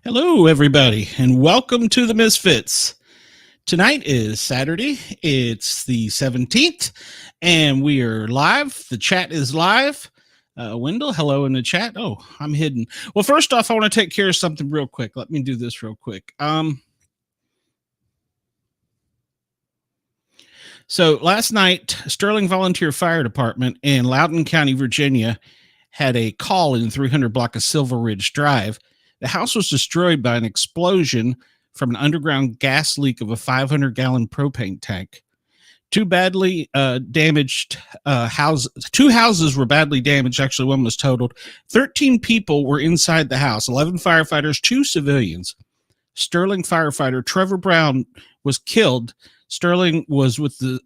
Hello, everybody, and welcome to the Misfits. Tonight is Saturday. It's the 17th, and we are live. The chat is live. Wendell, hello in the chat. Oh, I'm hidden. Well, first off, I want to take care of something real quick. Let me do this real quick. So last night, Sterling Volunteer Fire Department in Loudoun County, Virginia, had a call in 300 block of Silver Ridge Drive. The house was destroyed by an explosion from an underground gas leak of a 500-gallon propane tank. Two houses were badly damaged. Actually, one was totaled. 13 people were inside the house, 11 firefighters, 2 civilians. Sterling firefighter Trevor Brown was killed. Trevor was with the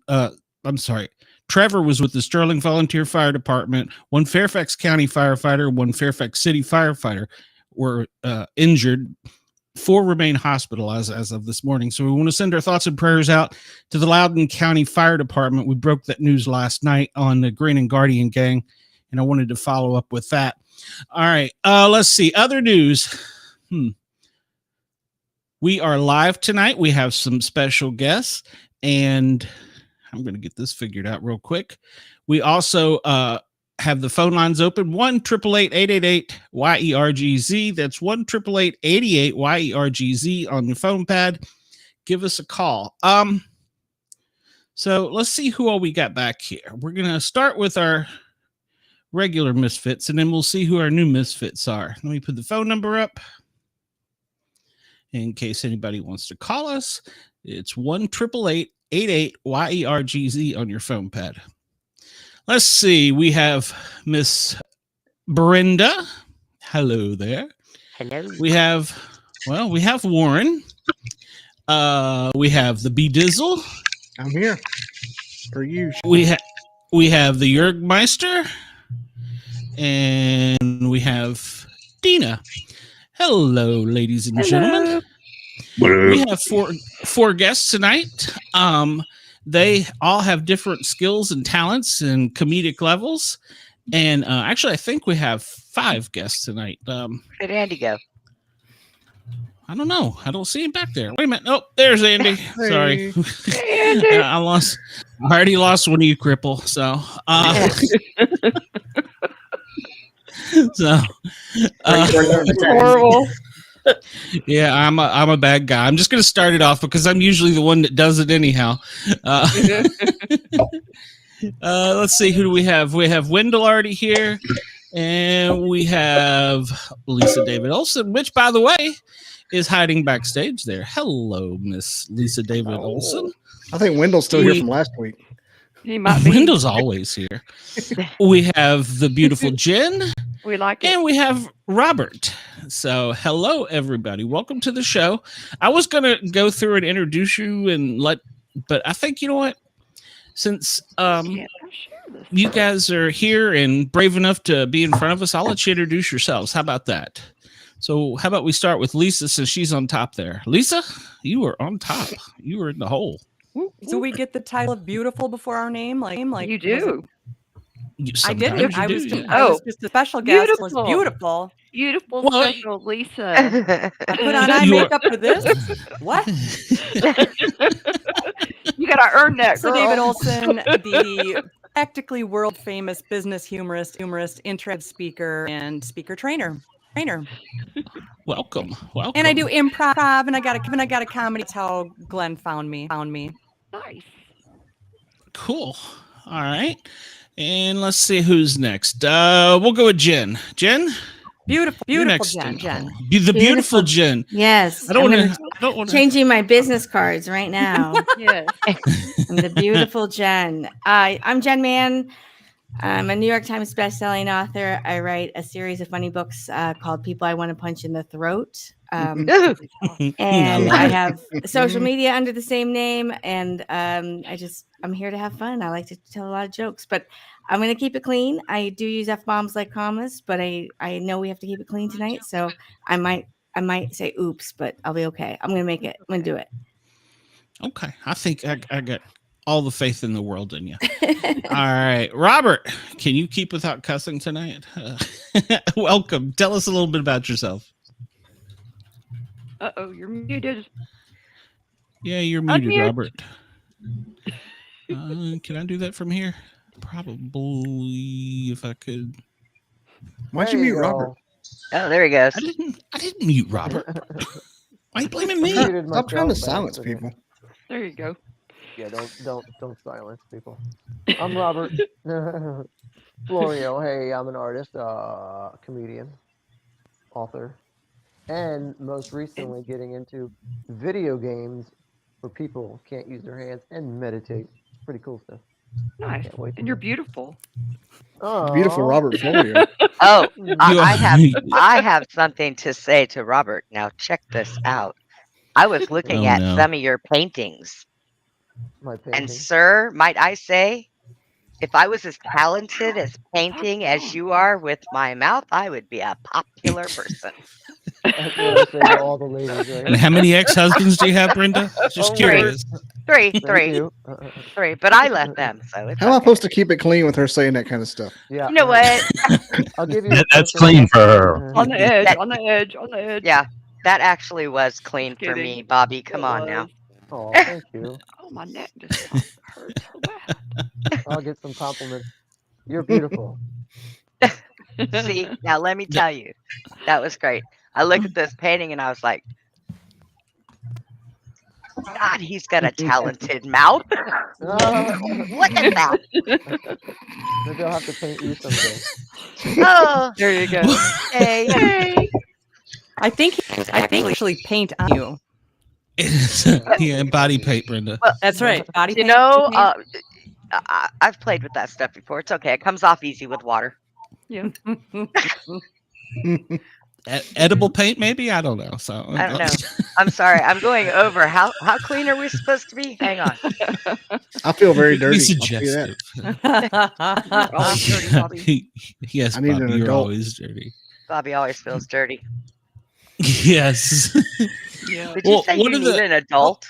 Sterling Volunteer Fire Department. One Fairfax County firefighter, one Fairfax City firefighter were injured. 4 remain hospitalized as of this morning. So we want to send our thoughts and prayers out to the Loudoun County Fire Department. We broke that news last night on the Green and Guardian gang, and I wanted to follow up with that. All right, let's see. Other news. We are live tonight. We have some special guests, and I'm going to get this figured out real quick. We also have the phone lines open, 1-888-888-YERGZ. That's 1-888-888-YERGZ on your phone pad. Give us a call. So let's see who all we got back here. We're going to start with our regular Misfits, and then we'll see who our new Misfits are. Let me put the phone number up in case anybody wants to call us. It's 1-888-888-YERGZ on your phone pad. Let's see. We have Miss Brenda. Hello there. Hello. We have Warren. We have the B-Dizzle. I'm here for you. We have the Yergmeister. And we have Dina. Hello, ladies and gentlemen. We have four guests tonight. They all have different skills and talents and comedic levels. And actually, I think we have 5 guests tonight. Where'd Andy go? I don't know. I don't see him back there. Wait a minute. Oh, there's Andy. Sorry. Hey, Andy. I already lost one of you, cripple. So, Horrible. Yeah, I'm a bad guy. I'm just going to start it off because I'm usually the one that does it anyhow. Let's see. Who do we have? We have Wendell already here, and we have Lisa David Olson, which, by the way, is hiding backstage there. Hello, Miss Lisa David Olson. I think Wendell's still here from last week. He might be. Wendell's always here. We have the beautiful Jen. We like it. And we have Robert. So hello, everybody. Welcome to the show. I was going to go through and introduce you but I think, you know what? Since you guys are here and brave enough to be in front of us, I'll let you introduce yourselves. How about that? So how about we start with Lisa since she's on top there. Lisa, you are on top. You were in the hole. So we get the title of beautiful before our name? Like you do. I did. I was just a special guest. Was beautiful. Beautiful, well, special Lisa. I put on eye makeup for this. What? You gotta earn that, girl. So David Olson, the practically world famous business humorist, internet speaker, and speaker trainer. Welcome. And I do improv, and I got a comedy. That's how Glenn found me. Nice. Cool. All right. And let's see who's next. We'll go with Jen. Jen? Beautiful Jen. The beautiful Jen. Yes. I don't want to. Changing my business cards right now. Yes. I'm the beautiful Jen. I'm Jen Mann. I'm a New York Times bestselling author. I write a series of funny books called People I Want to Punch in the Throat. And I have social media under the same name. And I'm here to have fun. I like to tell a lot of jokes, but I'm going to keep it clean. I do use F-bombs like commas, but I know we have to keep it clean tonight. So I might say oops, but I'll be okay. I'm going to make it. I'm going to do it. Okay. I think I got all the faith in the world in you. All right. Robert, can you keep without cussing tonight? Welcome. Tell us a little bit about yourself. Uh-oh, you're muted. Yeah, you're muted, Unmute. Robert. Can I do that from here? Probably, if I could. Why'd you There mute go. Robert? Oh, there he goes. I didn't mute Robert. Why are you blaming me? Muted Stop trying to myself by silence accident. people. There you go. Yeah, don't silence people. I'm Robert Florio. Hey, I'm an artist, comedian, author, and most recently getting into video games where people can't use their hands and meditate. Pretty cool stuff. Nice. Can't wait. And you're beautiful. Beautiful Robert Florio. Oh, You I have something to say to Robert. Now check this out. I was looking Oh, at no. some of your paintings, My and painting. sir, might I say, if I was as talented as painting as you are with my mouth, I would be a popular person. That's what I say to all the ladies, And right? how many ex-husbands do you have, Brenda? Just Oh, curious. Three, Thank three, you. three. But I left them, so it's How am I okay. supposed to keep it clean with her saying that kind of stuff? Yeah. You know what? I'll give you. That's a clean for her. On the edge, That- on the edge, on the edge. Yeah, that actually was clean for Kidding. me, Bobby. Come It on now. was. Oh, thank you. Oh, my neck just hurts so bad. I'll get some compliments. You're beautiful. See, now let me tell you, that was great. I looked at this painting and I was like, God, he's got a talented mouth. Look at that. Maybe I'll have to paint you someday. Oh, There you go. hey. Hey. I think actually paint on you. Yeah, body paint, Brenda. That's right. Body You paint. know, paint. I've played with that stuff before. It's okay. It comes off easy with water. Yeah. Edible paint, maybe? I don't know. So I don't know. I'm sorry. I'm going over. How clean are we supposed to be? Hang on. I feel very dirty. Be I'll tell you that. suggestive. Always dirty, Bobby. Yes, I need Bobby, an you're adult. always dirty. Bobby always feels dirty. Yes. Yeah. Did Well, you say one you of need the- an adult?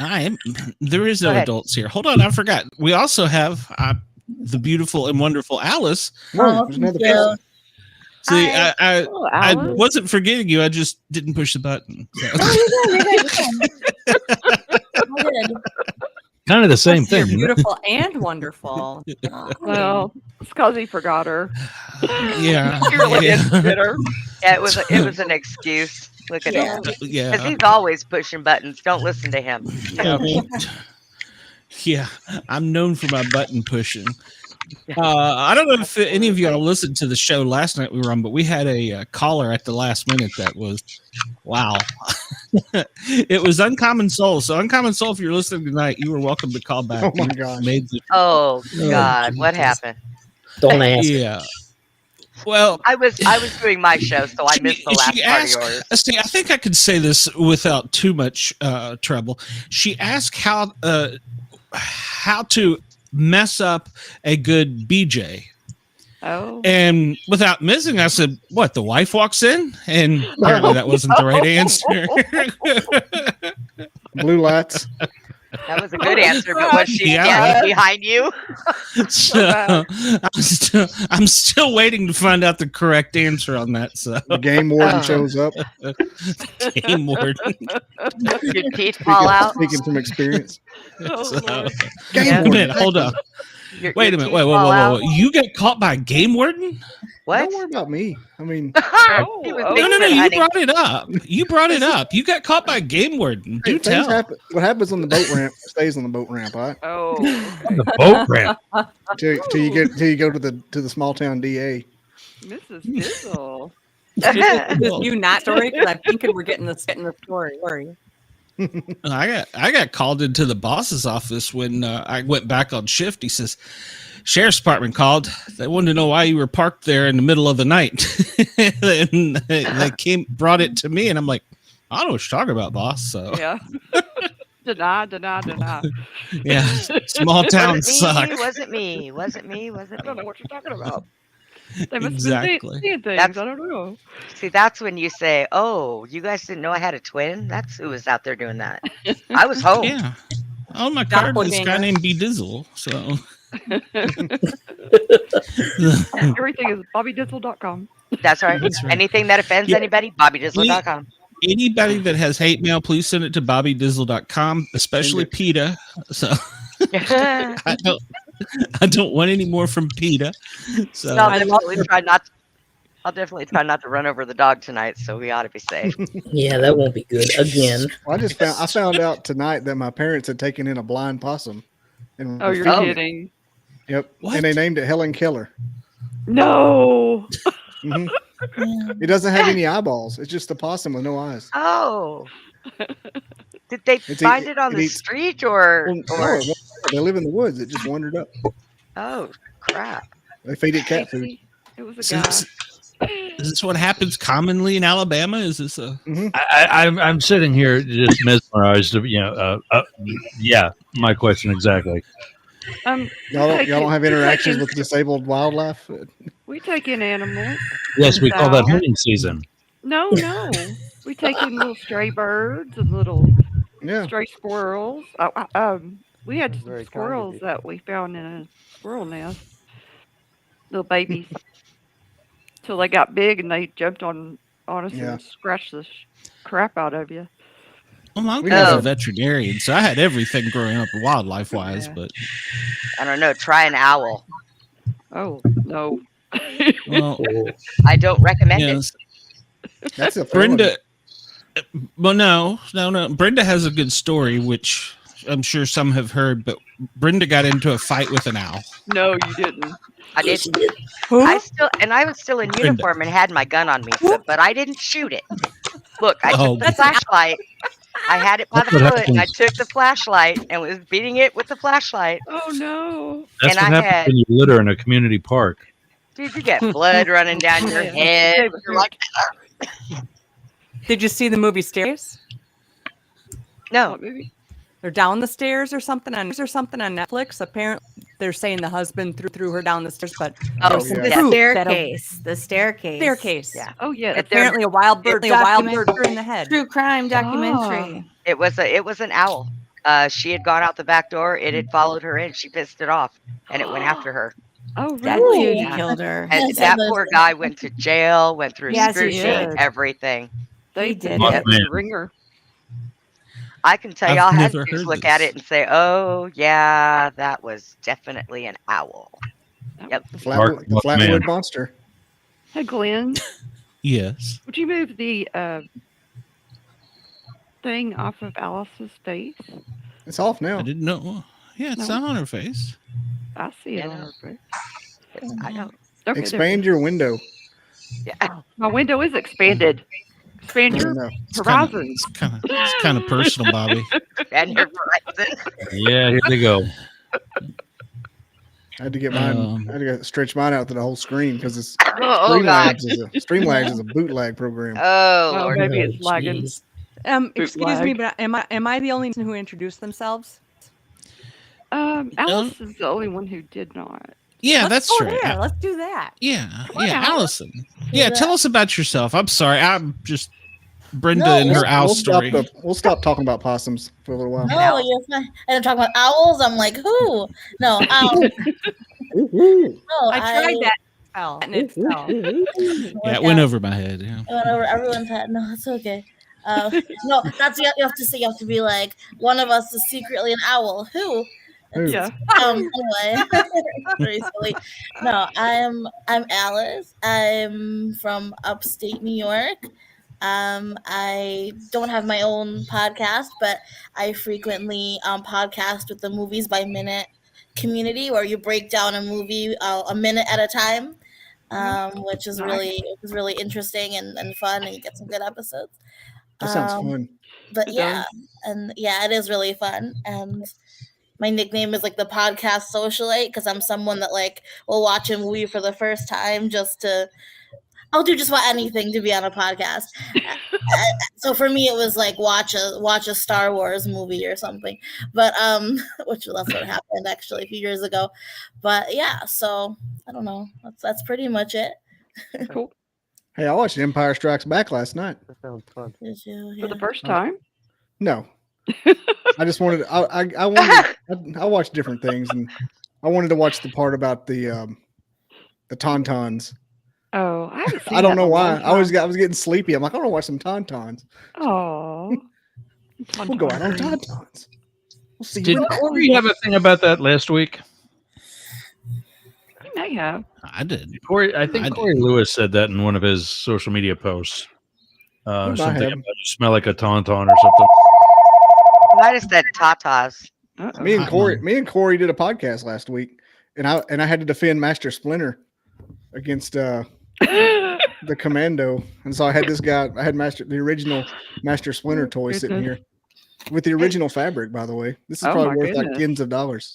I am. There is no Go ahead. adults here. Hold on, I forgot. We also have the beautiful and wonderful Alice. No, there's another person. See, Hi. I Oh, I Alice. wasn't forgetting you. I just didn't push the button. So. Kind of the same You're thing. beautiful and wonderful. Well, it's because he forgot her. Yeah. He really yeah. didn't get her. Yeah, it was an excuse. Look at him. Because Yeah. he's always pushing buttons. Don't listen to him. Yeah, I'm known for my button pushing. I don't know if any of y'all listened to the show last night we were on, but we had a caller at the last minute that was, wow. It was Uncommon Soul. So Uncommon Soul, if you're listening tonight, you were welcome to call back. Oh my You gosh. made the- Oh God, what happened? Don't ask. yeah. Well, I was doing my show, so I missed the last she part asked, of yours. see, I think I could say this without too much trouble. She asked how to mess up a good BJ. Oh. And without missing, I said, what, the wife walks in? And apparently that wasn't the right answer. Blue lights. That was a good answer, but was she Yeah. standing behind you? So I'm still waiting to find out the correct answer on that. So The game warden shows up. game warden. Did teeth fall out? Speaking from experience. Oh, So, Lord. Game Yeah. wait a warden. minute, hold on. Your- Wait a your minute. teeth Wait, fall out? You get caught by a game warden? What? Don't worry about me. I mean, He was Oh, No, fixing no, it, you honey. brought it up. You brought it up. You got caught by a game warden. Do things tell. happen. What happens on the boat ramp stays on the boat ramp, all right? Oh. The boat ramp. Till you go to the small town DA. Mrs. Dizzle. This you not story because I'm thinking we're getting the story. Sorry. I got called into the boss's office when I went back on shift. He says, "Sheriff's Department called. They wanted to know why you were parked there in the middle of the night." And they brought it to me, and I'm like, "I don't know what you're talking about, boss." So Yeah. Deny. yeah, small town Wasn't me, sucks. wasn't me. I don't know what you're talking about. They must Exactly. have been seeing things. That's- I don't know. See, that's when you say, "Oh, you guys didn't know I had a twin." That's who was out there doing that. I was home. Yeah. On my card, this guy Doppelganger. named B Dizzle. So Everything is BobbyDizzle.com. That's right. That's right. Anything that offends Yeah. anybody, BobbyDizzler.com. Anybody that has hate mail, please send it to bobbydizzle.com, especially PETA. So I don't want any more from PETA. So I'll definitely try not to run over the dog tonight, so we ought to be safe. Yeah, that won't be good again. Well, I found out tonight that my parents had taken in a blind possum. And Oh, you're kidding. Yep. What? And they named it Helen Keller. No. Mhm. It doesn't have any eyeballs. It's just a possum with no eyes. Oh. Did they find it on the street or? No, they live in the woods. It just wandered up. Oh, crap. They feed it cat food. It was a guy. Is this what happens commonly in Alabama? Is this a? Mm-hmm. I'm sitting here just mesmerized. Yeah, my question exactly. Y'all don't have interactions with disabled wildlife? We take in animals. Yes, we call that hunting season. No. We take in little stray birds and little stray squirrels. We had some squirrels that we found in a squirrel nest. Little babies. Till they got big and they jumped on us and scratched the crap out of you. Well, my uncle was a veterinarian, so I had everything growing up wildlife-wise, but I don't know. Try an owl. Oh, no. well, I don't recommend it. That's a Brenda. Well, no. Brenda has a good story, which I'm sure some have heard, but Brenda got into a fight with an owl. No, you didn't. I did. I was still in uniform and had my gun on me, but I didn't shoot it. Look, I took the flashlight. I had it by the foot, and I took the flashlight and was beating it with the flashlight. Oh no! That's what happens when you litter in a community park. Dude, you get blood running down your head. You're like, Did you see the movie Stairs? no. They're down the stairs or something on Netflix. Apparently, they're saying the husband threw her down the stairs, but the staircase. The staircase. Yeah. Oh yeah. Apparently, a wild bird in the head. True crime documentary. It was an owl. She had gone out the back door. It had followed her in. She pissed it off, and it went after her. Oh That really? dude killed her. And that poor guy went to jail. Went through scrutiny, They everything. did. Oh, That was a ringer. I can tell you, I've all had never to just heard look this. at it and say, "Oh yeah, that was definitely an owl." Yep. The Flatwood Monster. Hey Glenn, Yes. would you move the thing off of Alice's face? It's off now. I didn't know. Yeah, it's not on her face. I see it on her face. I don't. Okay, Expand your window. Yeah. my window is expanded. Expand your No. horizon. It's kind of personal, Bobby. And your horizon. Yeah, here they go. I had to get mine. I had to stretch mine out to the whole screen because it's Oh God. Streamlabs is a bootleg program. Oh Oh, Lord. maybe it's lagging. Excuse me, but am I the only one who introduced themselves? Alice is the only one who did not. Yeah, that's true. Yeah, let's do that. Yeah, on, Allison. Yeah, tell us about yourself. I'm sorry, I'm just Brenda and her owl story. We'll stop talking about possums for a little while. No, you're fine. And I'm talking about owls. I'm like, who? No, owls. No, I tried that. Fell, and it fell. Yeah, it went over my head. Yeah. It went over everyone's head. No, it's okay. No, that's you have to say. You have to be like, one of us is secretly an owl. Who? Yeah. Anyway, very silly. No, I'm Alice. I'm from upstate New York. I don't have my own podcast, but I frequently podcast with the Movies by Minute community, where you break down a movie a minute at a time, which is really interesting and fun, and you get some good episodes. That sounds fun. But yeah, it is really fun. And my nickname is like the podcast socialite, because I'm someone that like will watch a movie for the first time I'll do just about anything to be on a podcast. So for me, it was like watch a Star Wars movie or something, but that's what happened actually a few years ago. But yeah, so I don't know. That's pretty much it. Cool. Hey, I watched Empire Strikes Back last night. That sounds fun. Did you? For the first time? No, I just wanted. I watched different things, and I wanted to watch the part about the Tauntauns. Oh, I haven't seen I don't that know in a why. long I was time. getting sleepy. I'm like, I want to watch some Tauntauns. Oh, We'll go out on Tauntauns. We'll see. Did Corey have a thing about that last week? You may have. I did. I think Corey Lewis said that in one of his social media posts. Something about you smell like a tauntaun or something. Might have said tatas. Me and Corey did a podcast last week, and I had to defend Master Splinter against the Commando, and so I had this guy. I had the original Master Splinter toy sitting here with the original fabric. By the way, this is probably worth like tens of dollars.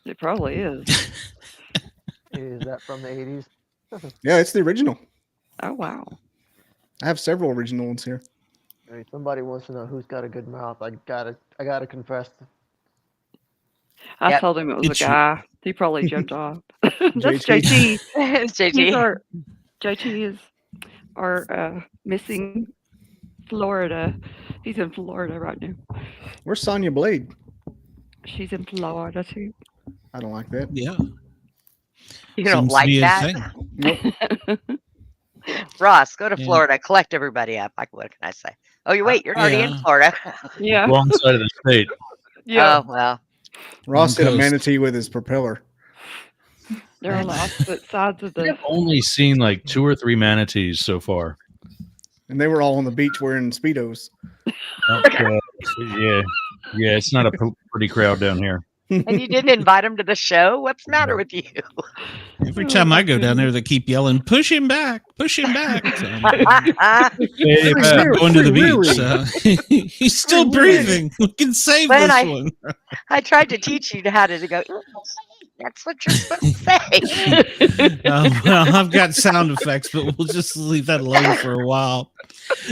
It probably is. Is that from the 80s? Yeah, it's the original. Oh wow! I have several original ones here. Hey, somebody wants to know who's got a good mouth. I gotta confess. I told him it was a guy. He probably jumped off. That's JT. It's JT. JT is our missing Florida. He's in Florida right now. Where's Sonya Blade? She's in Florida too. I don't like that. Yeah. You don't like that? Nope. Ross, go to Florida, collect everybody up. What can I say? Oh, you're already in Florida. Yeah. Wrong side of the state. Yeah. Oh, well. Ross hit a manatee with his propeller. They're on the opposite sides of the. I've only seen like 2 or 3 manatees so far. And they were all on the beach wearing Speedos. Yeah, it's not a pretty crowd down here. And you didn't invite them to the show? What's the matter with you? Every time I go down there, they keep yelling, push him back, push him back. So, going to the beach. So, he's still breathing. We can save this one. I tried to teach you how to go, that's what you're supposed to say. Well, I've got sound effects, but we'll just leave that alone for a while.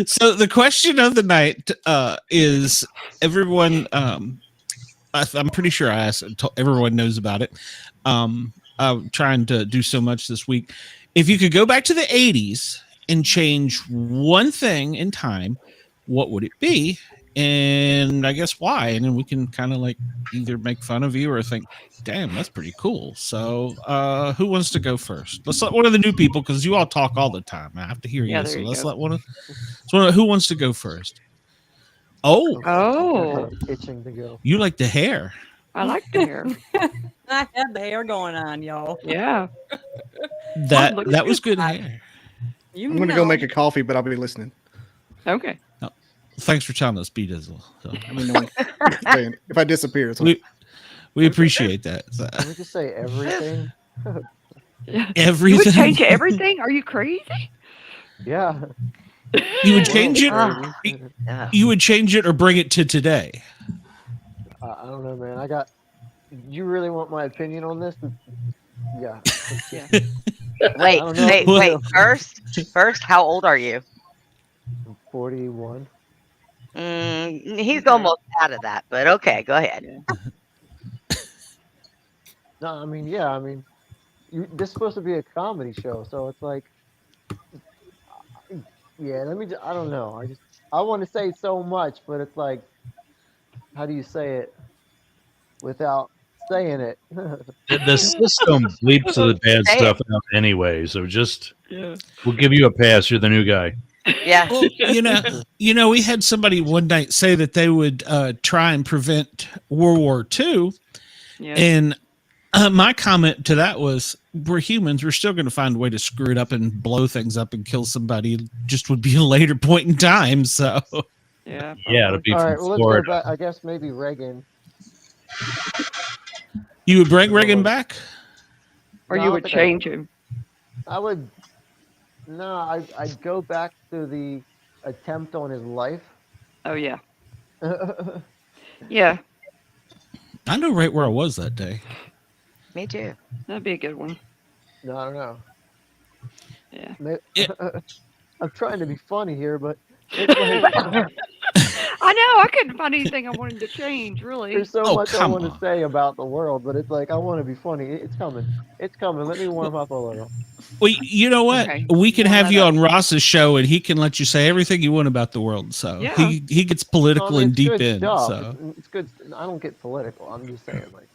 So the question of the night is everyone... I'm pretty sure I asked. Everyone knows about it. I'm trying to do so much this week. If you could go back to the 80s and change one thing in time, what would it be? And I guess why? And then we can kind of like either make fun of you or think, damn, that's pretty cool. So who wants to go first? Let's let one of the new people, because you all talk all the time. I have to hear you. So let's let one of who wants to go first? Oh, itching to go. You like the hair. I like the hair. I had the hair going on, y'all. Yeah. That was good hair. I'm going to go make a coffee, but I'll be listening. Okay. Oh, thanks for telling us, B Dizzle. So. I mean, if I disappear, it's we appreciate that. So. Can we just say everything? Everything? You would change everything? Are you crazy? Yeah. You would change it. You would change it or bring it to today. I don't know, man. You really want my opinion on this? Yeah. Wait. First, how old are you? I'm 41. He's almost out of that, but okay, go ahead. No, I mean, this is supposed to be a comedy show, so it's like. Yeah, I don't know. I want to say so much, but it's like, how do you say it without saying it? The system bleeps the bad stuff out anyway, so we'll give you a pass. You're the new guy. Yeah. Well, we had somebody one night say that they would try and prevent World War II. Yeah. And my comment to that was, we're humans. We're still going to find a way to screw it up and blow things up and kill somebody. It just would be a later point in time. So, yeah. It'll be all right. Well, let's go back. I guess maybe Reagan. You would bring Reagan back? Or you would change him? I would. No, I'd go back to the attempt on his life. Oh, yeah. Yeah. I know right where I was that day. Me too. That'd be a good one. No, I don't know. Yeah. I'm trying to be funny here, but it's like, I know. I couldn't find anything I wanted to change, really. There's so much I want to say about the world, but it's like, I want to be funny. It's coming. It's coming. Let me warm up a little. Well, you know what? Okay. We can have you on Ross's show, and he can let you say everything you want about the world. So he gets political and deep in. So it's good. I don't get political. I'm just saying, like,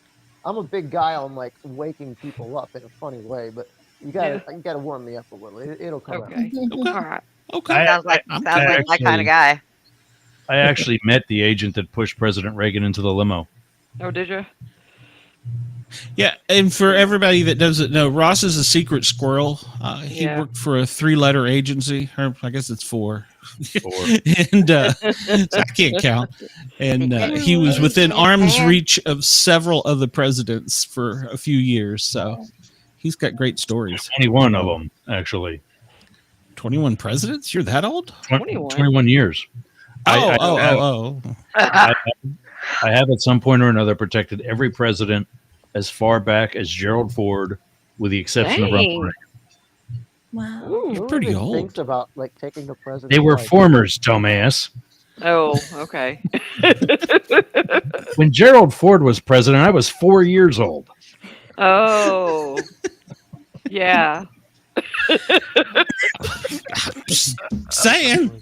I'm a big guy on like waking people up in a funny way, but You gotta warm me up a little. It'll come out. Okay. All right. Okay. Sounds like my kind of guy. I actually met the agent that pushed President Reagan into the limo. Oh, did you? Yeah, and for everybody that doesn't know, Ross is a secret squirrel. He worked for a 3-letter agency, or I guess it's 4. And so I can't count. And he was within arm's reach of several of the presidents for a few years. So he's got great stories. 21 of them, actually. 21 presidents? You're that old? 21 years. Oh. I have at some point or another protected every president as far back as Gerald Ford, with the exception of Ronald Reagan. Wow. Ooh, You're pretty old. Thinks about like taking the president. They were formers, dumbass. Oh, okay. When Gerald Ford was president, I was 4 years old. Oh, yeah. Just saying.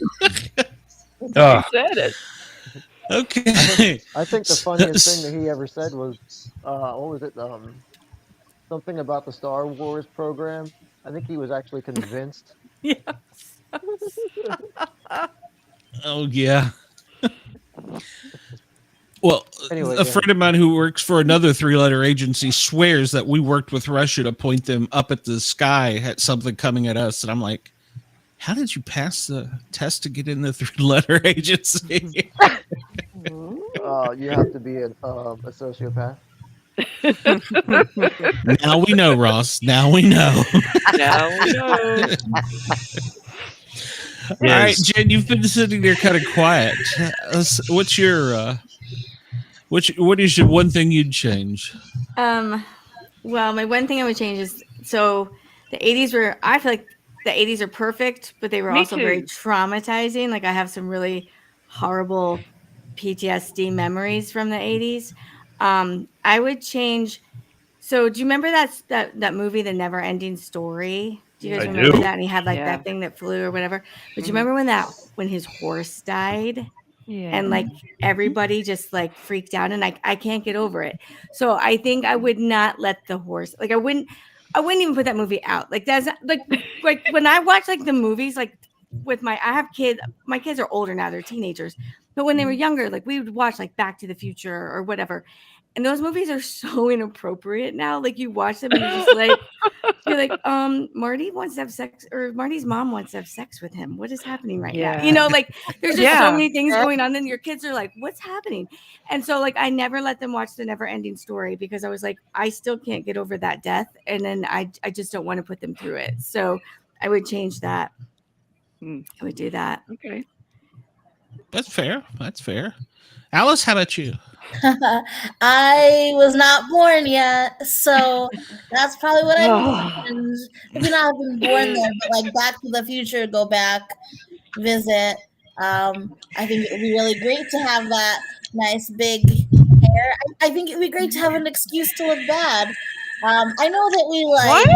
You said it. Okay. I think the funniest thing that he ever said was, what was it? Something about the Star Wars program. I think he was actually convinced. Yes. Oh, yeah. Well, Anyway, a friend of mine who works for another 3-letter agency swears that we worked with Russia to point them up at the sky at something coming at us. And I'm like, how did you pass the test to get in the 3-letter agency? You have to be a sociopath. Now we know, Ross. Now we know. Now we know. All right, Jen, you've been sitting there kind of quiet. What's your what is your one thing you'd change? Well, my one thing I would change is, so the 80s were, I feel like the 80s are perfect, but they were Me also too. very traumatizing. Like I have some really horrible PTSD memories from the 80s. I would change. So do you remember that movie, The Never Ending Story? Do you guys remember that? And he had like that thing that flew or whatever. But do you remember when his horse died? Yeah. And like everybody just like freaked out, and I can't get over it. So I think I would not let the horse, like I wouldn't even put that movie out. Like that's like when I watch like the movies, like with I have kids, my kids are older now, they're teenagers. But when they were younger, like we would watch like Back to the Future or whatever. And those movies are so inappropriate now. Like you watch them and you're like, Marty wants to have sex, or Marty's mom wants to have sex with him. What is happening right now? You know, like there's just so many things going on. Then your kids are like, what's happening? And so like I never let them watch The Never Ending Story because I was like, I still can't get over that death. And then I just don't want to put them through it. So I would change that. I would do that. Okay. That's fair. That's fair. Alice, how about you? I was not born yet, so that's probably what I would. Maybe not have been born there, but like Back to the Future, go back, visit. I think it would be really great to have that nice big hair. I think it would be great to have an excuse to look bad. I know that we like.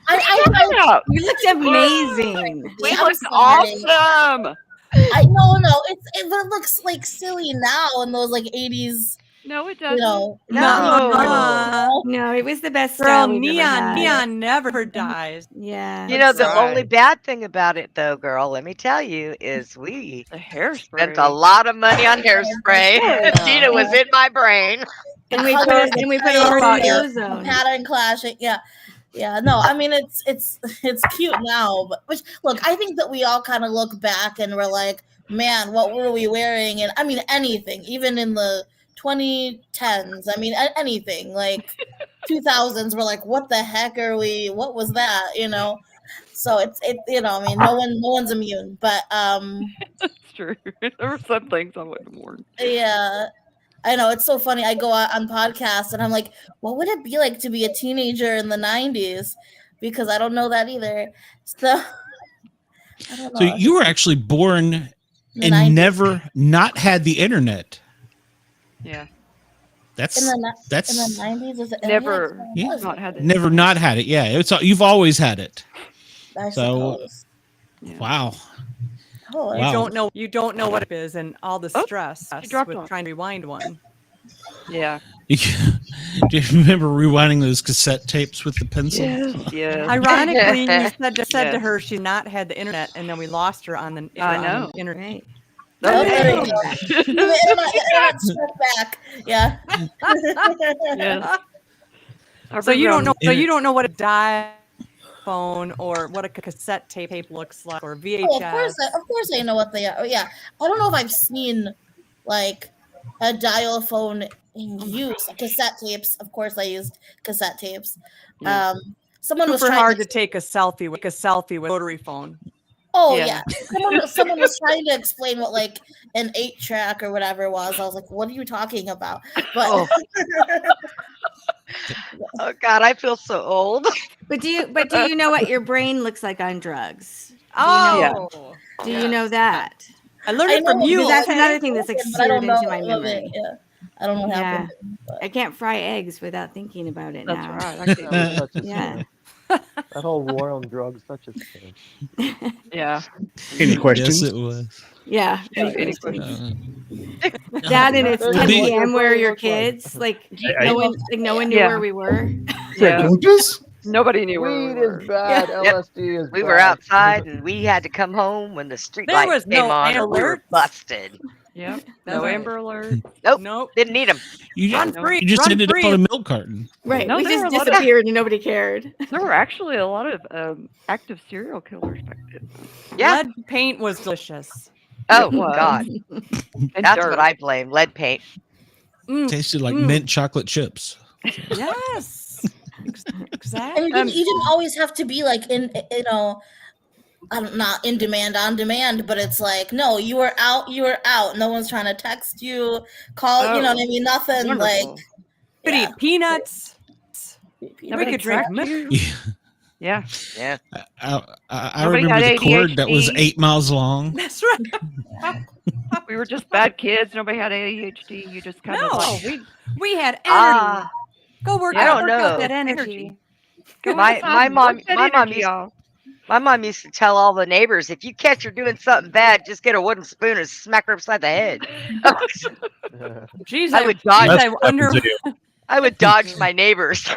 What? You looked amazing. We look awesome. It looks like silly now in those like 80s. No, it doesn't. No, it was the best Girl, style. neon never dies. Yeah. You know, the only bad thing about it, though, girl, let me tell you, is we spent a lot of money on hairspray. Gina was in my brain. And we put it over the ozone. Pattern clashing. Yeah, no, I mean it's cute now, but look, I think that we all kind of look back and we're like, man, what were we wearing? And I mean anything, even in the 2010s, I mean anything like 2000s, we're like, what the heck are we? What was that? You know? So it's you know, I mean, no one's immune, but That's true. There were some things I wouldn't warn. Yeah. I know, it's so funny. I go out on podcasts and I'm like, what would it be like to be a teenager in the 90s? Because I don't know that either. So, I don't know. So you were actually born and 90s. never not had the internet. Yeah. That's in the 90s. Was it never not had it? Never not had it. Yeah, you've always had it. I So, suppose. wow. Oh, You don't know what it is, and all the stress with dropped one. trying to rewind one. Yeah. Do you remember rewinding those cassette tapes with the pencil? Yes. Ironically, you said to her she's not had the internet, and then we lost her on the internet. Right. Oh, there you go. The internet struck back. Yeah. Yes. So you don't know. So you don't know what a dial phone or what a cassette tape looks like, or VHS. Oh, of course, I know what they are. Oh, yeah, I don't know if I've seen like a dial phone in use. Cassette tapes. Of course, I used cassette tapes. Someone was super trying hard to take a selfie with a rotary phone. Oh yeah. Someone was trying to explain what like an 8-track or whatever was. I was like, "What are you talking about?" But oh God, I feel so old. But do you know what your brain looks like on drugs? Do you know that? I learned it from you. That's another thing that's like seared into my memory. Yeah. I don't know what happened. I can't fry eggs without thinking about it now. Right. Yeah. That whole war on drugs, such a thing. Yeah. Any questions? Yes, it was. Yeah. Any questions? That and it's 10 p.m. Where are your kids? Like no one knew where we were. Yeah. Nobody knew where we were. Weed is bad. LSD is bad. We were outside and we had to come home when the street There was lights came no on. Or we were alerts. busted. Yep. No Amber Alert. Nope. Didn't need them. You just ended up on a milk carton. Right. No, we there just were a lot disappeared and nobody cared. There were actually a lot of active serial killers back then. Yeah. Lead paint was delicious. Oh It was. God. And That's dirt. what I blame. Lead paint. Tasted like mint chocolate chips. Yes. Exactly. And you didn't always have to be like not in demand, on demand, but it's like, no, you were out. No one's trying to text you, call, you know what I mean? Nothing Wonderful. like. We could eat peanuts. Nobody We could drink tracked milk. you. Yeah. Yeah. I Nobody remember had the cord that was ADHD. 8 miles long. That's right. We were just bad kids. Nobody had ADHD. You just kind of No, like, we had energy. Ah. Go work I out. don't work out know. that energy. My mom used to tell all the neighbors, if you catch her doing something bad, just get a wooden spoon and smack her upside the head. Jeez, I would dodge. I wonder. I would dodge my neighbors.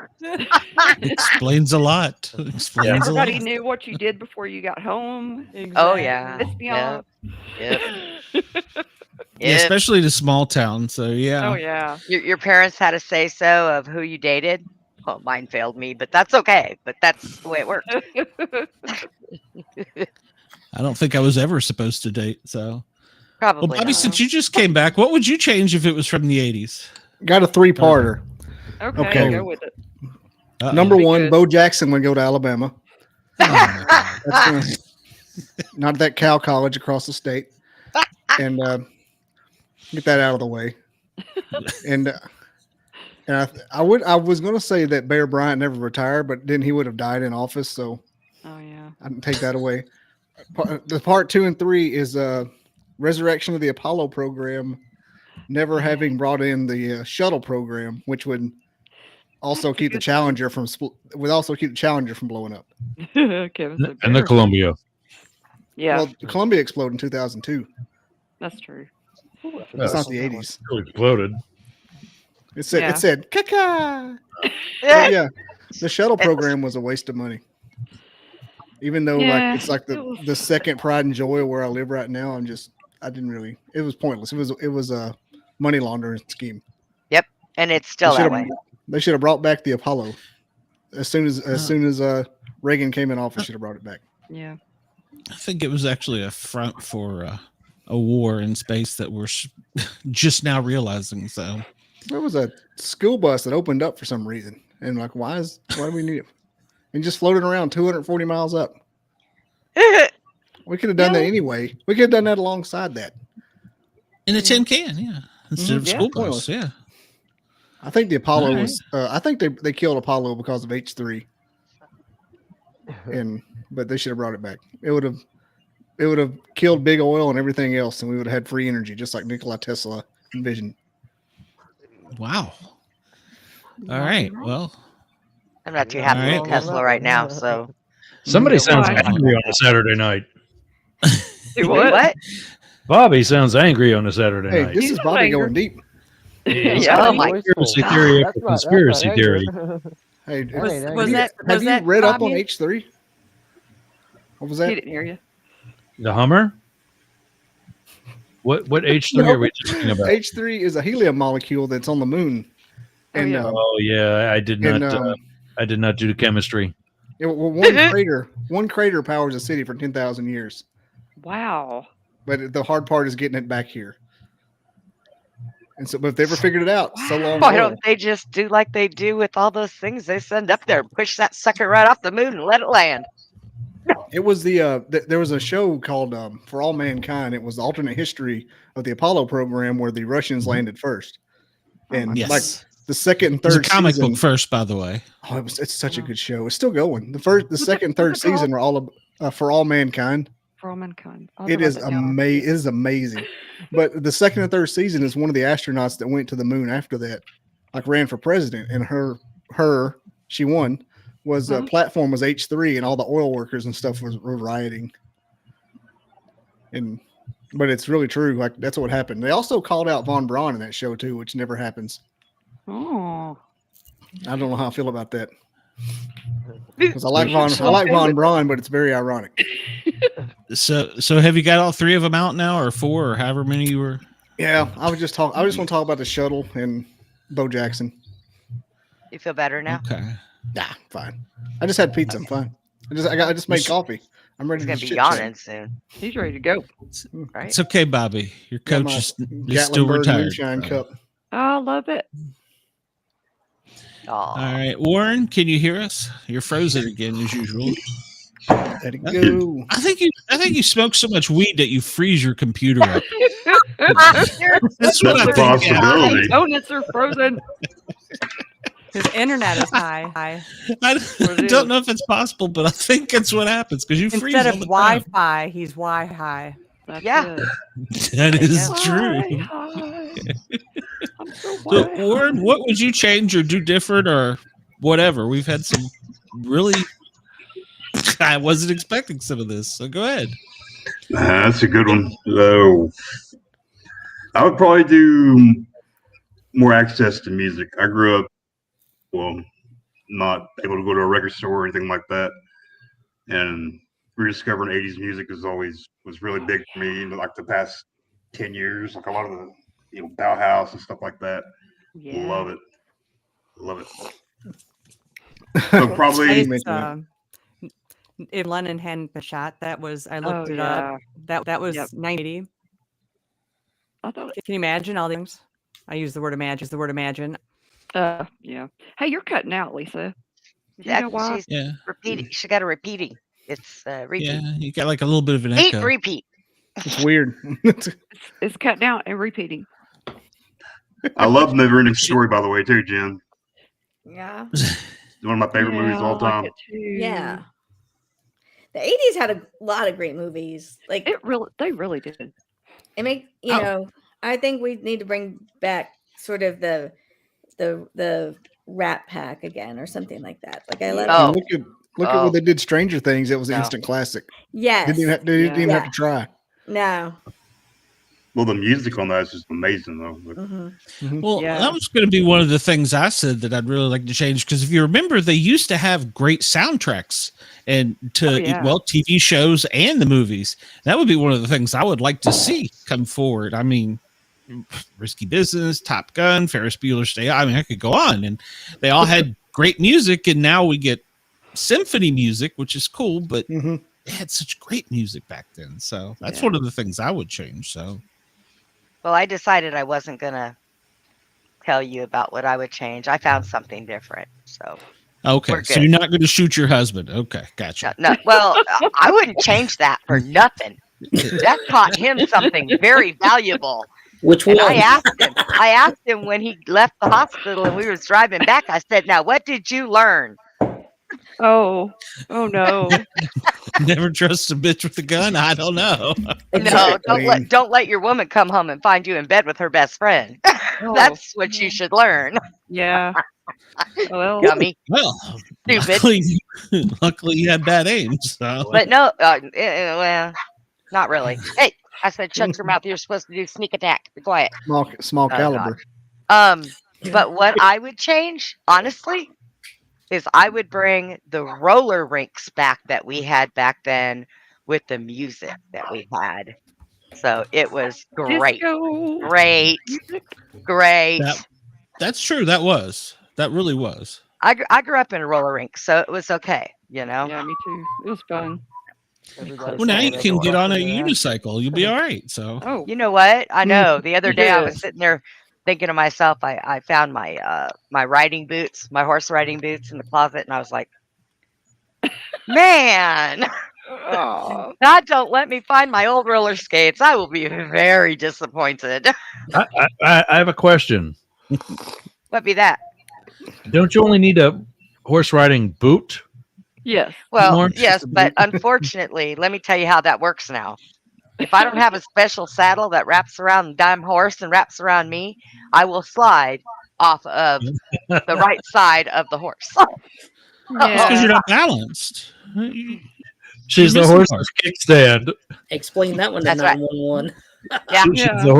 Explains a lot. Explains a lot. everybody knew what you did before you got home. Oh yeah. Pissed me Yeah. off. Yep. Yeah, especially to small town. So yeah. Oh yeah. Your parents had a say so of who you dated. Well, mine failed me, but that's okay. But that's the way it worked. I don't think I was ever supposed to date. So Probably. well, Bobby, not. since you just came back, what would you change if it was from the 80s? Got a 3-parter. Okay, go with it. Number Be one, good. Bo Jackson would go to Alabama. Not that Cal College across the state. And get that out of the way. And I was going to say that Bear Bryant never retired, but then he would have died in office. So Oh yeah. I didn't take that away. The part 2 and 3 is resurrection of the Apollo program, never having brought in the shuttle program, which would also keep the Challenger from blowing up. Kevin said And the bear. Columbia. Yeah, Well, the Columbia exploded in 2002. that's true. It's not the 80s. It exploded. It said Yeah. it said caca. Yeah. But yeah, the shuttle program was a waste of money. Even though Yeah, like it's like it was- the second pride and joy where I live right now, it was pointless. It was a money laundering scheme. And it's still that way. They should have brought back the Apollo as soon as Reagan came in office. Should have brought it back. Yeah. I think it was actually a front for a war in space that we're just now realizing. So There was a school bus that opened up for some reason, and like, why do we need it? And just floated around 240 miles up. We could have done that anyway. We could have done that alongside that. in a tin can, yeah, instead of Yeah. school bus, yeah. I think the Apollo Alright. was. I think they killed Apollo because of H3, but they should have brought it back. It would have killed big oil and everything else, and we would have had free energy, just like Nikola Tesla envisioned. Wow. All right. Well, I'm not too happy All with right. Tesla right now. So Somebody sounds Why? angry on a Saturday night. Do what? what? Bobby sounds angry on a Saturday Hey, night. this He's is not Bobby angry. going deep. Oh my Conspiracy theory after conspiracy theory. Hey, Was have you read up on H3? What was that? He didn't hear you. The Hummer? What H3 are we talking about? H3 is a helium molecule that's on the moon. And, oh yeah, I did not. I did not do the chemistry. Well, one crater powers a city for 10,000 years. Wow. But the hard part is getting it back here. And so, but if they ever figured it out, so long. Why don't they just do like they do with all those things they send up there? Push that sucker right off the moon and let it land. It was there was a show called For All Mankind. It was the alternate history of the Apollo program where the Russians landed first. And like the second and third comic season, book first, by the way. Oh, it's such a good show. It's still going. The second and third season are all For All Mankind. For All Mankind. It is amazing. It is amazing. But the second and third season is one of the astronauts that went to the moon after that, like ran for president, and she won. Was platform was H3, and all the oil workers and stuff were rioting. But it's really true. Like that's what happened. They also called out Von Braun in that show too, which never happens. Oh, I don't know how I feel about that. Because I like Von Braun, but it's very ironic. So have you got all three of them out now, or four, or however many you were? Yeah, I just want to talk about the shuttle and Bo Jackson. You feel better now? Okay. Nah, fine. I just had pizza. I'm fine. I just made coffee. I'm ready. He's gonna be yawning soon. He's ready to go. Right? It's okay, Bobby. Your coach is still retired. Cup. I love it. All right, Warren, can you hear us? You're frozen again as usual. Let it go. I think you smoke so much weed that you freeze your computer up. That's what a possibility. Donuts are frozen. His internet is high. I don't know if it's possible, but I think it's what happens because you freeze instead all of the Wi-Fi, time. he's Wi-High. Yeah, that is true. I'm so Warren, what would you change or do different or whatever? We've had some really. I wasn't expecting some of this, so go ahead. That's a good one. So, I would probably do more access to music. I grew up, not able to go to a record store or anything like that, and rediscovering 80s music was really big for me in like the past 10 years. Like a lot of the Bauhaus and stuff like that. Yeah. Love it. So probably. If Lennon hadn't been shot, I looked it up. That was 1980. Can you imagine all the things? I use the word imagine. Yeah. Hey, you're cutting out, Lisa. You know why? Yeah. Repeating. She got a repeating. It's repeat. Yeah, you got like a little bit of an echo. Repeat. It's weird. It's cutting out and repeating. I love Never Ending Story, by the way, too, Jen. Yeah. It's one of my favorite movies of all time. Yeah. The 80s had a lot of great movies. Like they really did. It make I think we need to bring back sort of the Rat Pack again or something like that. Like I love Look at what they did Stranger Things. It was an instant classic. Yes. Didn't even have to try. No. Well, the music on that is just amazing, though. Well, that was going to be one of the things I said that I'd really like to change because if you remember, they used to have great soundtracks and TV shows and the movies. That would be one of the things I would like to see come forward. I mean, Risky Business, Top Gun, Ferris Bueller's Day. I mean, I could go on, and they all had great music, and now we get symphony music, which is cool, but they had such great music back then. So that's one of the things I would change. So. Well, I decided I wasn't going to tell you about what I would change. I found something different. So okay. So you're not going to shoot your husband. Okay. Gotcha. No, well, I wouldn't change that for nothing. That taught him something very valuable. Which one? I asked him when he left the hospital and we was driving back. I said, now, what did you learn? Oh no. Never trust a bitch with a gun. I don't know. No, don't let your woman come home and find you in bed with her best friend. That's what you should learn. Yeah. Well, dummy. Well, stupid. Luckily you had bad aim. So. But no, well, not really. Hey, I said shut your mouth. You're supposed to do sneak attack. Be quiet. Small caliber. But what I would change, honestly, is I would bring the roller rinks back that we had back then with the music that we had. So it was great. Disco. Great. That's true. That really was. I grew up in a roller rink, so it was okay, you know? Yeah, me too. It was fun. Well, now you can get on a unicycle. You'll be all right. So, you know what? I know. The other day I was sitting there thinking to myself, I found my my riding boots, my horse riding boots in the closet, and I was like, man, God, don't let me find my old roller skates. I will be very disappointed. I have a question. What be that? Don't you only need a horse riding boot? Yes. Well, yes, but unfortunately, let me tell you how that works now. If I don't have a special saddle that wraps around the damn horse and wraps around me, I will slide off of the right side of the horse. Because you're not balanced. She's the horse's kickstand. Explain that one to 911.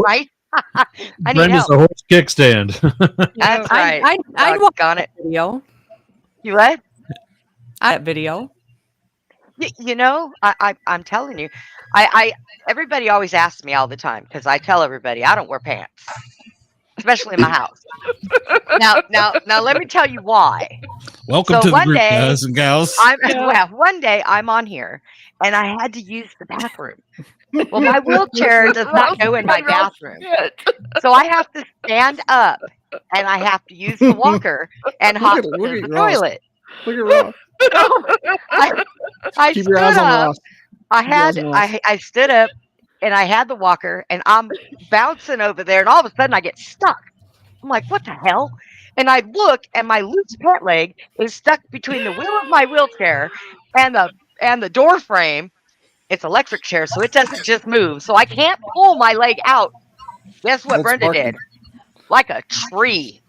Right? I need Brenda's help. the horse kickstand. That's right. I'd watch on it. Video. You what? That video. You know, I'm telling you, everybody always asks me all the time because I tell everybody I don't wear pants, especially in my house. Now, let me tell you why. Welcome to the group, guys and gals. One day I'm on here and I had to use the bathroom. Well, my wheelchair does not go in my bathroom, so I have to stand up and I have to use the walker and hop to the toilet. Look at Ross. I Keep your stood eyes on up. Ross. I stood up and I had the walker and I'm bouncing over there and all of a sudden I get stuck. I'm like, what the hell? And I look and my loose pant leg is stuck between the wheel of my wheelchair and the door frame. It's an electric chair, so it doesn't just move. So I can't pull my leg out. Guess what Brenda did? Like a tree.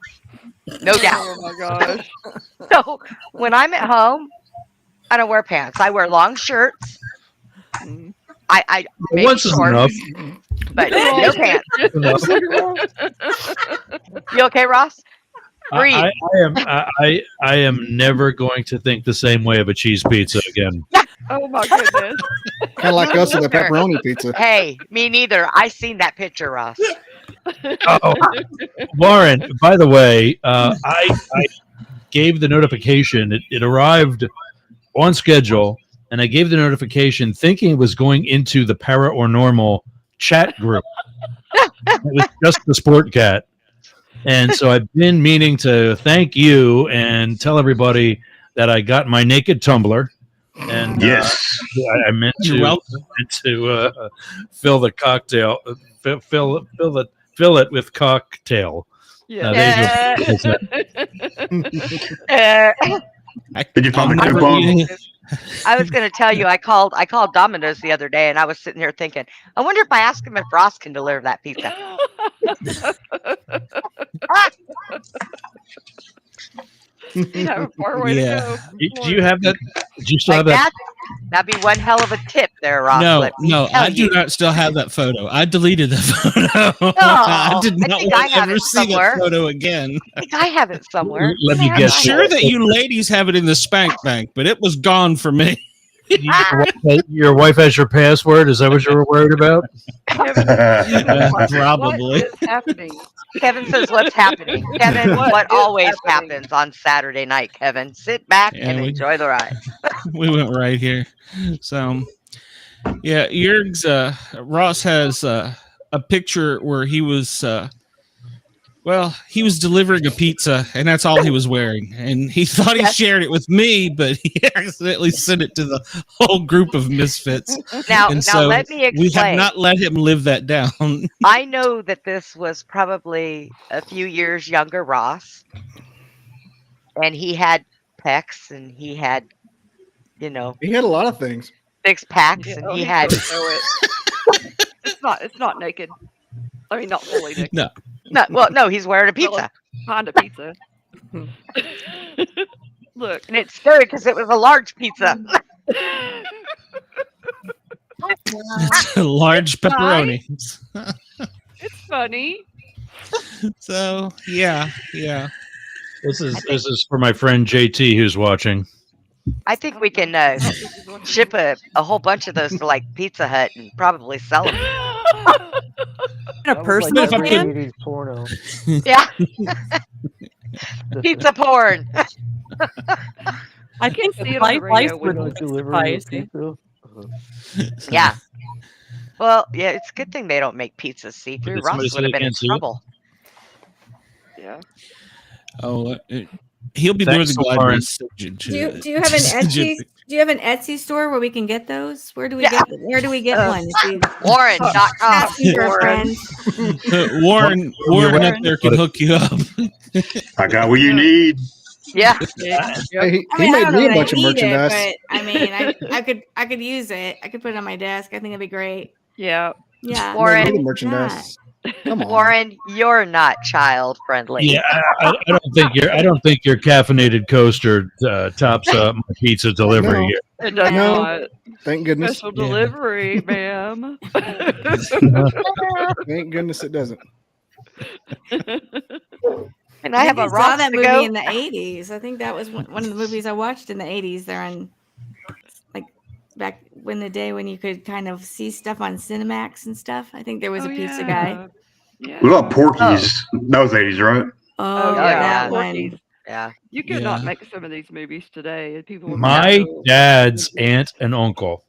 No doubt. Oh my gosh. So when I'm at home, I don't wear pants. I wear long shirts. I make shorts, but no pants. You okay, Ross? Breathe. I am never going to think the same way of a cheese pizza again. Oh my goodness. Kind of like us with a pepperoni pizza. Hey, me neither. I seen that picture, Ross. Oh, Warren, by the way, I gave the notification. It arrived on schedule, and I gave the notification thinking it was going into the paranormal chat group. It was just the Sportcat. And so I've been meaning to thank you and tell everybody that I got my naked tumbler. And yes, I meant to fill the cocktail, fill it with cocktail. Yeah. Did you find the new bone? I was going to tell you, I called Domino's the other day, and I was sitting here thinking, I wonder if I ask him if Ross can deliver that pizza. You have a far way to go. Do you have that? Do you still have that? That'd be one hell of a tip there, Ross. No, I do not still have that photo. I deleted the photo. I did not want to ever see that photo again. I think I have it somewhere. Let me guess. I'm sure that you ladies have it in the spank bank, but it was gone for me. Your wife has your password? Is that what you were worried about? Probably. What is happening? Kevin says, what's happening? Kevin, what always happens on Saturday night, Kevin? Sit back and enjoy the ride. We went right here. So, yeah, Ross has a picture where he was, he was delivering a pizza, and that's all he was wearing. And he thought he shared it with me, but he accidentally sent it to the whole group of misfits. Now let me explain. We have not let him live that down. I know that this was probably a few years younger Ross, and he had pecs, and he had, he had a lot of things. 6 packs, and he had. It's not naked. I mean, not fully naked. No, he's wearing a pizza. Honda pizza. Look. And it's scary because it was a large pizza. Large pepperoni. It's funny. So yeah. This is for my friend JT who's watching. I think we can ship a whole bunch of those to like Pizza Hut and probably sell them. A personal like every fan? 80s porno. Yeah. Pizza porn. I can see it on the Life radio. with With Delivery of spicy. pizza. Yeah. Well, yeah, it's a good thing they don't make pizzas see through. Did somebody Ross say would have they been in can't see it? trouble. yeah. Oh, he'll be Thanks, there. The Lauren. Do you have an Etsy? Do you have an Etsy store where we can get those? Where do we get one? Warren.com. Asking for a friend. Warren up there can hook you up. I got what you need. Yeah. Hey, I he mean, I made don't know me a that bunch I of need it, merchandise. but I mean, I could use it. I could put it on my desk. I think it'd be great. Yeah. Yeah. Made me the Warren, merchandise. Come on. Warren, you're not child friendly. Yeah, I don't think your caffeinated coaster tops my pizza delivery. No. Here. It does No. not. Thank goodness. Special delivery, ma'am. Thank goodness it doesn't. And I have a saw Ross that to movie go. in the 80s. I think that was one of the movies I watched in the 80s. They're on, like, back when the day when you could kind of see stuff on Cinemax and stuff. I think there was a pizza guy. Yeah. What about Porky's? That was 80s, right? Oh, yeah, that Porky's. one. Yeah. You could not make some of these movies today, and people would My know. dad's aunt and uncle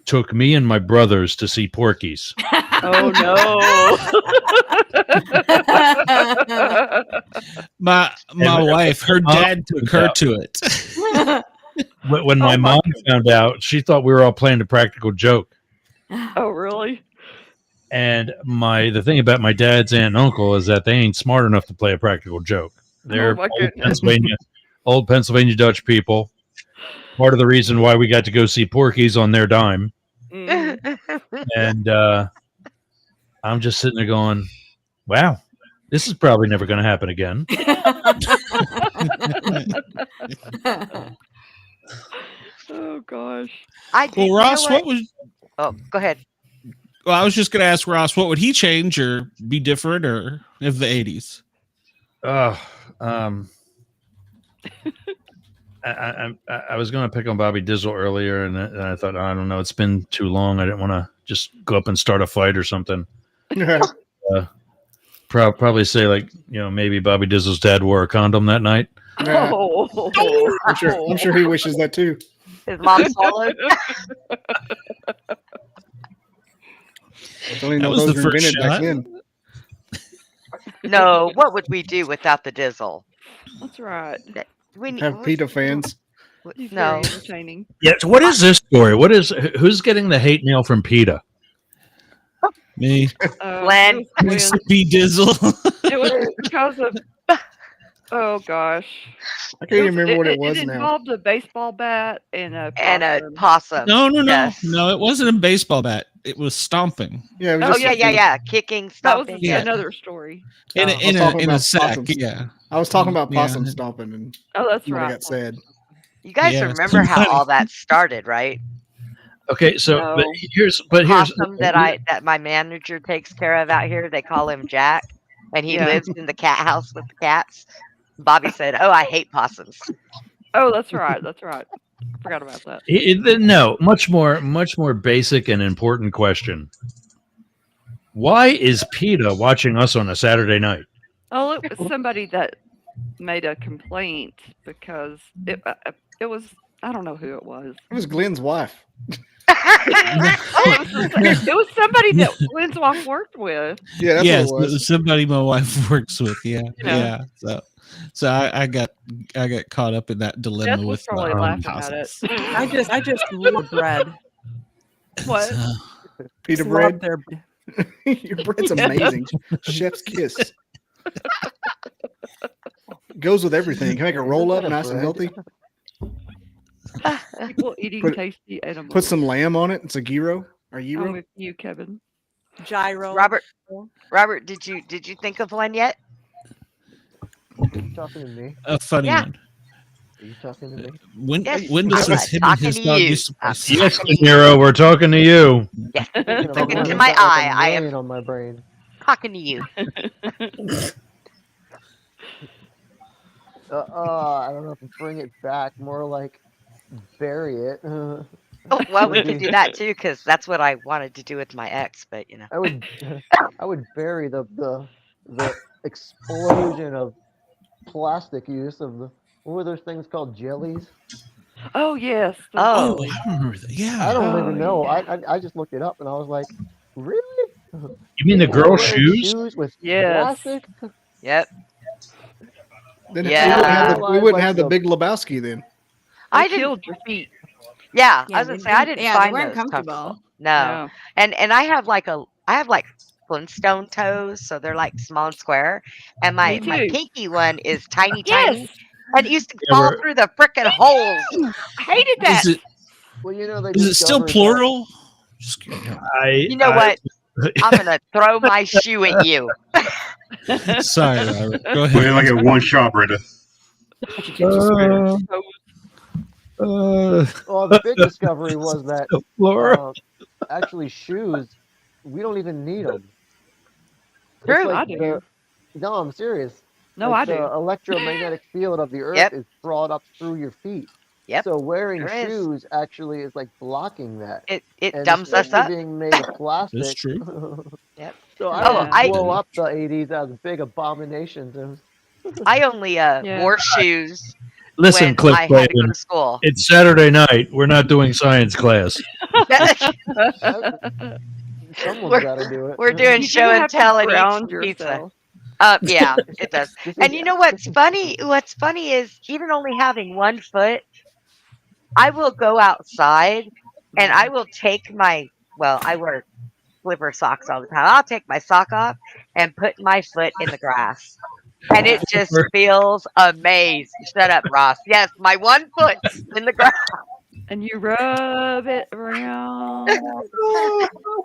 took me and my brothers to see Porky's. Oh no! My wife, her dad took her to it. When my mom found out, she thought we were all playing a practical joke. Oh really? And the thing about my dad's aunt and uncle is that they ain't smart enough to play a practical joke. They're my old Pennsylvania Dutch people. Part of the reason why we got to go see Porky's on their dime. And I'm just sitting there going, wow, this is probably never going to happen again. Oh gosh. Well, Ross, what was? Oh, go ahead. Well, I was just going to ask Ross, what would he change or be different, or of the 80s? I was going to pick on Bobby Dizzle earlier, and I thought, I don't know, it's been too long. I didn't want to just go up and start a fight or something. Probably say, like, maybe Bobby Dizzle's dad wore a condom that night. Oh. I'm sure he wishes that too. His mom swallowed. Don't even know was those the were first invented back shot. then. No, what would we do without the Dizzle? That's right. Have PETA fans. He's No. very entertaining. Yeah. So what is this story? Who's getting the hate mail from PETA? Me. Glenn. B Dizzle. It was because of. Oh gosh. I can't even remember what it was It now. involved a baseball bat and a possum. No. Yes. No, it wasn't a baseball bat. It was stomping. Yeah. It was Oh just yeah. Kicking, That was stomping. another story. In I was talking a about sack. possums. Yeah. I was talking about Yeah. possum stomping, and Oh, that's somebody right. got sad. You guys Yeah, remember how all that started, right? Okay, so No. but here's Possum that my manager takes care of out here. They call him Jack, and he Yeah. lives in the cat house with the cats. Bobby said, "Oh, I hate possums." Oh, that's right. That's right. I forgot about that. No, much more basic and important question. Why is PETA watching us on a Saturday night? Oh, it was somebody that made a complaint because it was, I don't know who it was. It was Glenn's wife. It was somebody that Lynn's wife worked with. Yeah, that's Yes, what it it was was. somebody my wife works with. Yeah. Yeah. So I got caught up in that dilemma Jess was with probably laughing at it. possums. I just love bread. What? Pita Love bread. their Your bread's amazing. Chef's kiss. Goes with everything. Can make a roll up nice and healthy. People eating Put- tasty animals. Put some lamb on it. It's a gyro. Or I'm gyro. with you, Kevin. gyro. Robert, did you think of one yet? Talking to me. A funny Yeah. one. Are you talking to me? When Yes, Windows I'm is him and talking his to dog you. used to play. I'm Yes, talking to De Niro, we're talking to you. Yes. Thinking of a Look word into that's my got like eye. a I million am on my brain. talking to you. I don't know if bring it back. More like bury it. Oh, well, we Would could be- do that too, because that's what I wanted to do with my ex. But you know, I would bury the explosion of plastic use of the what were those things called, jellies? Oh yes. those Oh. Oh, jellies. I remember that. Yeah. I don't Oh, even know. yeah. I just looked it up and I was like, really? You mean the People girl wearing shoes? with Yes. plastic? Yep. Then Yeah. we wouldn't have the Big Lebowski then. I They didn't. killed your feet. Yeah, Yeah, I was gonna say I didn't they find weren't those comfortable. No, and I have like Flintstone toes, so they're like small and square, and Me my too. pinky one is tiny, Yes. and it used to Yeah, fall we're- through the frickin' holes. I hated that. Well, you know, they Is it still discovered that- plural? Just You know what? I'm gonna throw my shoe at you. Sorry, Robert. Go We ahead. only get one shot, Brenda. Well, the big discovery was that Laura. actually shoes, we don't even need them. True, I do. No, I'm serious. No, Like, I do. The electromagnetic field of the earth Yep. is brought up through your feet. Yep. So wearing There is. shoes actually is like blocking that. It And dumbs us especially up. being made of plastic. That's true. Yep. So I Oh, would I- blow up the 80s as big abominations. I only wore shoes Listen, when Cliff I had to go Clayton, to school. it's Saturday night. We're not doing science class. Someone's got to do it. We're doing You show do and have to tell and eat ground some pizza. yourself. Yeah, it does. And you know what's funny? What's funny is even only having one foot, I will go outside and I will take I wear slipper socks all the time. I'll take my sock off and put my foot in the grass. And it just feels amazing. Shut up, Ross. Yes, my one foot in the grass. And you rub it around.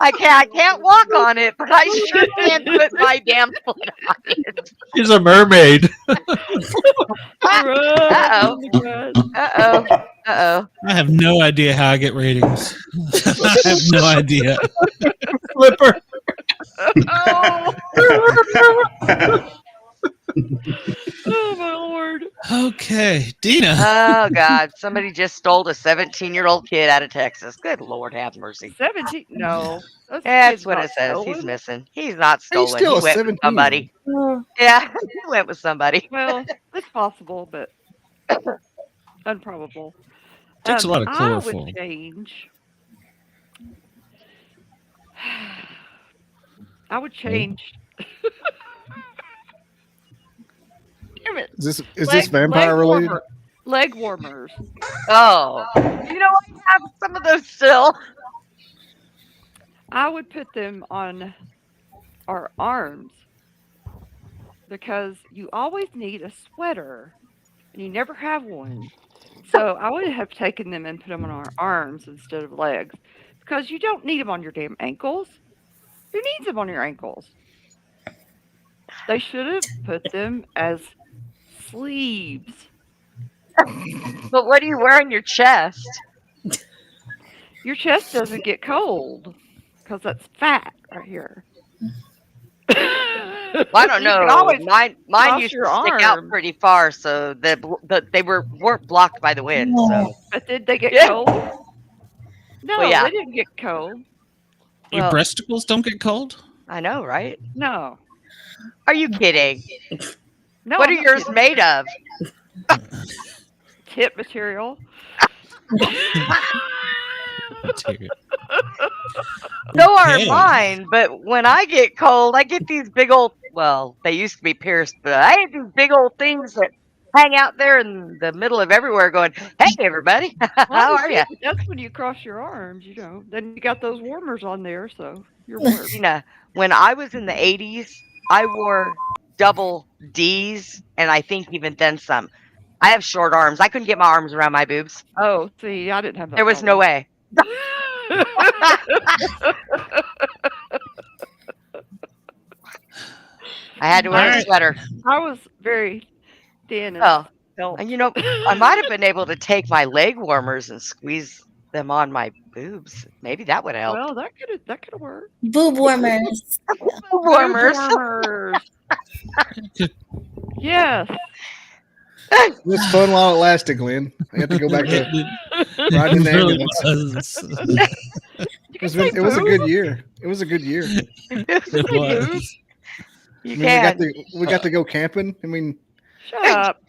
I can't walk on it, but I sure can put my damn foot on it. She's a mermaid. Uh-oh. Uh-oh. I have no idea how I get ratings. I have no idea. Flipper. Oh. Oh my lord. Okay, Dina. Oh God! Somebody just stole a 17-year-old kid out of Texas. Good Lord, have mercy. 17? No. That's what it says. He's missing. He's not stolen. still He a went with 17. somebody. Yeah, he went with somebody. Well, it's possible, but unprobable. Takes a lot of I chlorophyll. would change. I would change. Damn it. Is this vampire related? Leg warmers. Oh, you know I have some of those still. I would put them on our arms because you always need a sweater and you never have one. So I would have taken them and put them on our arms instead of legs because you don't need them on your damn ankles. Who needs them on your ankles? They should have put them as sleeves. But what do you wear on your chest? Your chest doesn't get cold because that's fat right here. Well, I don't You can know. always Mine cross used to your stick out arm. pretty far, so they weren't blocked by the wind. So But did they get Yeah. cold? No, Well, yeah. they didn't get cold. Your Well- breasticles don't get cold? I know, right? No. Are you kidding? No. What I'm are not yours kidding. made of? Tip material. So are Okay. mine, but when I get cold, I get these big old, well, they used to be pierced, but I have these big old things that hang out there in the middle of everywhere going, hey, everybody, how are you? That's when you cross your arms, you know. Then you got those warmers on there, so you're warm. You know, when I was in the 80s, I wore double Ds, and I think even then some. I have short arms. I couldn't get my arms around my boobs. Oh, see, I didn't have that. There was no way. I had to wear a Alright. sweater. I was very thin. And Oh, And you know, I might have been able to take my leg warmers and squeeze them on my boobs. Maybe that would help. Well, that could work. Boob warmers. Boob warmers. Yes. It was fun while it lasted, Glenn. I have to go back to riding the ambulance. It was a good year. It was a good year. It was. You we got to go camping. I mean, shut up.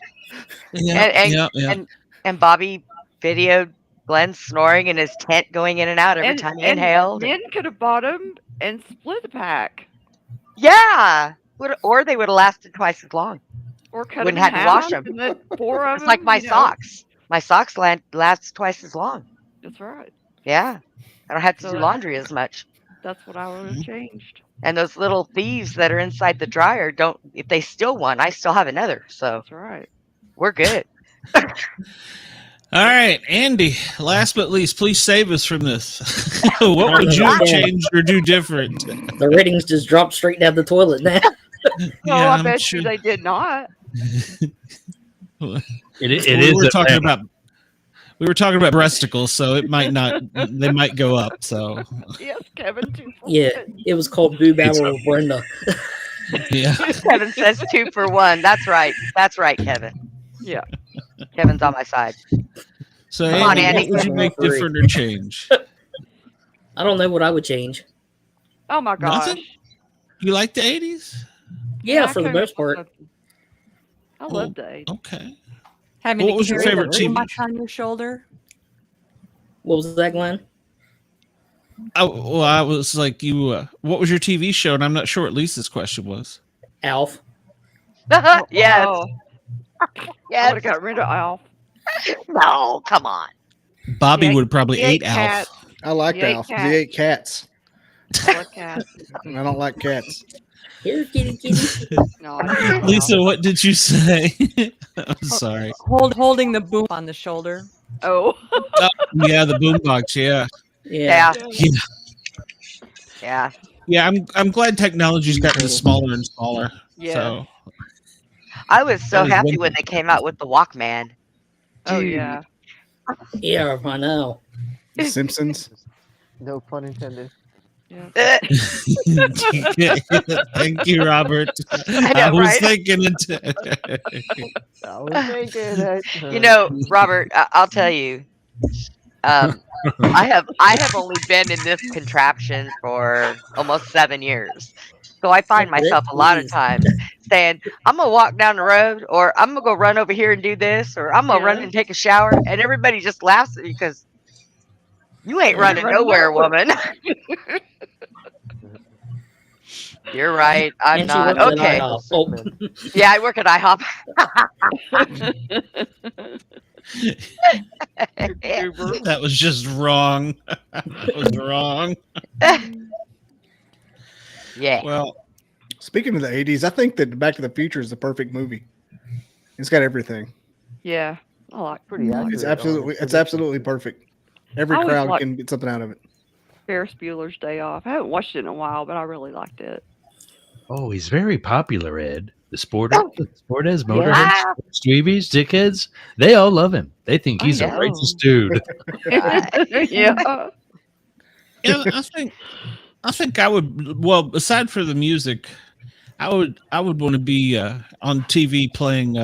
And Bobby videoed Glenn snoring in his tent, going in and out every time he inhaled. Men could have bought them and split the pack. Yeah, or they would have lasted twice as long. Or cut wouldn't them have to wash them. And then 4 of it's like my socks. My socks last twice as long. That's right. Yeah, I don't have to do laundry as much. That's what I would have changed. And those little thieves that are inside the dryer don't. If they steal one, I still have another. So that's right. We're good. All right, Andy, last but least, please save us from this. What would you change or do different? The ratings just dropped straight down the toilet now. No, I bet you they did not. We were talking about breasticles, so it might not. They might go up. So yes, Kevin. 2 for 1. Yeah, it was called Boob Hour with Brenda. Yeah, Kevin says 2 for 1. That's right. That's right, Kevin. Yeah, Kevin's on my side. So, Andy, what would you make different or change? I don't know what I would change. Oh my gosh! Nothing? You like the 80s? Yeah, for the most part. I love the 80s. Okay. Having what was your favorite TV show on your shoulder? What was that, Glenn? I was like, what was your TV show? And I'm not sure what Lisa's question was. Alf. Yes. Oh. Yes. I would have got rid of Alf. No, come on. Bobby would probably eat Alf. Cats. I liked Alf. He ate cats. I like cats. I don't like cats. Here, kitty, kitty. No, Lisa, what did you say? I'm sorry. Holding the boom on the shoulder. Oh. Yeah, the boombox. Yeah. Yeah. I'm glad technology's gotten smaller and smaller. Yeah. So. I was so happy when they came out with the Walkman. Oh yeah. Yeah, I know. The Simpsons. No pun intended. Yeah. Thank you, Robert. I was thinking it. I was thinking it. You know, Robert, I'll tell you. I have only been in this contraption for almost 7 years. So I find myself a lot of times saying, I'm going to walk down the road, or I'm going to go run over here and do this, or I'm going to run and take a shower. And everybody just laughs at you because you ain't running nowhere, woman. You're right. I'm not. Okay. Yeah, I work at IHOP. That was just wrong. That was wrong. Yeah. Well, speaking of the 80s, I think that Back to the Future is the perfect movie. It's got everything. Yeah. I like pretty accurate. It's absolutely perfect. Every crowd can get something out of it. Ferris Bueller's Day Off. I haven't watched it in a while, but I really liked it. Oh, he's very popular, Ed. The Sportheads, Motorheads, Stweebies, Dickheads, they all love him. They think he's a righteous dude. Yeah. Yeah, I think I would. Well, aside for the music, I would want to be on TV playing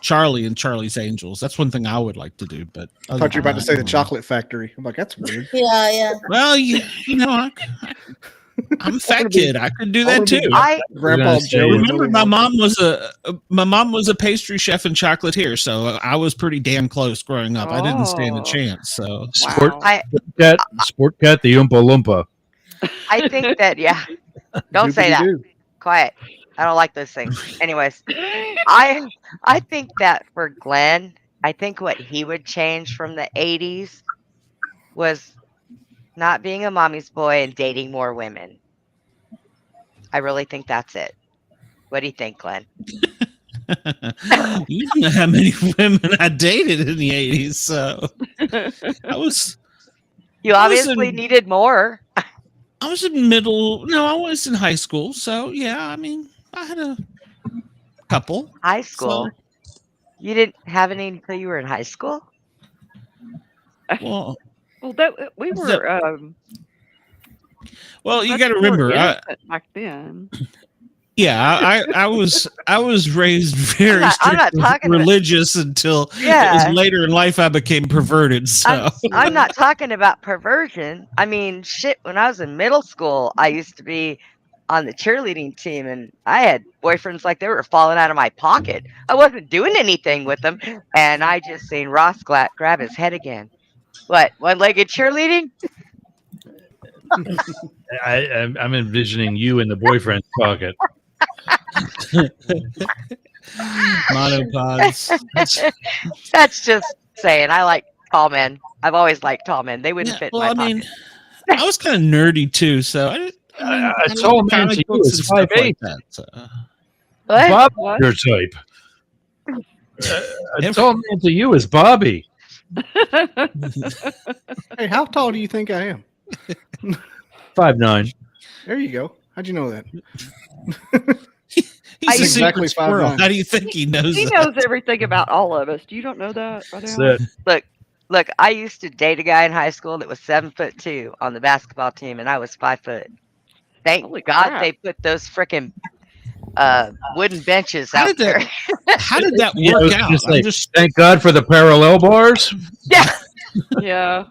Charlie and Charlie's Angels. That's one thing I would like to do. But I thought you were about to say the Chocolate Factory. I'm like, that's weird. Yeah. Well, you know, I'm a fat kid. I could do that too. Grandpa Joe. Remember, my mom was a pastry chef and chocolatier, so I was pretty damn close growing up. I didn't stand a chance. So Sportcat, the Oompa Loompa. I think that Don't say that. Quiet. I don't like those things. Anyways, I think that for Glenn, I think what he would change from the 80s was not being a mommy's boy and dating more women. I really think that's it. What do you think, Glenn? You don't know how many women I dated in the 80s, so You obviously needed more. I was in middle. No, I was in high school. So yeah, I mean, I had a couple. High school. So, You didn't have any until you were in high school? Well, we were. Well, you got to remember, back then. Yeah, I was raised very religious until it was later in life I became perverted. So I'm not talking about perversion. I mean, shit. When I was in middle school, I used to be on the cheerleading team, and I had boyfriends like they were falling out of my pocket. I wasn't doing anything with them, and I just seen Ross grab his head again. What, one-legged cheerleading? I'm envisioning you in the boyfriend's pocket. Monopods. That's just saying. I like tall men. I've always liked tall men. They wouldn't fit in my pocket. I was kind of nerdy too, so a tall man to you is 5'8". What? Bob, your type. A tall man to you is Bobby. Hey, how tall do you think I am? 5'9". There you go. How'd you know that? He's exactly 5'9". How do you think he knows? He knows everything about all of us. You don't know that? Look. I used to date a guy in high school that was 7'2" on the basketball team, and I was 5 foot. Thank God they put those freaking wooden benches out there. How did that work out? Thank God for the parallel bars. Yeah. Yeah.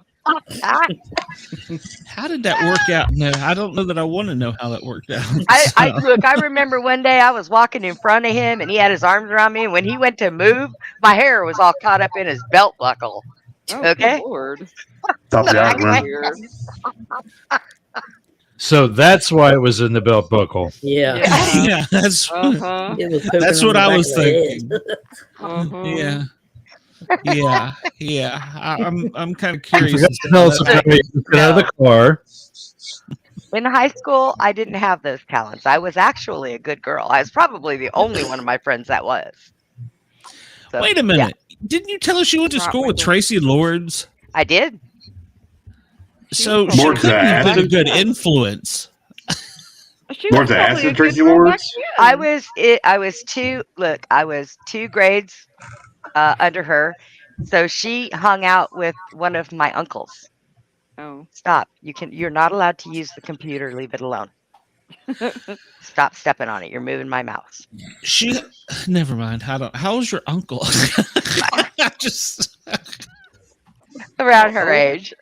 How did that work out? No, I don't know that I want to know how that worked out. I remember one day I was walking in front of him and he had his arms around me, and when he went to move, my hair was all caught up in his belt buckle. Oh, okay. Good Lord. So that's why it was in the belt buckle. Yeah. Yeah, that's what I was thinking. Yeah. I'm kind of curious. Out of the car. In high school, I didn't have those talents. I was actually a good girl. I was probably the only one of my friends that was. So, wait a minute. Yeah. Didn't you tell us you went to school with Tracy Lords? I did. So she could have been a good influence. More to acid, Tracy Lords? I was 2 grades under her. So she hung out with one of my uncles. Oh. Stop. You're not allowed to use the computer. Leave it alone. Stop stepping on it. You're moving my mouse. Never mind. How was your uncle? Just around her age.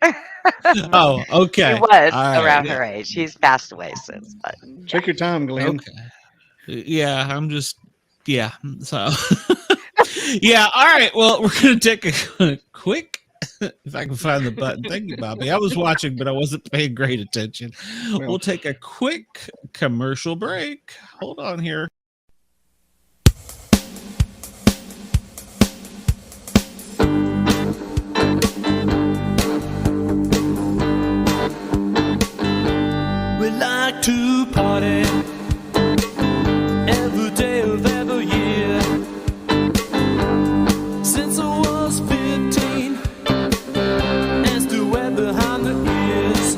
Oh, okay. He was around her age. He's passed away since. But take your time, Glenn. Okay. Yeah, I'm just So yeah, all right. Well, we're gonna take a quick, if I can find the button. Thank you, Bobby. I was watching, but I wasn't paying great attention. We'll take a quick commercial break. Hold on here. We like to party every day of every year. Since I was 15, and still wet behind the ears.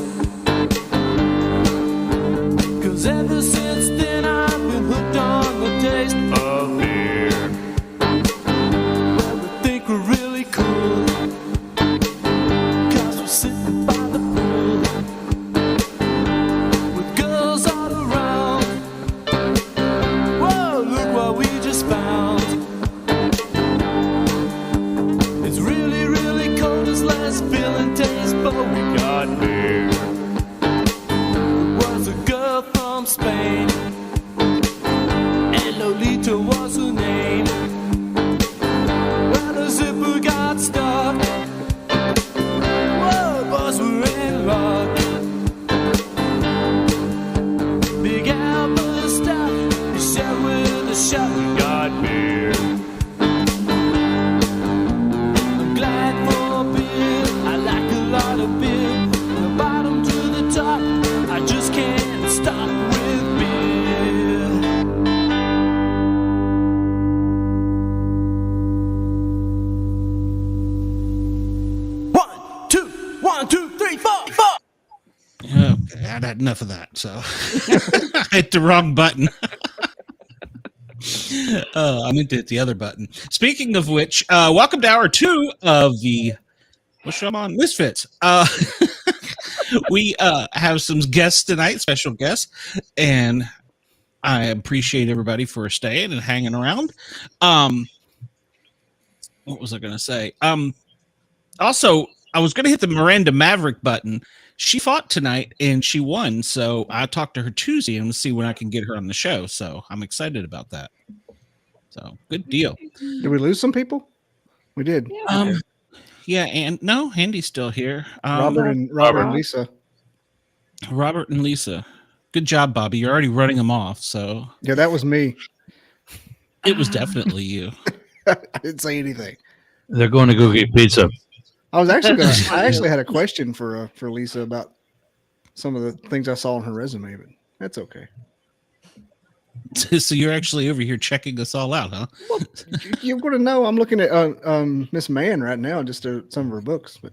'Cause ever since then I've been hooked on the taste of beer. Well, we think we're really cool, 'cause we're sitting by the pool with girls all around. Whoa, look what we just found. It's really, really cold, this last feeling taste, but we got beer. It was a girl from Spain, and Lolita was her name. Well, the zipper got stuck. Whoa, boys were in luck. Big Albert stuff, you shot with a shot, we got beer. I'm glad for beer, I like a lot of beer. From the bottom to the top, I just can't stop with beer. One, two, three, four. Okay, I'd had enough of that, so I hit the wrong button. I meant to hit the other button. Speaking of which, welcome to hour 2 of the what show I'm on? Misfits. We have some guests tonight, special guests, and I appreciate everybody for staying and hanging around. What was I going to say? Also, I was going to hit the Miranda Maverick button. She fought tonight and she won. So I talked to her Tuesday and we'll see when I can get her on the show. So I'm excited about that. So good deal. Did we lose some people? We did. Yeah, and no, Andy's still here. Robert and Lisa. Robert and Lisa. Good job, Bobby. You're already running them off. So yeah, that was me. It was definitely you. I didn't say anything. They're going to go get pizza. I actually had a question for Lisa about some of the things I saw on her resume, but that's okay. So you're actually over here checking us all out, huh? Well, you're going to know. I'm looking at Miss Mann right now, just some of her books, but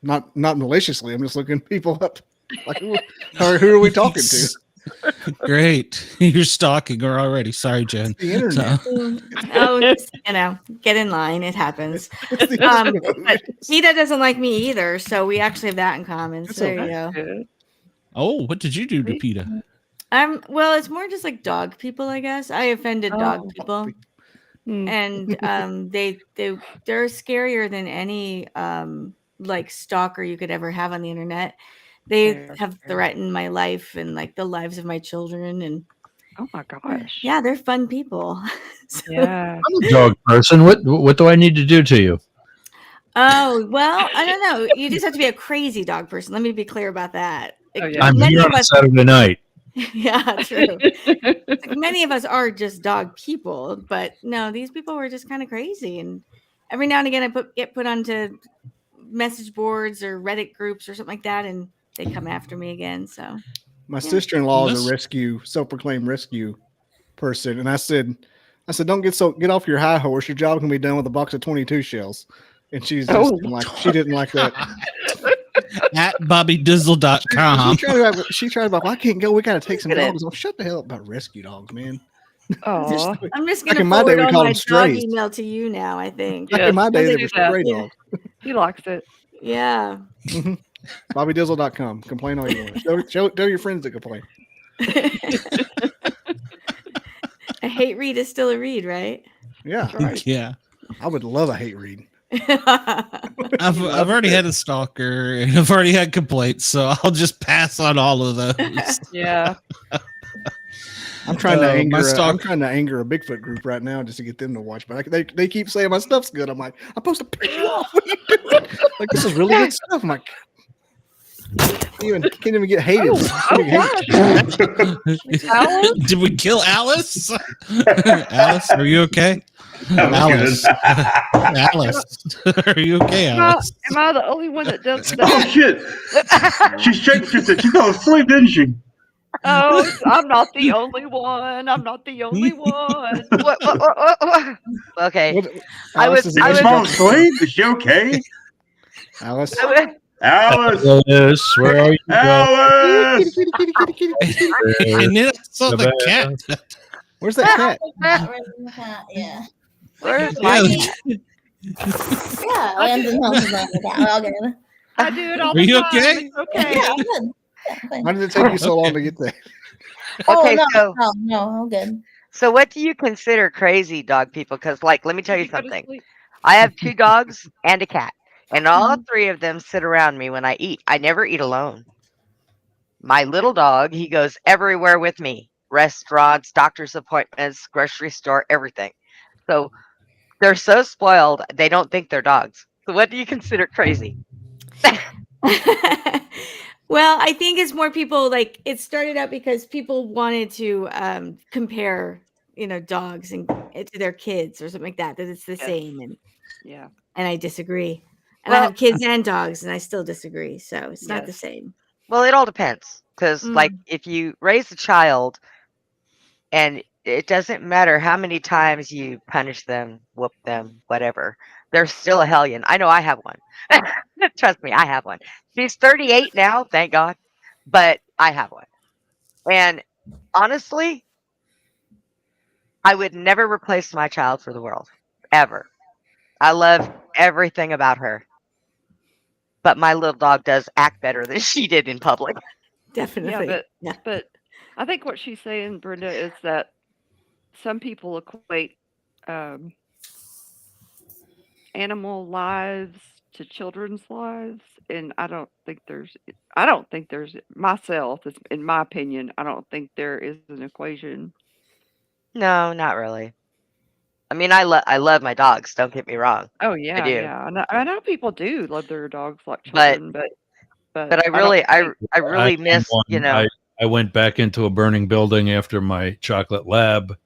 not maliciously. I'm just looking people up. Like, who are we talking to? Great. You're stalking her already. Sorry, Jen. The internet. Get in line. It happens. But Peeta doesn't like me either, so we actually have that in common. So there you go. Oh, what did you do to Peeta? Well, it's more just like dog people, I guess. I offended dog people. And they're scarier than any like stalker you could ever have on the internet. They have threatened my life and like the lives of my children, and oh my gosh, yeah, they're fun people. Yeah, I'm a dog person. What do I need to do to you? Oh well, I don't know. You just have to be a crazy dog person. Let me be clear about that. I'm here on a Saturday night. Yeah, true. Like many of us are just dog people, but no, these people were just kind of crazy. And every now and again, I get put onto message boards or Reddit groups or something like that, and they come after me again. So my sister-in-law is a self-proclaimed rescue person, and I said, don't get off your high horse. Your job can be done with a box of 22 shells. And she's just she didn't like that. At BobbyDizzle.com. She tried about, I can't go. We got to take some dogs. Oh, shut the hell up about rescue dogs, man. Oh, I'm just going to forward on my dog email to you now, I think. Back in my day, they were stray dogs. He likes it. Yeah. BobbyDizzle.com. Complain all you want. Tell your friends to complain. A hate read is still a read, right? Yeah. Right. Yeah. I would love a hate read. I've already had a stalker and I've already had complaints, so I'll just pass on all of those. Yeah. I'm trying to anger a Bigfoot group right now just to get them to watch, but they keep saying my stuff's good. I'm like, I'm supposed to piss you off. What are you doing? Like, this is really good stuff. I'm like, can't even get hated. Did we kill Alice? Alice, are you okay? Alice, are you okay, Alice? Am I the only one that does that? Oh shit! She fell asleep, didn't she? Oh, I'm not the only one. I'm not the only one. What? Okay. I was asleep. Is she okay? Alice. Alice, where are you? Alice. And then I saw the cat. Where's that cat? Yeah. Where's my cat? Yeah, Landon helps us out with that. I do it all Are the you time. okay? It's okay. Yeah, I'm good. Yeah, Why did it take you so long to get there? Okay, no, I'm good. So what do you consider crazy, dog people? Because, like, let me tell you something. I have 2 dogs and a cat, and all 3 of them sit around me when I eat. I never eat alone. My little dog, he goes everywhere with me. Restaurants, doctor's appointments, grocery store, everything. So they're so spoiled, they don't think they're dogs. So what do you consider crazy? Well, I think it's more people like it started out because people wanted to compare, dogs and to their kids or something like that it's the same. And yeah, and I disagree. And I have kids and dogs, and I still disagree. So it's not the same. Well, it all depends because, like, if you raise a child, and it doesn't matter how many times you punish them, whoop them, whatever, they're still a hellion. I know I have one. Trust me, I have one. She's 38 now, thank God, but I have one. And honestly, I would never replace my child for the world, ever. I love everything about her. But my little dog does act better than she did in public. Definitely. But I think what she's saying, Brenda, is that some people equate animal lives to children's lives, and I don't think there's myself, in my opinion, I don't think there is an equation. No, not really. I mean, I love my dogs. Don't get me wrong. Oh yeah, I do. yeah. I know people do love their dogs like children, but I really miss, you know. I went back into a burning building after my chocolate lab.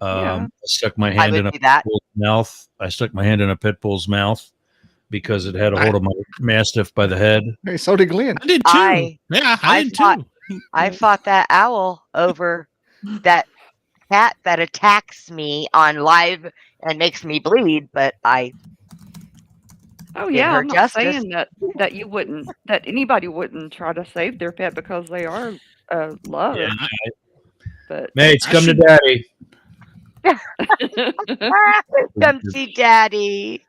I stuck my hand in a pit bull's mouth. I stuck my hand in a pit bull's mouth because it had a hold of my mastiff by the head. Hey, so did Glenn. I did too. I did too. I fought that owl over that cat that attacks me on live and makes me bleed, but I. Oh yeah, I'm not saying that you wouldn't, that anybody wouldn't try to save their pet because they are loved. Yeah, but mates, come to daddy. Come see daddy.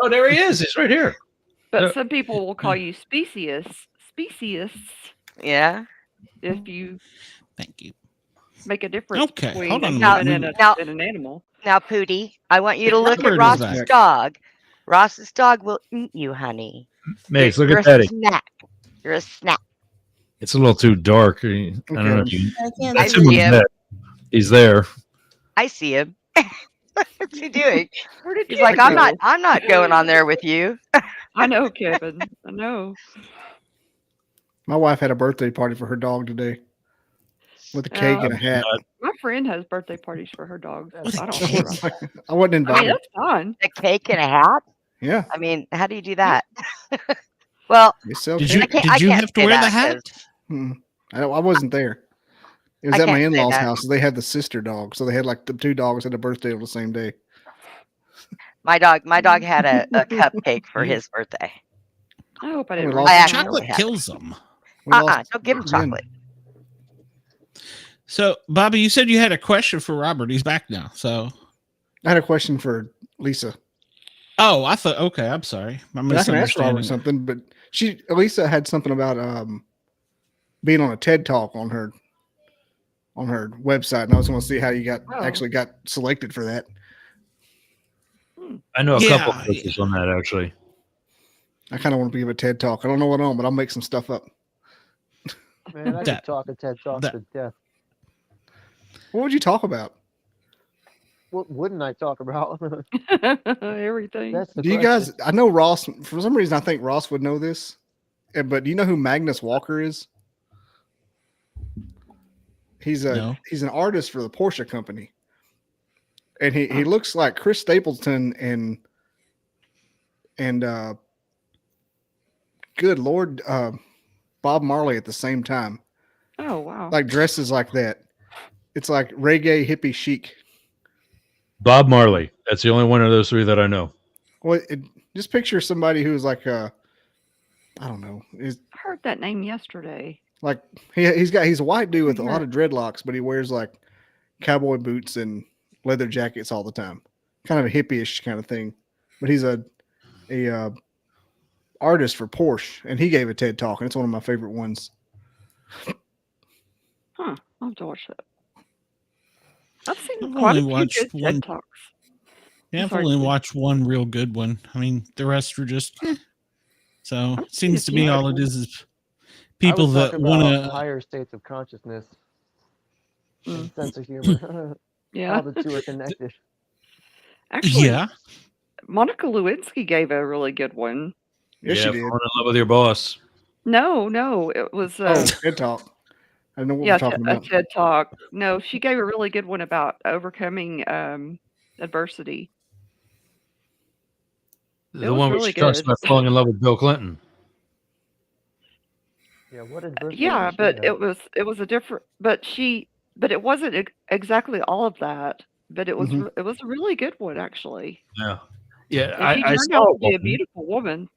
Oh, there he is. He's right here. But some people will call you specious. Yeah. If you thank you make a difference between a now, human and an animal. Now, Pootie, I want you to look at Ross's dog. Ross's dog will eat you, honey. Mace, look You're at daddy. You're a snack. It's a little too dark. I don't know if you. I see him. He's there. I see him. What's he doing? He's you like, go? I'm not going on there with you. I know, Kevin. I know. My wife had a birthday party for her dog today with a cake and a hat. My friend has birthday parties for her dogs. I don't know. I wasn't invited. I mean, that's fun. A cake and a hat? Yeah. I mean, how do you do that? Well, did you have to wear the hat? I wasn't there. It was at my in-laws' house. They had the sister dog, so they had like the two dogs had a birthday on the same day. My dog had a cupcake for his birthday. I hope I didn't. Chocolate kills them. Don't give him chocolate. So, Bobby, you said you had a question for Robert. He's back now. So, I had a question for Lisa. Oh, I thought. Okay, I'm sorry. I can ask Robert something, but Lisa had something about being on a TED Talk on her website, and I was going to see how you actually got selected for that. I know a couple of coaches on that actually. I kind of want to give a TED Talk. I don't know what on, but I'll make some stuff up. Man, I could talk a TED Talk to death. What would you talk about? What wouldn't I talk about? Everything. Do you guys? I know Ross. For some reason, I think Ross would know this. But do you know who Magnus Walker is? He's an artist for the Porsche company, and he looks like Chris Stapleton and good Lord, Bob Marley at the same time. Oh wow! Like dresses like that. It's like reggae hippie chic. Bob Marley. That's the only one of those three that I know. Well, just picture somebody who's like I don't know. I heard that name yesterday. Like he's a white dude with a lot of dreadlocks, but he wears like cowboy boots and leather jackets all the time. Kind of a hippie-ish kind of thing. But he's a artist for Porsche, and he gave a TED Talk, and it's one of my favorite ones. Huh. I'll have to watch that. I've seen quite a few good TED Talks. Yeah, I've only watched one real good one. I mean, the rest are just so it seems to me all it is people that want to higher states of consciousness, sense of humor. Yeah, how the two are connected. Actually, Monica Lewinsky gave a really good one. Yes, she did. Falling in love with your boss. No, it was TED Talk. I know what we're talking about. A TED Talk. No, she gave a really good one about overcoming adversity. The one where she talks about falling in love with Bill Clinton. Yeah, what adversity? Yeah, but it was a different. But it wasn't exactly all of that. But it was a really good one actually. Yeah. I saw to be a beautiful woman.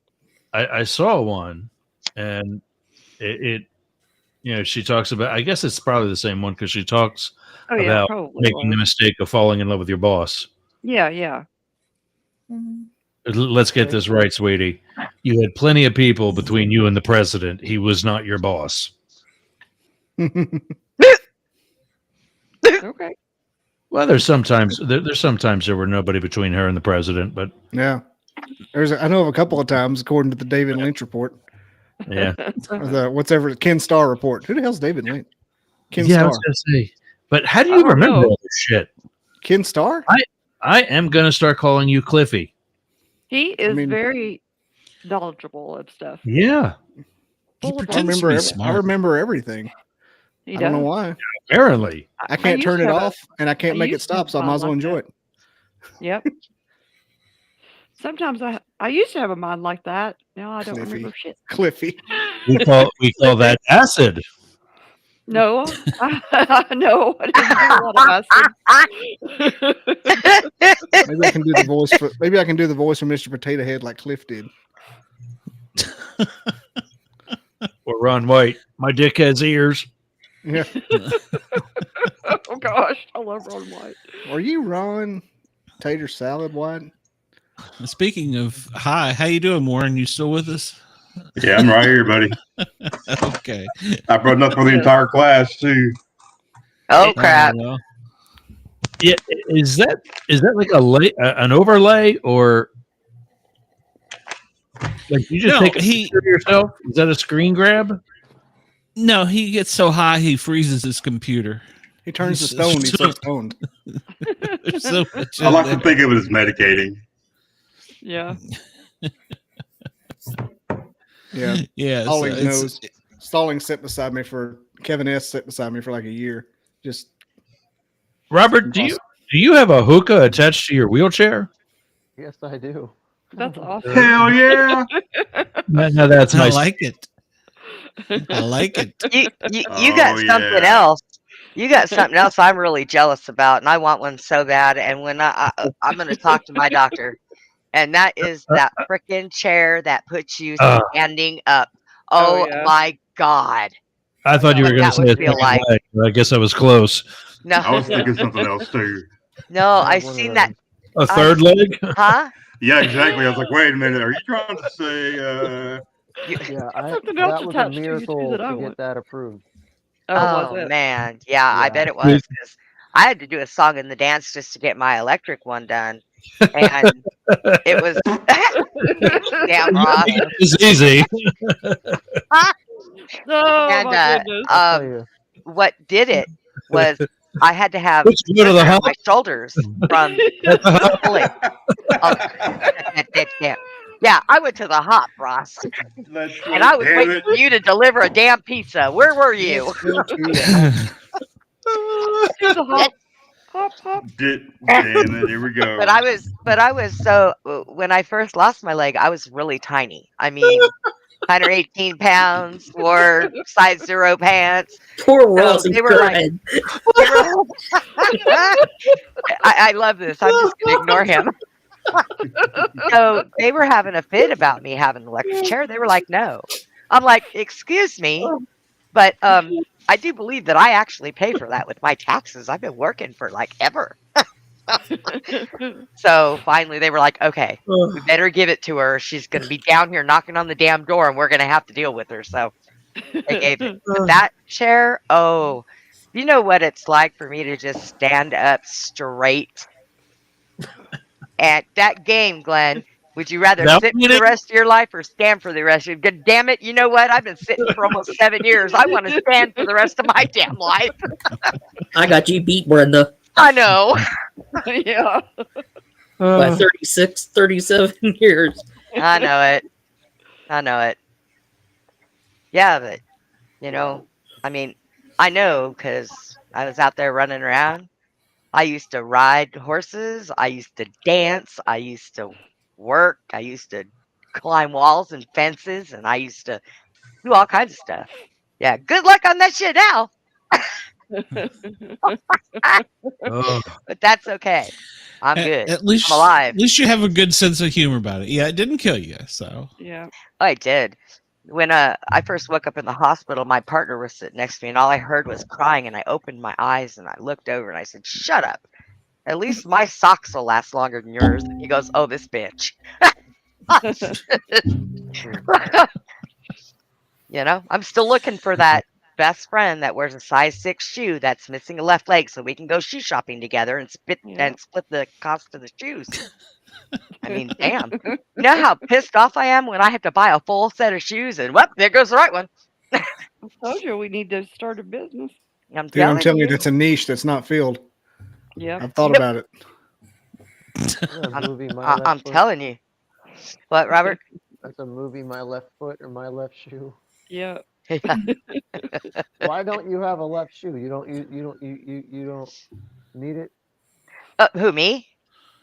I saw one, and it she talks about. I guess it's probably the same one because she talks about probably making the mistake of falling in love with your boss. Yeah. Let's get this right, sweetie. You had plenty of people between you and the president. He was not your boss. Okay. Well, there's sometimes there were nobody between her and the president, but yeah, I know of a couple of times according to the David Lynch report. Yeah, or the Ken Starr report. Who the hell's David Lynch? Ken I Starr. was gonna say, but how do you remember all this shit? Ken Starr? I am gonna start calling you Cliffy. He is very knowledgeable of stuff. Yeah, I remember everything. I don't know why. Apparently, I can't turn it off, and I can't make it stop, so I might as well enjoy it. Yep. Sometimes I used to have a mind like that. Now I don't remember shit. Cliffy. We call that acid. No, no, I didn't do a lot of acid. Maybe I can do the voice for Mr. Potato Head like Cliff did. Or Ron White. My dick has ears. Yeah. Oh gosh, I love Ron White. Are you Ron Tater Salad White? Speaking of, hi, how you doing, Warren? You still with us? Yeah, I'm right here, buddy. Okay. I brought enough for the entire class too. Oh crap! Well. Yeah, is that like an overlay or like you just take a picture of yourself? Is that a screen grab? No, he gets so high he freezes his computer. He turns to stone. He's so stoned. So I like to think of it as medicating. Yeah. Yeah. Yeah. Stallings knows. Stallings sat beside me Kevin S. sat beside me for like a year. Just Robert, do you have a hookah attached to your wheelchair? Yes, I do. That's awesome. Hell yeah! No, that's nice. I like it. I like it. You got something else. You got something else I'm really jealous about, and I want one so bad. And when I'm going to talk to my doctor, and that is that freaking chair that puts you standing up. Oh my God! I thought you were going to say feel like. I guess I was close. No, I was thinking something else too. No, I seen that. A third leg? Huh? Yeah, exactly. I was like, wait a minute. Are you trying to say? Yeah, Something else that was a attached to you, miracle too, that I to want. get that approved. Oh man, yeah, I bet it was because I had to do a song and the dance just to get my electric one done, and it was damn rough. It's easy. And what did it was I had to have my shoulders from pulling. Yeah, I went to the hop, Ross, and I was waiting for you to deliver a damn pizza. Where were you? Hop. Damn it, here we go. But I was so when I first lost my leg, I was really tiny. I mean, 118 pounds, wore size 0 pants. Poor Ross. So they were like, I love this. I'm just gonna ignore him. So they were having a fit about me having an electric chair. They were like, no. I'm like, excuse me, but I do believe that I actually pay for that with my taxes. I've been working for like ever. So finally they were like, okay, we better give it to her. She's going to be down here knocking on the damn door and we're going to have to deal with her. So they gave it. That chair. Oh, you know what it's like for me to just stand up straight at that game, Glenn. Would you rather sit for the rest of your life or stand for the rest of your God damn it, you know what? I've been sitting for almost 7 years. I want to stand for the rest of my damn life. I got you beat, Brenda. I know. Yeah. By 36, 37 years. I know it. Yeah, but, you know, I mean, I know because I was out there running around. I used to ride horses. I used to dance. I used to work. I used to climb walls and fences, and I used to do all kinds of stuff. Yeah, good luck on that shit now. But that's okay. I'm good. At least I'm alive. At least you have a good sense of humor about it. Yeah, it didn't kill you, so yeah, I did. when I first woke up in the hospital, my partner was sitting next to me, and all I heard was crying. And I opened my eyes and I looked over and I said, "Shut up! At least my socks will last longer than yours." He goes, "Oh, this bitch." You know, I'm still looking for that best friend that wears a size 6 shoe that's missing a left leg, so we can go shoe shopping together and split the cost of the shoes. I mean, damn. You know how pissed off I am when I have to buy a full set of shoes and whoop, there goes the right one. I told you we need to start a business. I'm Dude, I'm telling you, you. that's a niche that's not filled. Yeah, I've thought about it. I'm telling you. What, Robert? That's a movie, My Left Foot or My Left Shoe. Yeah. Why don't you have a left shoe? You don't need it? Who, me?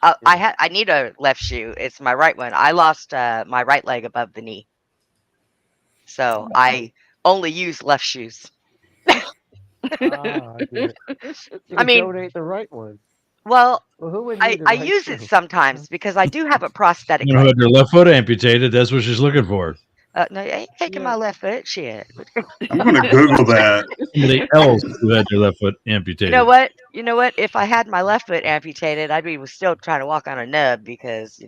I need a left shoe. It's my right one. I lost my right leg above the knee, so I only use left shoes. I get it. You I mean, donate the right one. Well, who would I need the right use shoe? it sometimes because I do have a prosthetic You know, leg. had their left foot amputated. That's what she's looking for. No, I ain't taking my left foot. Shit. I'm gonna Google that. Somebody else who had their left foot amputated. You know what? You know what? If I had my left foot amputated, I'd be still trying to walk on a nub because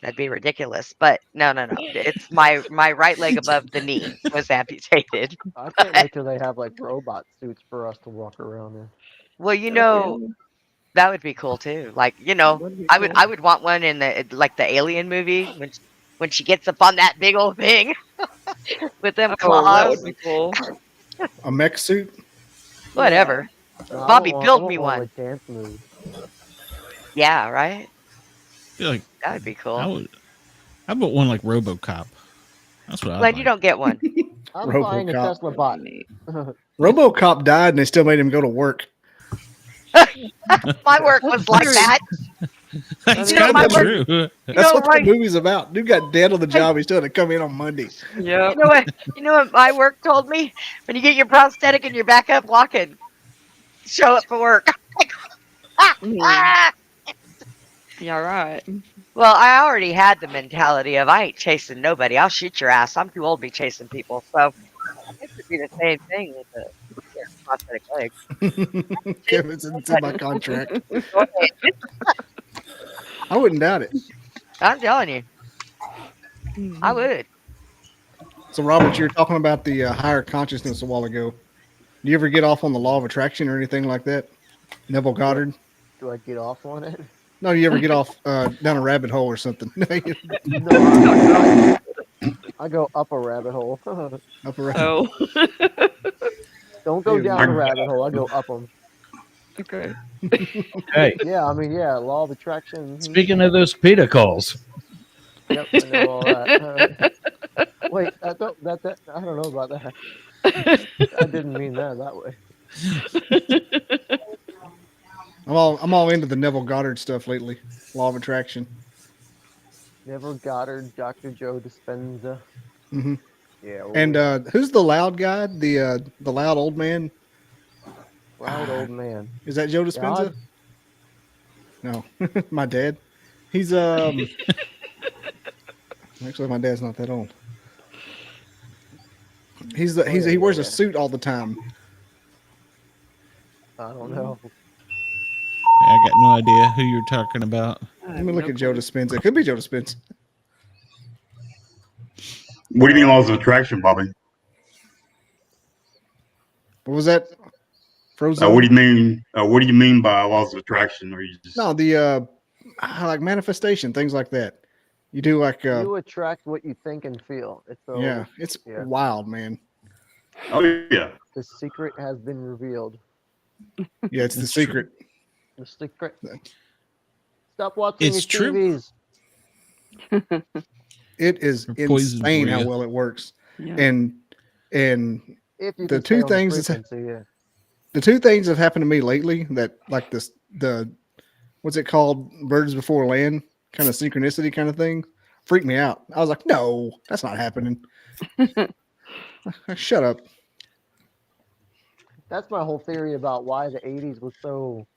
that'd be ridiculous. But no. It's my right leg above the knee was amputated. I can't wait till they have like robot suits for us to walk around in. Well, that would be cool too. Like, I would want one in the Alien movie when she gets up on that big old thing with them claws. That would be cool. A mech suit? Whatever. No, Bobby, build I me want one. like dance moves. Yeah, right? Like, that would be cool. How about one like RoboCop? That's what I Glad like. you don't get one. I'm buying a Tesla bot. RoboCop died and they still made him go to work. My work was like that. That's kind of true. That's what the movie's about. Dude got dead on the job. He still had to come in on Monday. Yeah. You know what my work told me? When you get your prosthetic and your backup walking, show up for work. Yeah, right. Well, I already had the mentality of I ain't chasing nobody. I'll shoot your ass. I'm too old to be chasing people. So it would be the same thing with the prosthetic leg. Kevin's into my contract. I wouldn't doubt it. I'm telling you. I would. So, Robert, you were talking about the higher consciousness a while ago. Do you ever get off on the law of attraction or anything like that? Neville Goddard? Do I get off on it? No, you ever get off down a rabbit hole or something? No, I go up a rabbit hole. Up a rabbit hole. Don't go down a rabbit hole. I go up them. Okay. Hey. Yeah, I mean, yeah, law of attraction. Speaking of those PETA calls. Yep, I know all that. Wait, I don't know about that. I didn't mean that way. I'm all into the Neville Goddard stuff lately. Law of attraction. Neville Goddard, Dr. Joe Dispenza. Mm-hmm. Yeah. And who's the loud guy? The loud old man? Loud old man. Is that Joe Dispenza? God? No, my dad. He's actually my dad's not that old. He wears a suit all the time. I don't know. I got no idea who you're talking about. Let me look at Joe Dispenza. It could be Joe Dispenza. What do you mean laws of attraction, Bobby? What was that? Frozen. What do you mean? What do you mean by laws of attraction? Or you just No, the like manifestation, things like that. You do like you attract what you think and feel. It's wild, man. Oh yeah. The secret has been revealed. Yeah, it's the secret. The secret. Stop watching It's your TVs. It is poison insane for how you. well it works. Yeah. And If you the can stay two on things frequency, yeah. the two things that have happened to me lately that like this the what's it called, birds before land kind of synchronicity kind of thing freaked me out. I was like, no, that's not happening. Shut up. That's my whole theory about why the 80s was so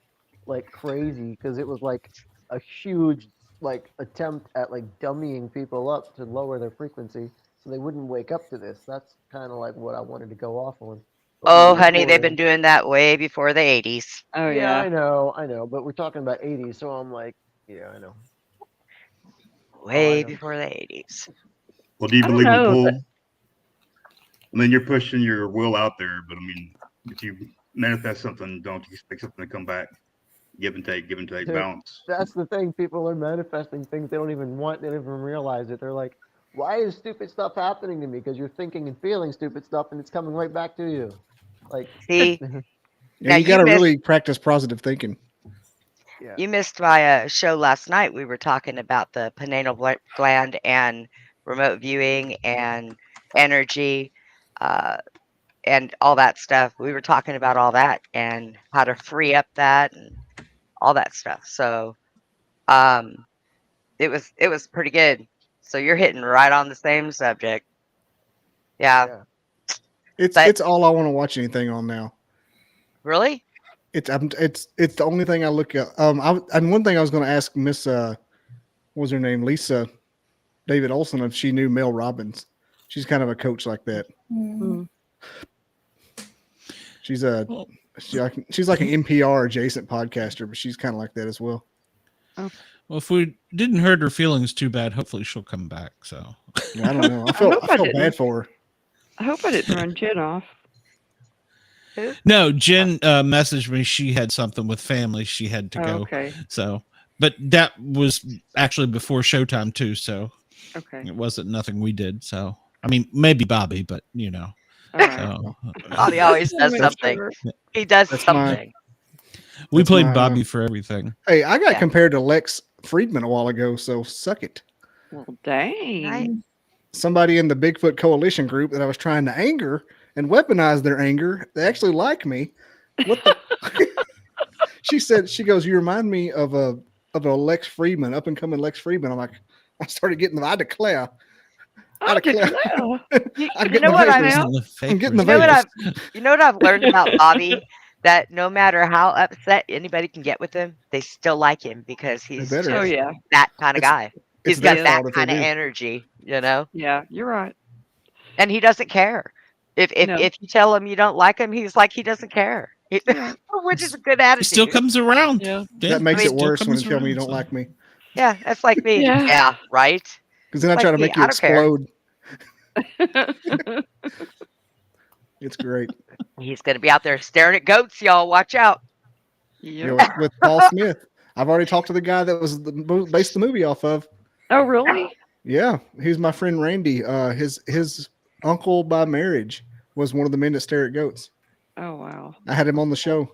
like crazy, because it was like a huge like attempt at like dummying people up to lower their frequency so they wouldn't wake up to this. That's kind of like what I wanted to go off on. Oh, honey, they've been doing that way before the 80s. Oh, yeah. I know, but we're talking about 80s, so I'm like, yeah, I know. Way before the 80s. Well, do you believe in pull? I mean, you're pushing your will out there, but I mean, if you manifest something, don't you expect something to come back? Give and take, balance. That's the thing. People are manifesting things they don't even want. They don't even realize it. They're like, why is stupid stuff happening to me? Because you're thinking and feeling stupid stuff, and it's coming right back to you. Like, see, yeah, you got to really practice positive thinking. Yeah. You missed my show last night. We were talking about the pineal gland and remote viewing and energy and all that stuff. We were talking about all that and how to free up that and all that stuff. So it was pretty good. So you're hitting right on the same subject. Yeah. It's all I want to watch anything on now. Really? It's the only thing I look at. And one thing I was going to ask Miss what was her name, Lisa David Olson, if she knew Mel Robbins. She's kind of a coach like that. Mm-hmm. She's like an NPR adjacent podcaster, but she's kind of like that as well. Oh. Well, if we didn't hurt her feelings too bad, hopefully she'll come back. So yeah, I don't know. I felt bad for her. I hope I didn't run Jen off. No, Jen messaged me. She had something with family. She had to go. Okay. So, but that was actually before showtime too. So okay, it wasn't nothing we did. So, I mean, maybe Bobby, but you know. So, Bobby always does something. He does something. We played Bobby for everything. Hey, I got compared to Lex Friedman a while ago, so suck it. Well, dang. Somebody in the Bigfoot Coalition group that I was trying to anger and weaponize their anger, they actually like me. What the? She goes, you remind me of a Lex Friedman, up and coming Lex Friedman. I'm like, I started getting I declare. You know what I've learned about Bobby? That no matter how upset anybody can get with him, they still like him because he's just that kind of guy. He's got that kind of energy, you know? Yeah, you're right. And he doesn't care. If you tell him you don't like him, he's like he doesn't care. Which is a good attitude. He still comes around. Yeah. That makes it worse when you tell me you don't like me. Yeah, that's like me. Yeah, right? Because then I try to make you explode. It's great. He's going to be out there staring at goats, y'all. Watch out. With Paul Smith. I've already talked to the guy that was based the movie off of. Oh, really? Yeah. He's my friend Randy. His uncle by marriage was one of the men that stare at goats. Oh, wow. I had him on the show.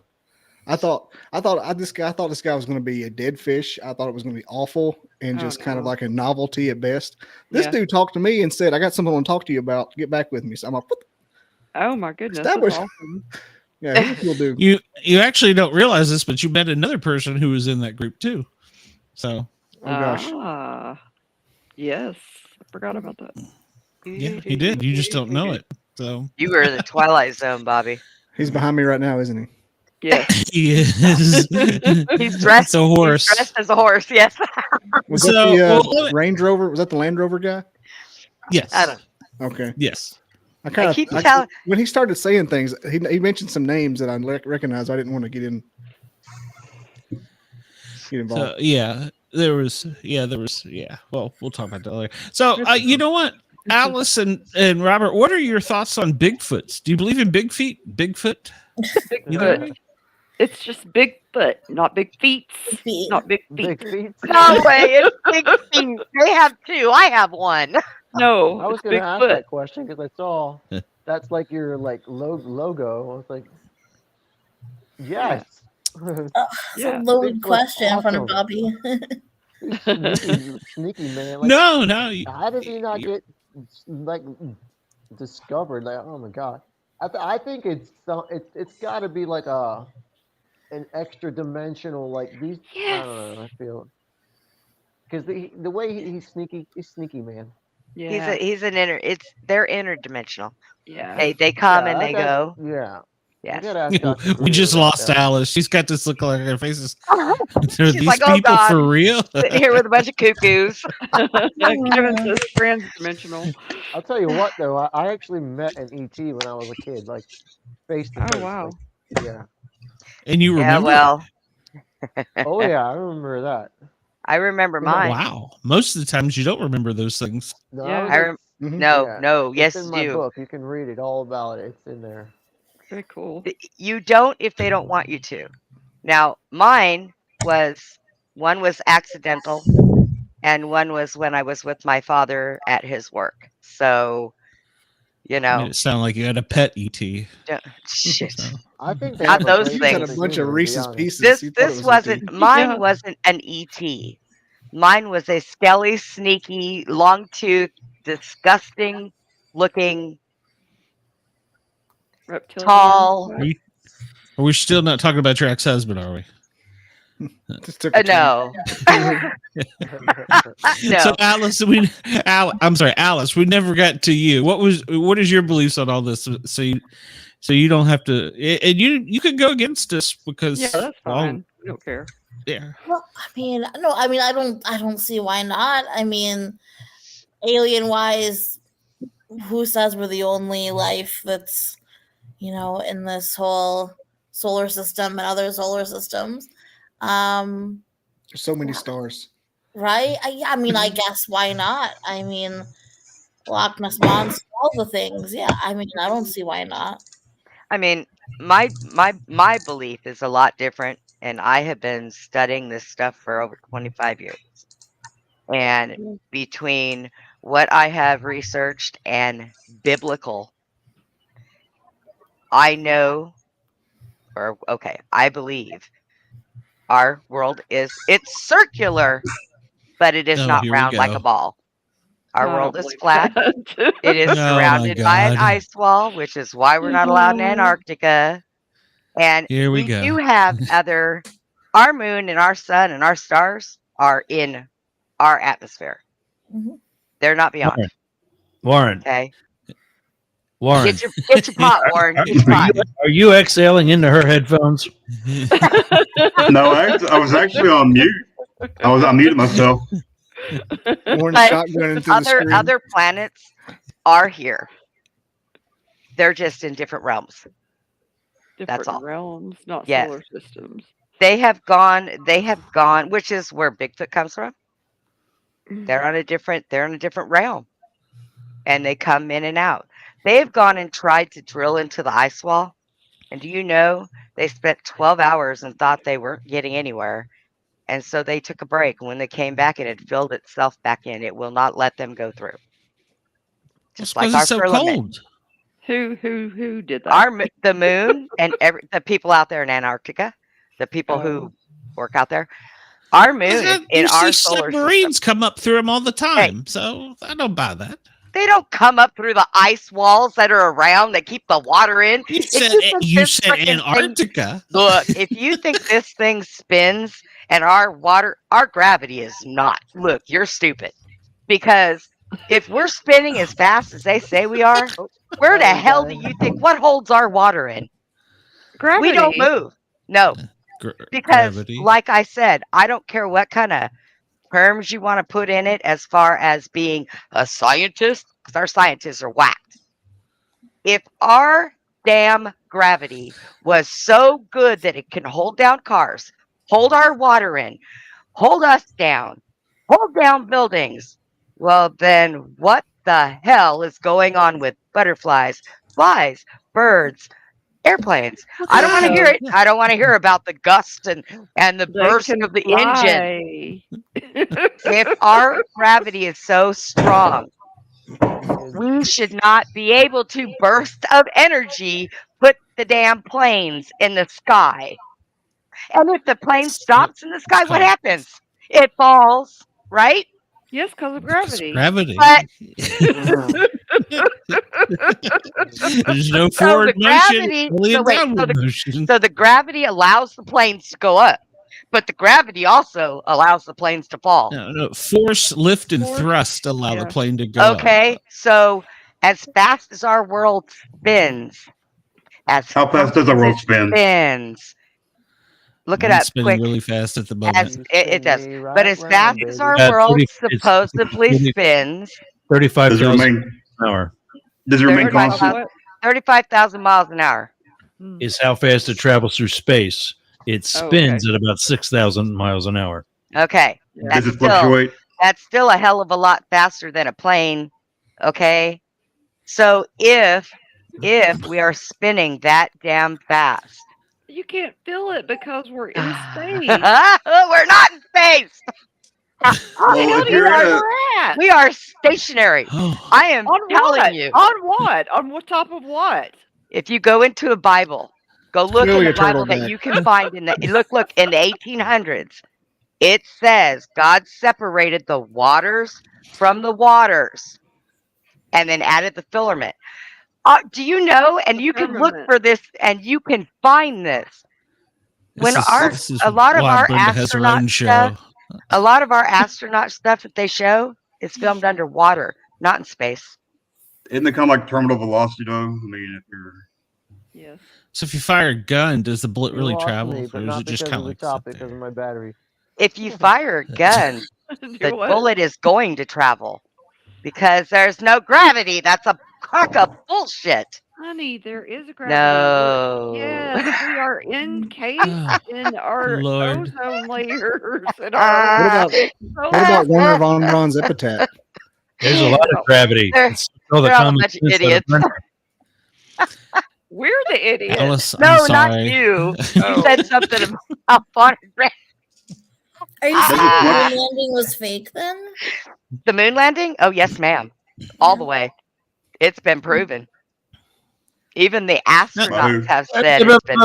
I thought this guy was going to be a dead fish. I thought it was going to be awful and just kind of like a novelty at best. This dude talked to me and said, I got something I want to talk to you about. Get back with me. So I'm like, what? Oh my goodness. That's awesome. Yeah, he'll do. You actually don't realize this, but you met another person who was in that group too. So yes. I forgot about that. Yeah, he did. You just don't know it. So you were in the Twilight Zone, Bobby. He's behind me right now, isn't he? Yes. He is. He's dressed as a horse. He's dressed as a horse, yes. Was that the Range Rover? Was that the Land Rover guy? Yes. I don't know. Okay. Yes. When he started saying things, he mentioned some names that I recognized. I didn't want to get involved. So, there was. Well, we'll talk about that later. So, you know what, Alice and Robert, what are your thoughts on Bigfoots? Do you believe in Bigfoot? Bigfoot. It's just Bigfoot, not big feet. Not big feet. No way, it's big feet. They have two. I have one. No, I was going to ask that question because I saw that's like your logo. I was like, yes. It's a loaded question in front of Bobby. Sneaky man. Like, no. How did he not get discovered? Like, oh my god. I think it's got to be like an extra dimensional these. Yes. I don't know. I feel because the way he's sneaky man. Yeah. They're interdimensional. Yeah. They come and they go. Yeah. Yes. We just lost Alice. She's got this look like her face is. Are She's these like, oh people God, for real? sitting here with a bunch of cuckoos. Kevin says trans-dimensional. I'll tell you what, though, I actually met an ET when I was a kid, like face to face. Oh wow! Like, yeah. And you Yeah, remember? well. Oh yeah, I remember that. I remember mine. Wow. Most of the times you don't remember those things. No, Yeah. No, yes, it's in you my do. book. You can read it all about it. It's in there. Very cool. You don't if they don't want you to. Now, mine one was accidental, and one was when I was with my father at his work. So, you know, Made it sound like you had a pet ET. Shit. I think Not those You things. had a bunch of Reese's Pieces. This wasn't. Mine wasn't an ET. Mine was a skelly, sneaky, long-toothed, disgusting-looking, reptilian. tall. Are we still not talking about your ex-husband? Are we? No. No. So Alice, Alice, we never got to you. What is your beliefs on all this? So you don't have to, and you can go against us because that's fine. We don't care. Yeah. Well, I don't see why not. I mean, alien wise, who says we're the only life that's, in this whole solar system and other solar systems? There's so many stars. Right? I guess why not? I mean, Loch Ness Monster, all the things. Yeah, I don't see why not. I mean, my belief is a lot different, and I have been studying this stuff for over 25 years. And between what I have researched and biblical, I believe our world it's circular, but it is not round like a ball. Our world is flat. It is surrounded by an ice wall, which is why we're not allowed in Antarctica. And here we do have our moon and our sun and our stars are in our atmosphere. Mm-hmm. They're not beyond. Warren. Okay. Warren. Get your pot, Warren. Get your pot. Are you exhaling into her headphones? No, I was actually on mute. I muted myself. But other planets are here. They're just in different realms. That's all. Realms, not Yes. solar systems. They have gone, which is where Bigfoot comes from. They're in a different realm. And they come in and out. They have gone and tried to drill into the ice wall. And do you know, they spent 12 hours and thought they weren't getting anywhere. And so they took a break. When they came back, it had filled itself back in. It will not let them go through. Just like our so firmament. Who did that? The moon and the people out there in Antarctica, the people who work out there. Our moon in our solar submarines system. come up through them all the time, so I don't buy that. They don't come up through the ice walls that are around that keep the water in. You said Antarctica. Look, if you think this thing spins and our gravity is not. Look, you're stupid. Because if we're spinning as fast as they say we are, where the hell do you think, what holds our water in? Gravity. We don't move. No. Because, gravity. like I said, I don't care what kind of terms you want to put in it as far as being a scientist, because our scientists are whacked. If our damn gravity was so good that it can hold down cars, hold our water in, hold us down, hold down buildings, well, then what the hell is going on with butterflies, flies, birds, airplanes? I don't want to hear it. I don't want to hear about the gust and the bursting of the engine. If our gravity is so strong, we should not be able to burst of energy, put the damn planes in the sky. And if the plane stops in the sky, what happens? It falls, right? Yes, because of gravity. Gravity. But there's no forward motion, only a so downward motion. So the gravity allows the planes to go up, but the gravity also allows the planes to fall. No, force, lift, and thrust allow the plane to go Okay, up. so as fast as our world spins, How fast does the world spin? Spins. Look it Mine's up spinning quick. really fast at the moment. It does. Right but as fast as our world supposedly spins, 35,000 an hour. Does it remain constant? 35,000 miles an hour. Is how fast it travels through space. It spins at about 6,000 miles an hour. Okay. Does it fluctuate? That's still a hell of a lot faster than a plane. Okay. So if we are spinning that damn fast, You can't feel it because we're in space. we're not in space. We are stationary. I am telling you. On what? On what top of what? If you go into a Bible, go look Clearly in a the Bible turtleneck. that you can find in the look in the 1800s. It says God separated the waters from the waters, and then added the filament. Do you know? And you can look for this, and you can find this. When a lot of our astronaut stuff that they show is filmed underwater, not in space. Isn't it kind of like terminal velocity, though? I mean, if you're So if you fire a gun, does the bullet really travel, Me, or but is not it just because kind of of the like top, because of my battery. If you fire a gun, the bullet is going to travel because there's no gravity. That's a crock of bullshit. Honey, there is a gravity. No. Yes, we are encased in our Lord. ozone layers. And What about Werner von Braun's epitaph? There's a lot of gravity. They're all a bunch of idiots. We're the idiots. Alice, No, I'm not sorry. you. You said something about gravity. Are you saying the moon landing was fake then? The moon landing? Oh, yes, ma'am. All the way. It's been proven. Even the astronauts have said it's been fake.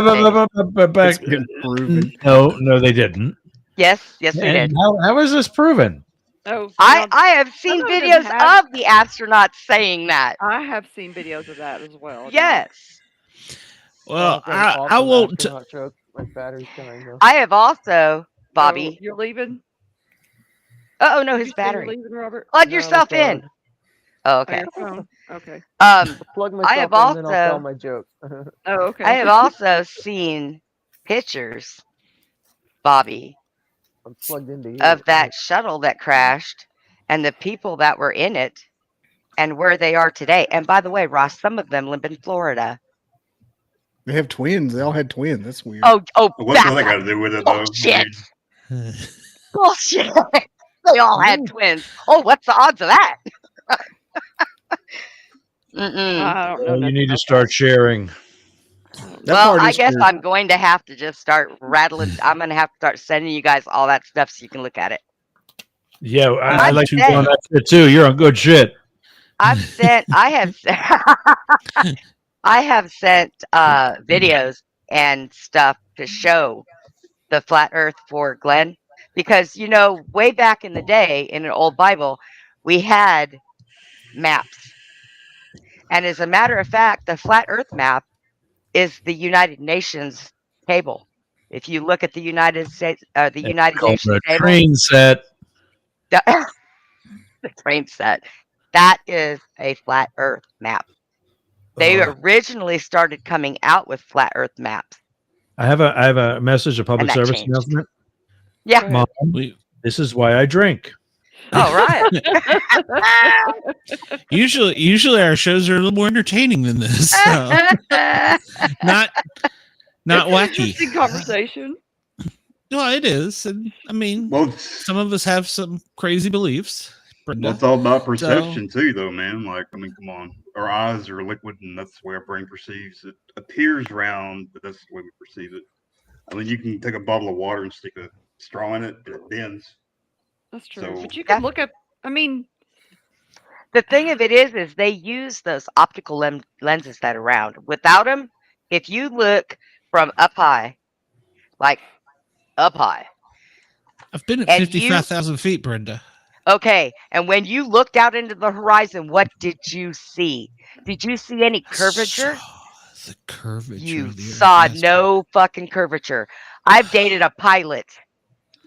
No, they didn't. Yes, they did. How is this proven? Oh, I have seen videos of the astronauts saying that. I have seen videos of that as well. Yes. Well, I won't. My battery's dying though. I have also, Bobby. You're leaving? Oh no, his You're battery. leaving, Robert? Plug yourself in. Oh, okay. Okay. Plug myself I have in, also. then I'll tell my joke. Oh, okay. I have also seen pictures, Bobby, I'm plugged into you. of that shuttle that crashed and the people that were in it and where they are today. And by the way, Ross, some of them live in Florida. They have twins. They all had twins. That's weird. Oh, What's that got to do with it, though? bullshit. Bullshit. They all had twins. Oh, what's the odds of that? I don't know. You need to start sharing. Well, I guess I'm going to have to just start rattling. I'm going to have to start sending you guys all that stuff so you can look at it. Yeah, I like you on that shit too. You're on good shit. I have sent videos and stuff to show the flat earth for Glenn, because way back in the day in an old Bible we had maps, and as a matter of fact the flat earth map is the United Nations table. If you look at the United States United Nations table, train set. The train set, that is a flat earth map. They originally started coming out with flat earth maps. I have a message, a public service announcement. Yeah. Mom, this is why I drink. All right. Usually our shows are a little more entertaining than this. So. not wacky. Interesting conversation. Well, it is, and I mean, some of us have some crazy beliefs. Well, it's all about perception too, though, man. Like, I mean, come on. Our eyes are liquid, and that's the way our brain perceives it. Appears round, but that's the way we perceive it. I mean, you can take a bottle of water and stick a straw in it, and it bends. That's true. So, but you can look at. I mean, the thing of it is they use those optical lenses that are round. Without them, if you look from up high, like up high, I've been at 55,000 feet, Brenda. Okay, and when you looked out into the horizon, what did you see? Did you see any curvature? The curvature. You saw no fucking curvature. I've dated a pilot.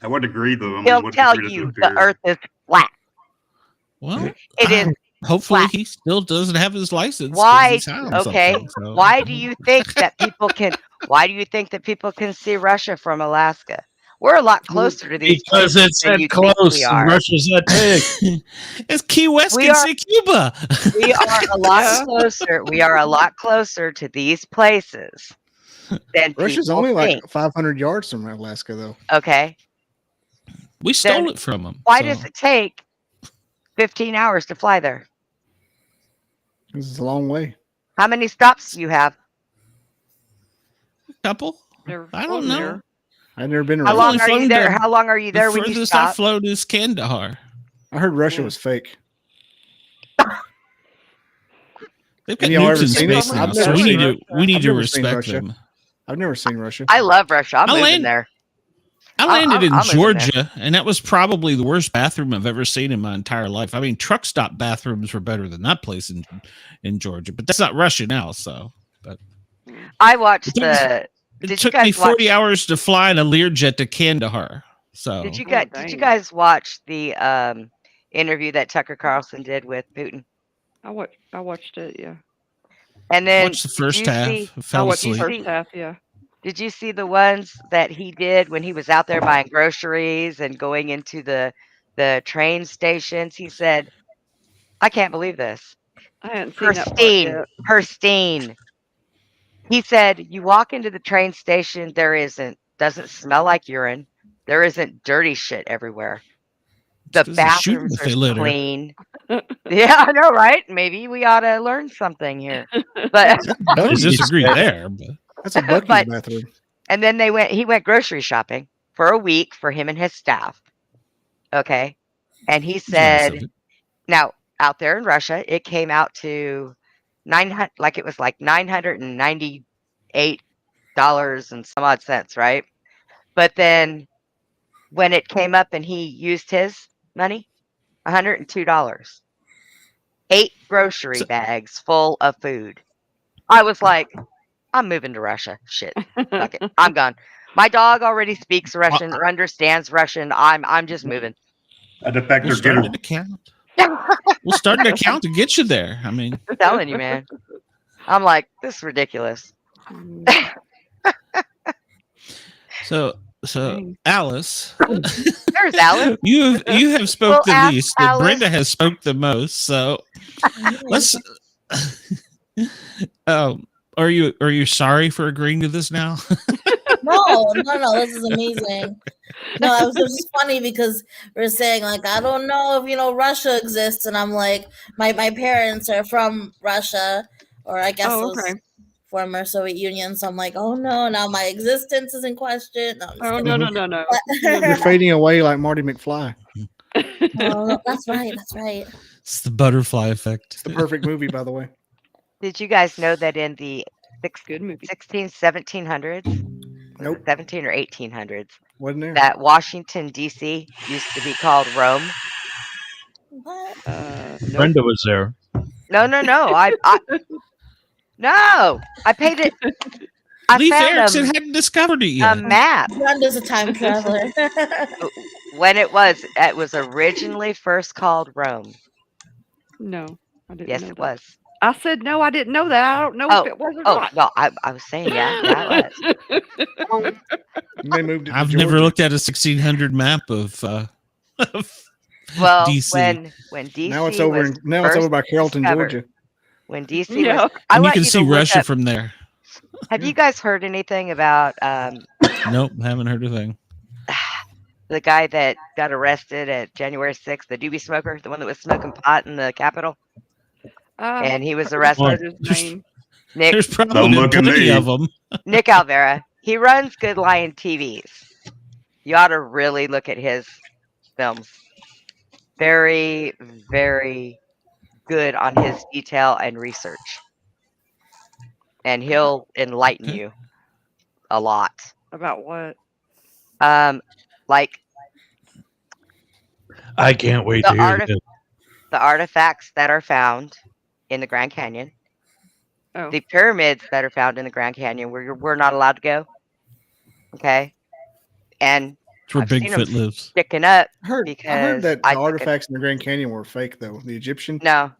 I would agree, though. He'll tell you the Earth is flat. Well, it is hopefully flat. he still doesn't have his license. 'cause Why? he's high on Okay. something, so. Why do you think that people can? Why do you think that people can see Russia from Alaska? We're a lot closer to these Because places it's than that you think close we and are. Russia's that big. It's Key West We can are- see Cuba. We are a lot closer. We are a lot closer to these places than Russia's people only think. like 500 yards from Alaska, though. Okay. We stole Then it from them. Why so. does it take 15 hours to fly there? This is a long way. How many stops do you have? A couple? Never I don't flown know. there. I've never been How around. long only are you flown there? to How long are you there The when you furthest I stop? flown is Kandahar. I heard Russia Yeah. was fake. They've got Any y'all nukes ever in seen it? space now, I've so never we seen need to Russia. we need I've to never seen respect Russia. them. I've never seen Russia. I love Russia. I'm I moving land- there. I landed in I'm moving there. Georgia, and that was probably the worst bathroom I've ever seen in my entire life. I mean, truck stop bathrooms were better than that place in Georgia, but that's not Russia now. So, but I watched It took us- the. it Did you took me guys 40 watch? hours to fly in a Learjet to Kandahar. So, Did you Oh, guys? Did you dang. guys watch the interview that Tucker Carlson did with Putin? I watched it. Yeah. And then watched the did first you half, see? fell I watched the asleep. first half. Yeah. Did you see the ones that he did when he was out there buying groceries and going into the train stations? He said, "I can't believe this. I hadn't seen that part yet. Pristine." He said, "You walk into the train station, doesn't smell like urine. There isn't dirty shit everywhere. The 'cause they're shooting bathrooms if are they litter." clean." Yeah, I know, right? Maybe we ought to learn something here. But I don't disagree there. But That's a Bucky's But- bathroom. and then he went grocery shopping for a week for him and his staff. Okay. And he it's nice of said, it. now out there in Russia, it came out to $998 and some odd cents, right? But then when it came up and he used his money, $102. 8 grocery bags full of food. I was like, I'm moving to Russia. Shit. Fuck it. I'm gone. My dog already speaks Russian or understands Russian. I'm just moving. A de facto We'll start an ghetto. account. We'll start an account to get you there. I mean, I'm telling you, man. I'm like, this is ridiculous. so Dang. Alice, There's Alice. you have spoke the ask least, and Alice. Brenda has spoke the most. So let's. Are you sorry for agreeing to this now? No, this is amazing. No, it was just funny because we're saying like I don't know if Russia exists, and I'm like my parents are from Russia, or I guess Oh, it was okay. former Soviet Union. So I'm like, oh no, now my existence is in question. No, I'm just Oh kidding. no. You're fading away like Marty McFly. Oh, that's right. It's the butterfly effect. It's the perfect movie, by the way. Did you guys know that in the Good movie. 1700s, Nope. 17 or 1800s, Wasn't there? that Washington, D.C. used to be called Rome? What? Nope. Brenda was there. No. No, I paid it. I Leif Erikson found hadn't discovered it a yet. map. Brenda's a time traveler. When it was originally first called Rome. No, I didn't. Yes, know it that. was. I said no. I didn't know that. I don't know if it was or Oh, not. no, I was saying, yeah, it was. They moved it to I've never Georgia. looked at a 1600 map of Well, DC. when DC Now it's over. was Now it's over first by Carrollton, discovered, Georgia. When DC Yeah. was, I And you want can to see look Russia up- from there. Have you guys heard anything about Nope, haven't heard a thing. the guy that got arrested at January 6th, the doobie smoker, the one that was smoking pot in the Capitol? And he was arrested. His name. Nick There's probably Don't been look at plenty me. of them. Nick Alvera. He runs Good Lion TVs. You ought to really look at his films. Very, very good on his detail and research. And he'll enlighten Okay. you a lot. About what? Like I can't wait The to hear artif- this. the artifacts that are found in the Grand Canyon, Oh, the pyramids that are found in the Grand Canyon where we're not allowed to go. Okay. And It's where I've seen 'em Bigfoot lives. sticking up I heard because that I the took artifacts in the Grand Canyon were fake, though. The Egyptian. No,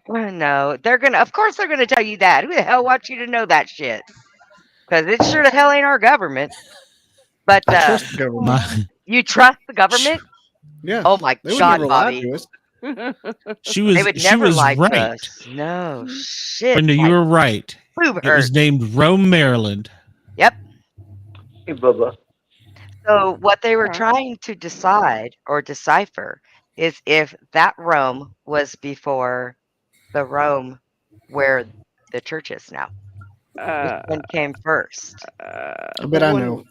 No, of course they're gonna tell you that. Who the hell wants you to know that shit? Because it sure the hell ain't our government. But I trust the government. you trust the government? Yeah. Oh my They would God, never lie Bobby. to us. She was. They would She never was lie to right. us. No shit. Brenda, you were right. Boob It was hurt. named Rome, Maryland. Yep. Hey, Bubba. So what they were trying to decide or decipher is if that Rome was before the Rome where the church is now. Which one came first? I bet I know.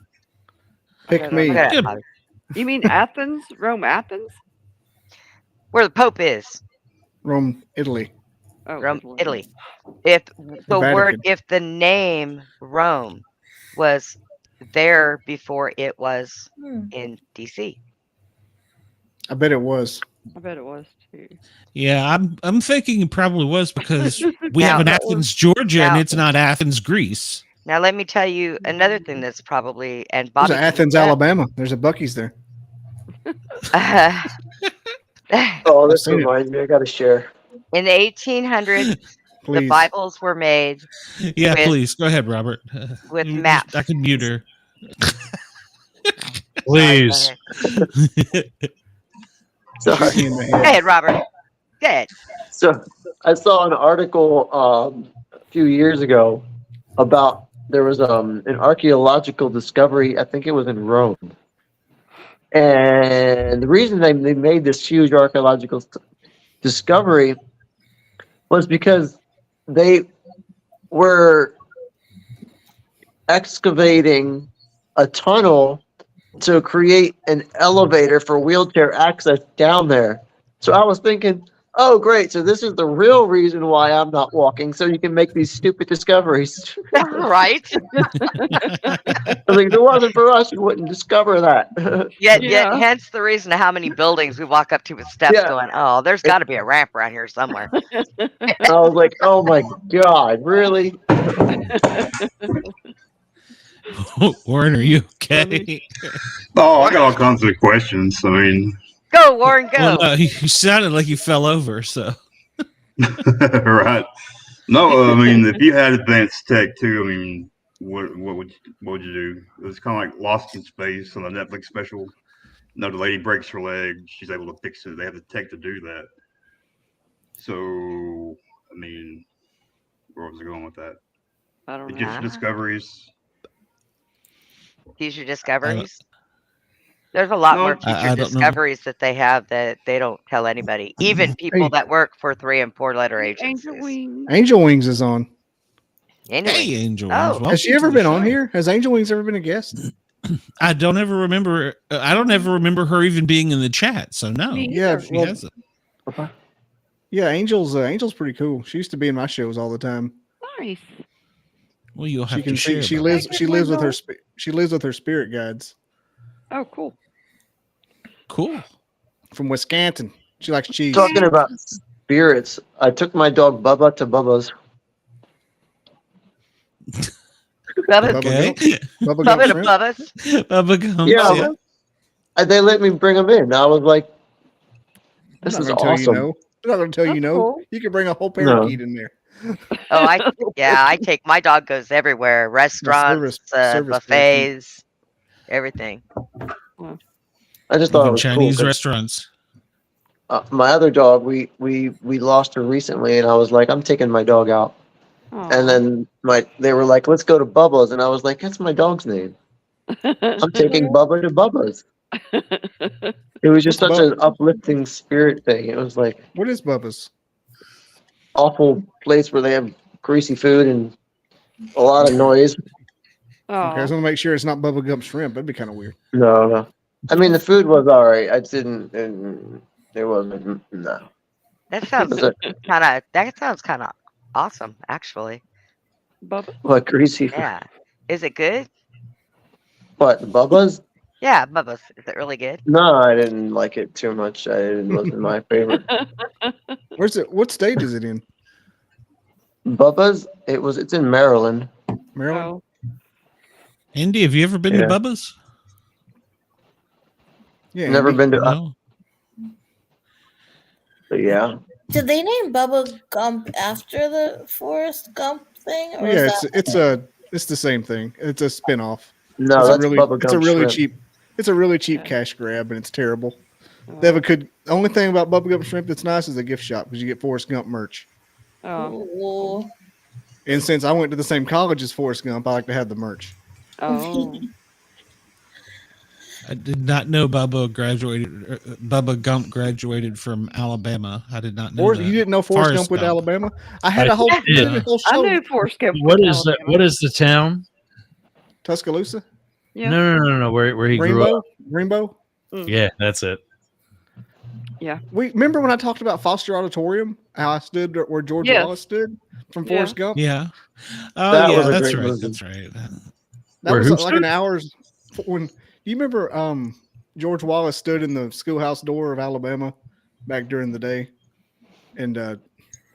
Pick me. You mean Athens? Rome, Athens? Where the Pope is. Rome, Italy. Oh, Rome, Italy. If the word, if the name Rome was there before it was in DC. I bet it was. I bet it was too. Yeah, I'm thinking it probably was because we have an Athens, Georgia, and it's not Athens, Greece. Now let me tell you another thing that's probably and There's Bobby. an Athens, Alabama. There's a Buc-ee's there. Oh, this reminds me. I got to share. In the 1800s, the Bibles were made. Yeah, please go ahead, Robert. With maps. I can mute her. Please. Sorry. Go ahead, Robert. Go ahead. So I saw an article a few years ago about there was an archaeological discovery. I think it was in Rome. And the reason they made this huge archaeological discovery was because they were excavating a tunnel to create an elevator for wheelchair access down there. So I was thinking, oh, great. So this is the real reason why I'm not walking, so you can make these stupid discoveries. Right? I was like, if it wasn't for us, you wouldn't discover that. Yet, hence the reason to how many buildings we walk up to with steps going, oh, there's got to be a ramp around here somewhere. I was like, oh my God, really? Warren, are you okay? Oh, I got all kinds of questions. I mean, go, Warren, go. Well, you sounded like you fell over, so. Right. No, I mean, if you had advanced tech too, I mean, what would you do? It was kind of like Lost in Space on the Netflix special. No, the lady breaks her leg. She's able to fix it. They have the tech to do that. So, I mean, where was I going with that? I don't know. Future discoveries. Future discoveries. There's a lot more future discoveries that they have that they don't tell anybody, even people that work for 3 and 4 letter agencies. Angel Wings is on. Hey, Angel Wings. Has she ever been on here? Has Angel Wings ever been a guest? I don't ever remember. I don't ever remember her even being in the chat. So no. Yeah, she hasn't. Yeah, Angel's pretty cool. She used to be in my shows all the time. Nice. Well, you'll have to share. She lives with her. She lives with her spirit guides. Oh, cool. Cool. From Wisconsin. She likes cheese. Talking about spirits, I took my dog Bubba to Bubba's. Okay. Bubba to Bubba's. Bubba Gumps. Yeah. They let me bring him in. I was like, this is awesome. I'm not going to tell you no. Cool. You can bring a whole parakeet in there. Oh, I take my dog goes everywhere. Restaurants, service buffets, everything. I just thought Even it was Chinese cool, restaurants. my other dog, we lost her recently, and I was like, I'm taking my dog out. Aww. And then they were like, let's go to Bubba's, and I was like, that's my dog's name. I'm taking Bubba to Bubba's. It was just such an uplifting spirit thing. It was like, what is Bubba's? Awful place where they have greasy food and a lot of noise. Okay, I just want to make sure it's not Bubba Gump shrimp. That'd be kind of weird. No. I mean, the food was all right. I didn't. It wasn't. No. That sounds kind of awesome, actually. Bubba. What, greasy food? Yeah. Is it good? What, Bubba's? Yeah, Bubba's. Is it really good? No, I didn't like it too much. It wasn't my favorite. Where's it? What state is it in? Bubba's. It's in Maryland. Maryland. Andy, have you ever been to Bubba's? Yeah. Never been to. No. But yeah. Did they name Bubba Gump after the Forrest Gump thing? Or Yeah, it's the same thing. It's a spinoff. No, it's that's a really, Bubba it's a Gump really shrimp. cheap. It's a really cheap cash grab, and it's terrible. They have the only thing about Bubba Gump Shrimp that's nice is the gift shop because you get Forrest Gump merch. Oh. And since I went to the same college as Forrest Gump, I like to have the merch. Oh. I did not know Bubba Gump graduated from Alabama. I did not know that. You didn't know Forrest Gump with Alabama? I had a whole show. I knew Forrest Gump. What is that? What is the town? Tuscaloosa? Yeah. No. Where he grew up? Rainbow? Yeah, that's it. Yeah. We remember when I talked about Foster Auditorium, how I stood where George Wallace stood from Forrest Gump? Yeah. Oh, That yeah, was a that's great right. movie. That's right. That Where was who like stood? an hour's when. Do you remember George Wallace stood in the schoolhouse door of Alabama back during the day? And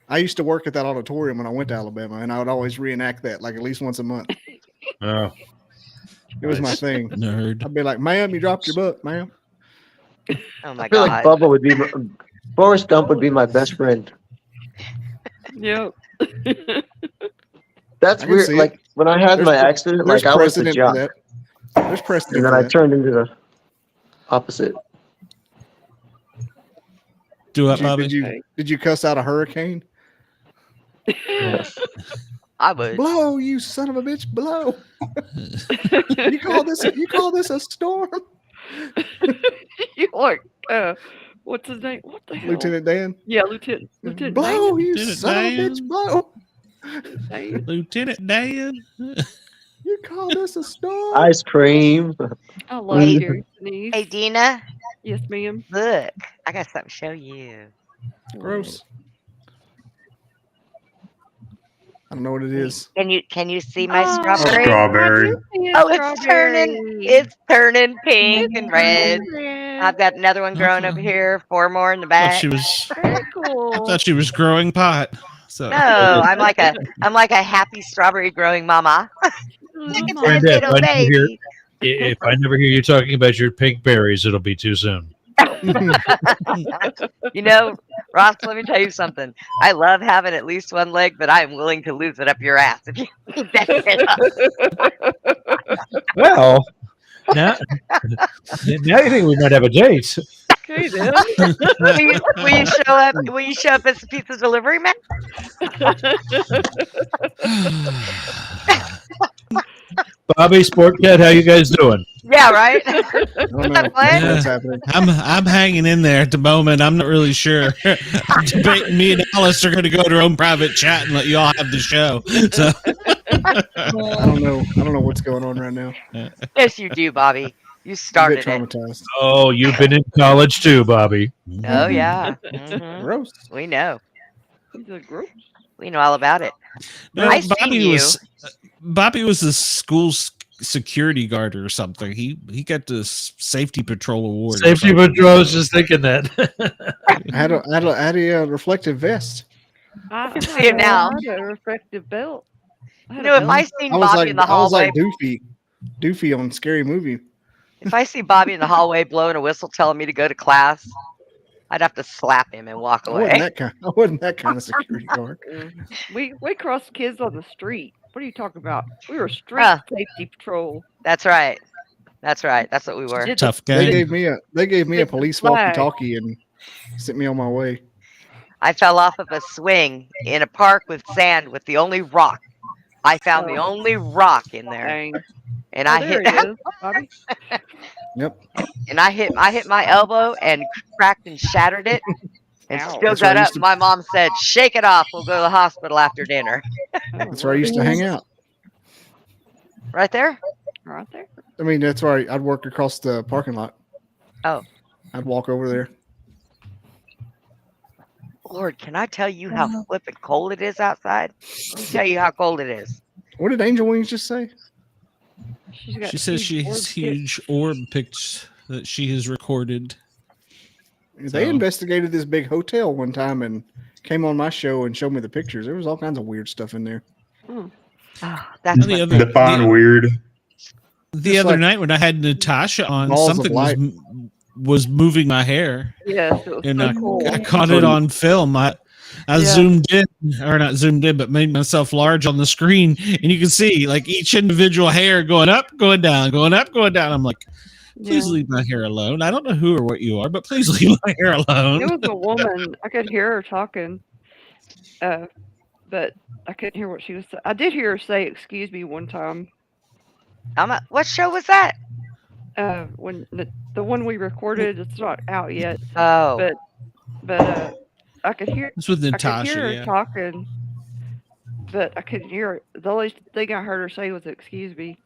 I used to work at that auditorium when I went to Alabama, and I would always reenact that like at least once a month. Oh, It was my thing. Nerd. I'd be like, "Ma'am, you dropped your book, ma'am." Oh my I feel god. like Bubba would be Forrest Gump would be my best friend. Yep. That's I can weird. see Like it. when I had my accident, There's like I was the precedent jock, for that. There's precedent and then for I that. turned into the opposite. Do it, Bobby. Did you cuss out a hurricane? I would. Blow, you son of a bitch, blow. you call this a storm? You like what's his name? What the hell? Lieutenant Dan? Yeah, Lieutenant Blow, Dan. you Lieutenant son Dan. of a bitch, blow. Lieutenant Dan. You call this a storm? Ice cream. I love Hey, Gary Sinise. Hey, Dina. Yes, ma'am. Look, I got something to show you. Gross. I don't know what it is. Can you see my Oh, strawberry? Strawberry. Oh, it's turning pink and red. I've got another one growing over here, 4 more in the I back. thought she was. Very cool. I thought she was growing pot. So No, I'm like a happy strawberry growing mama. Look at that Granddad, little baby. if I never hear you talking about your pink berries, it'll be too soon. You know, Ross, let me tell you something. I love having at least one leg, but I am willing to lose it up your ass if you keep that shit up. Well, now you think we might have a date. Okay, then. Will you show up? Will you show up as a pizza delivery man? Bobby, Sportcat, how you guys doing? Yeah, right. I don't know what's happening. I'm hanging in there at the moment. I'm not really sure. I'm debating me and Alice are going to go to our own private chat and let you all have the show. So I don't know what's going on right now. Yes, you do, Bobby. You I'm a started bit it. traumatized. Oh, you've been in college too, Bobby. Oh yeah. Mhm. Gross. We know. He's a gross. We know all about it. no, I seen you. Bobby was the school's security guard or something. He got the safety patrol award. or Safety something. patrol. I was just thinking that. I had a reflective vest. I see him now. had a reflective belt. You know, if I seen I was Bobby like in the I was hallway, like Doofy on Scary Movie. if I see Bobby in the hallway blowing a whistle, telling me to go to class, I'd have to slap him and walk I away. wasn't that kind of security guard. We crossed kids on the street. What are you talking about? We were street Huh. safety patrol. That's right. That's right. That's what we were. Did Tough They guy. gave me a police flag. walkie-talkie and sent me on my way. I fell off of a swing in a park with sand with the only rock. I found the only rock in there, Dang. and Oh, I there hit he is, Bobby. Yep. and I hit my elbow and cracked and shattered it, and Ow. still That's where got I up. used to- My mom said, "Shake it off. We'll go to the hospital after dinner." That's where I used to hang out. Right there. Right there. I mean, that's where I'd work across the parking lot. Oh. I'd walk over there. Lord, can I tell you how flippin' cold it is outside? Let me tell you how cold it is. What did Angel Wings just say? She says she has huge orb pics that she has recorded. They investigated this big hotel one time and came on my show and showed me the pictures. There was all kinds of weird stuff in there. That's the what other, Define weird. the Just other like night when I had Natasha on, balls of something light. was moving my hair. Yes, it was And so cool. I caught it on film. I zoomed in, or not zoomed in, but made myself large on the screen, and you can see like each individual hair going up, going down, going up, going down. I'm like, please leave my hair alone. I don't know who or what you are, but please leave my hair alone. It was a woman. I could hear her talking, but I couldn't hear what she was saying. I did hear her say "excuse me" one time. What show was that? When the one we recorded, it's not out yet. Oh, but I could hear. It's with Natasha. I could hear her talking, but I couldn't hear her. The only thing I heard her say was "excuse me,"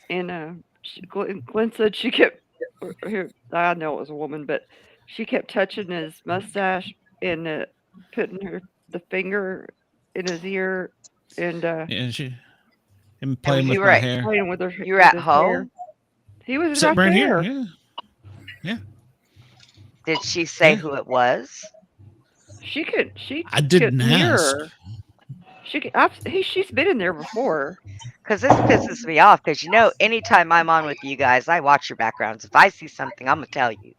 and Glenn said she kept. I know it was a woman, but she kept touching his mustache and putting the finger in his ear and playing with my hair. Playing with her. You were at home. Hair. He was sitting right there. Here. Yeah. Did she say who it was? She could. I didn't hear ask. her. She's been in there before. Because this pisses me off. Because anytime I'm on with you guys, I watch your backgrounds. If I see something, I'm gonna tell you.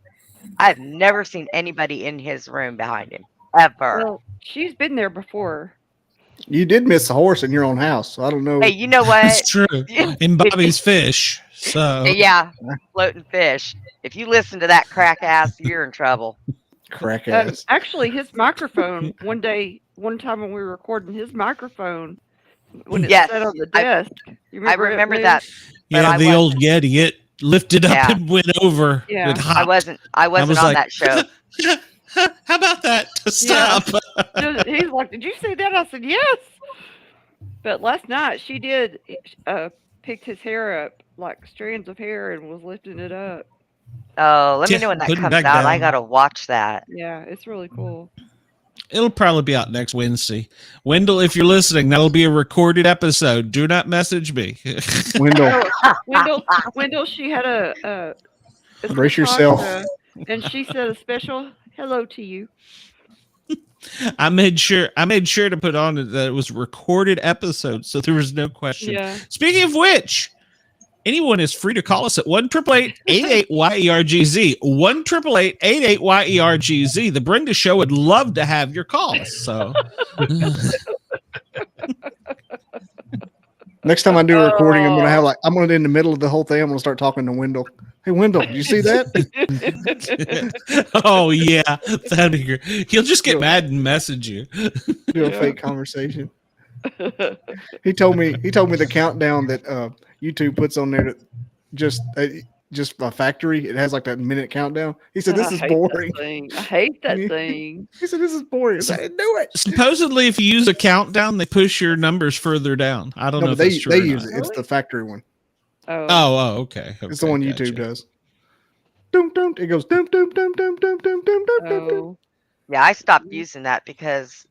I've never seen anybody in his room behind him ever. Well, she's been there before. You did miss a horse in your own house, so I don't know. Hey, you know what? It's true. In Bobby's fish. So yeah, floating fish. If you listen to that crack ass, you're in trouble. Crack ass. Actually, his microphone. One time when we were recording, his microphone when it sat on the desk. I remember that. Yeah, the old Yeti. It lifted up and went over. Yeah, it hopped. I wasn't on that show. How about that? To stop. Yeah. He's like, "Did you see that?" I said, "Yes." But last night she did picked his hair up like strands of hair and was lifting it up. Oh, let me know when that comes out. Down. I gotta watch that. Yeah, it's really cool. It'll probably be out next Wednesday. Wendell, if you're listening, that'll be a recorded episode. Do not message me. Wendell, she had a brace yourself. And she said a special hello to you. I made sure to put on that it was a recorded episode, so there was no question. Yeah. Speaking of which, anyone is free to call us at 1-888-88-YERGZ. 1-888-88-YERGZ. The Brenda Show would love to have your calls. So next time I do a recording, I'm gonna in the middle of the whole thing. I'm gonna start talking to Wendell. Hey, Wendell, did you see that? Oh yeah, that'd be great. He'll just get mad and message you. Do a fake conversation. He told me the countdown that YouTube puts on there that just a factory. It has like that minute countdown. He said this is boring. I hate that thing. He said this is boring. I didn't do it. Supposedly, if you use a countdown, they push your numbers further down. I don't know if that's true. They use it. It's the factory one. Oh, okay. It's the one YouTube does. Dum dum. It goes dum dum dum dum dum dum dum dum dum. Yeah, I stopped using that because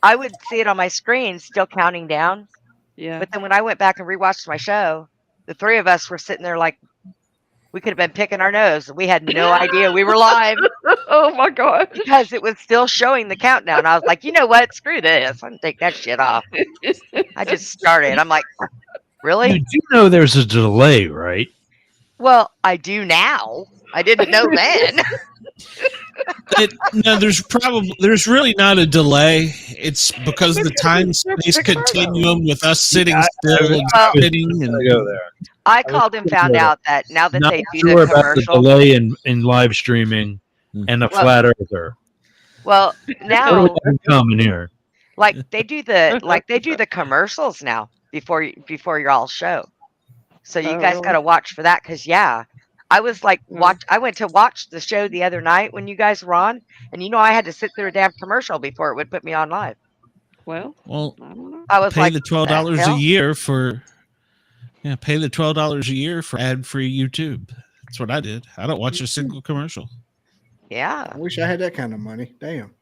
I would see it on my screen still counting down. Yeah. But then when I went back and rewatched my show, the three of us were sitting there like we could have been picking our nose. We had no idea we were live. Oh my God. Because it was still showing the countdown. I was like, you know what? Screw this. I'm gonna take that shit off. I just started. I'm like, really? You do know there's a delay, right? Well, I do now. I didn't know then. There's really not a delay. It's because the time space continuum with us sitting still and sitting and go there. I called and found out that now that Not they do sure the about the commercial. delay in live streaming and a flat earther. Well, now What do we come in here? like they do the commercials now before your all show. So you guys got to watch for that because I was like I went to watch the show the other night when you guys were on, and I had to sit through a damn commercial before it would put me on live. Well, Well, I don't know. I was pay like, the $12 a year for pay the $12 a year for ad-free YouTube. That's what I did. I don't watch a single commercial. Yeah. I wish I had that kind of money. Damn.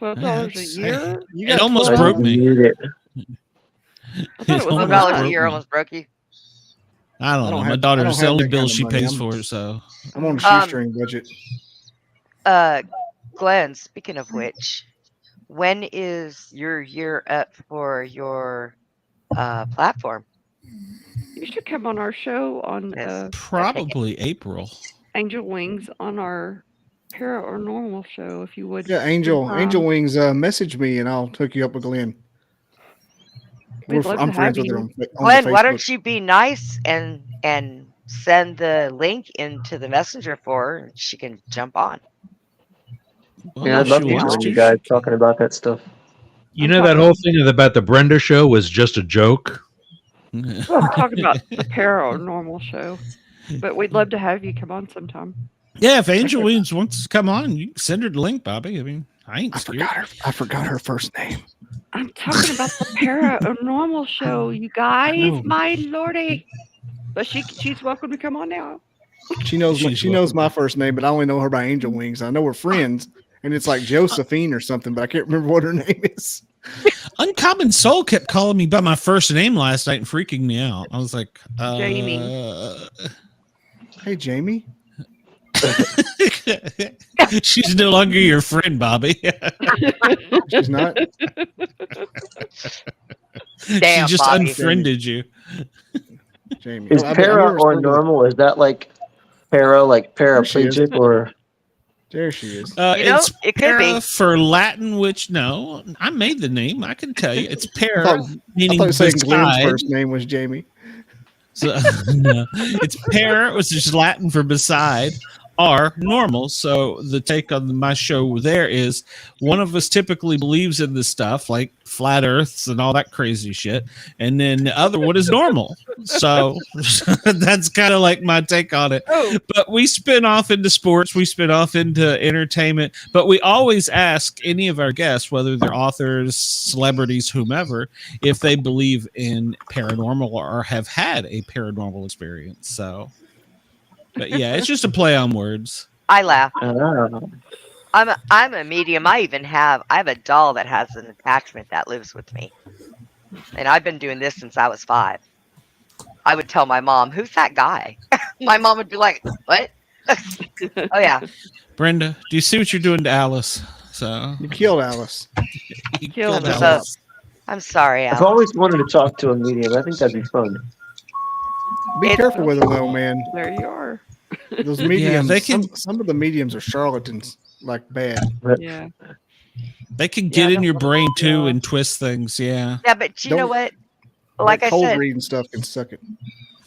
$12 a year? It almost broke me. I thought it was $12 a year almost broke you. I don't know. My daughter, it's the only bill she pays for it, so I'm on a shoestring budget. Glenn, speaking of which, when is your year up for your platform? You should come on our show on probably April. Angel Wings on our paranormal show if you would. Yeah, Angel Wings message me and I'll hook you up with Glenn. I'm friends with her on Glenn, why Facebook. don't you be nice and send the link into the messenger for her and she can jump on. Well, Yeah, I'd love to join you guys talking about that stuff. You know that whole thing about the Brenda show was just a joke? I'm talking about the paranormal show, but we'd love to have you come on sometime. Yeah, if Angel Williams wants to come on, you can send her the link, Bobby. I mean, I ain't scared. I forgot her first name. I'm talking about the paranormal show, you guys. My lordy. But she's welcome to come on now. She knows my first name, but I only know her by Angel Wings. I know we're friends, and it's like Josephine or something, but I can't remember what her name is. Uncommon Soul kept calling me by my first name last night and freaking me out. I was like, Jamie. Hey, Jamie. She's no longer your friend, Bobby. She's not. Damn, she just Bobby. unfriended you. Jamie. Is para or normal? Is that like para, like paraplegic, or? There she is. It's it could para be for Latin, which no, I made the name. I can tell you, it's para, meaning I thought saying Glenn's beside. first name was Jamie. So, no, it's para, which is Latin for beside, are normal. So the take on my show there is one of us typically believes in this stuff like flat earths and all that crazy shit, and then the other one is normal. So that's kind of like my take on it. But we spin off into sports, we spin off into entertainment, but we always ask any of our guests, whether they're authors, celebrities, whomever, if they believe in paranormal or have had a paranormal experience. So but yeah, it's just a play on words. I laugh. I'm a medium. I have a doll that has an attachment that lives with me. And I've been doing this since I was 5. I would tell my mom, "Who's that guy?" My mom would be like, "What?" Oh yeah. Brenda, do you see what you're doing to Alice? So you killed Alice. You killed Alice. I'm sorry, Alice. I've always wanted to talk to a medium. I think that'd be fun. Be careful with them, though, man. There you are. Those mediums, they can, some of the mediums are charlatans, like bad. Yeah. They can get in your brain too and twist things. Yeah. Yeah, but you know what? Like I cold said, reading stuff can suck it.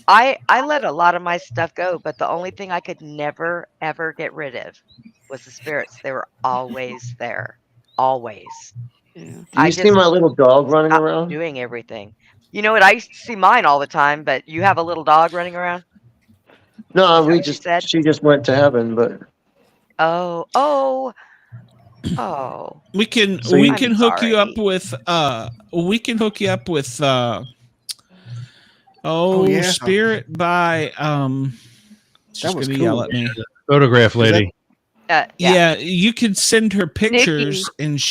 I let a lot of my stuff go, but the only thing I could never ever get rid of was the spirits. They were always there, always. Yeah. Do you see my little dog running around? Doing everything. You know what? I used to see mine all the time, but you have a little dog running around? No, she just went to heaven, but Oh. We can hook you up with Spirit by she's was gonna cool. yell at me. Photograph lady. Yeah, you can send her pictures and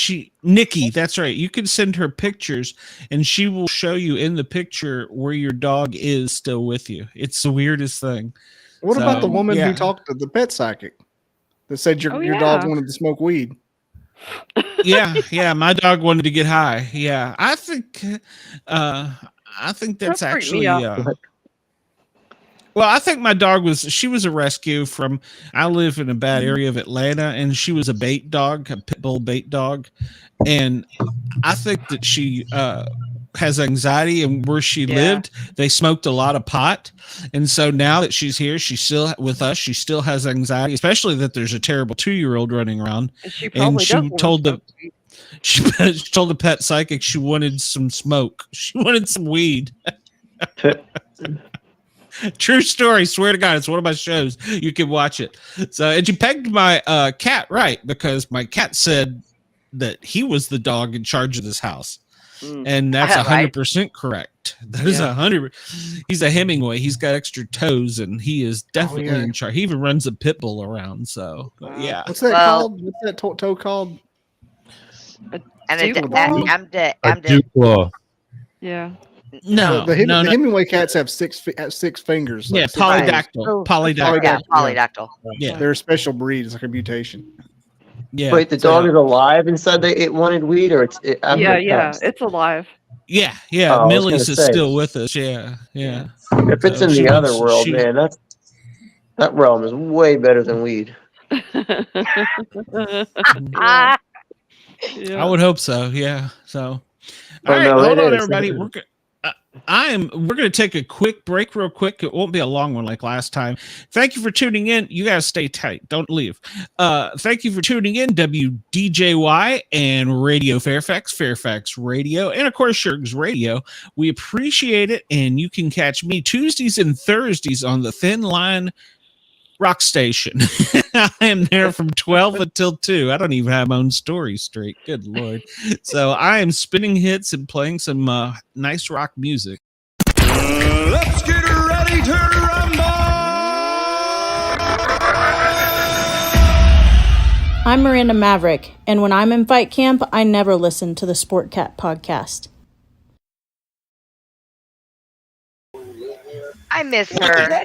Nikki, that's right. You can send her pictures and she will show you in the picture where your dog is still with you. It's the weirdest thing. What about the woman who talked to the pet psychic that said your dog wanted to smoke weed? Yeah, my dog wanted to get high. Yeah, I think that's actually well, I think my dog was a rescue from, I live in a bad area of Atlanta, and she was a bait dog, a pit bull bait dog. And I think that she has anxiety, and where she lived, they smoked a lot of pot. And so now that she's here, she's still with us. She still has anxiety, especially that there's a terrible 2-year-old running around. And she told the pet psychic she wanted some smoke. She wanted some weed. True story. Swear to God, it's one of my shows. You can watch it. So, and she pegged my cat right, because my cat said that he was the dog in charge of this house, and that's 100% correct. That is 100. He's a Hemingway. He's got extra toes, and he is definitely in charge. He even runs a pit bull around. So, yeah. What's that called? What's that toe called? Claw. Yeah. No, the Hemingway cats have six fingers. Yeah, polydactyl. Polydactyl. Yeah, they're a special breed. It's like a mutation. Yeah. Wait, the dog is alive inside it wanted weed, or it's it's alive. Yeah. Oh, Millie's is still with us. Yeah. If it's in the other world, man, That realm is way better than weed. I would hope so. Yeah. So, all right, no, hold on, is. everybody. We're going to take a quick break, real quick. It won't be a long one like last time. Thank you for tuning in. You guys stay tight. Don't leave. Thank you for tuning in, WDJY and Radio Fairfax Radio, and of course, Shurgs Radio. We appreciate it, and you can catch me Tuesdays and Thursdays on the Thin Line Rock Station. I am there from 12 until 2. I don't even have my own story straight. Good Lord. So I am spinning hits and playing some nice rock music. Let's get ready to rumble! I'm Miranda Maverick, and when I'm in fight camp, I never listen to the Sportcat podcast. I miss her.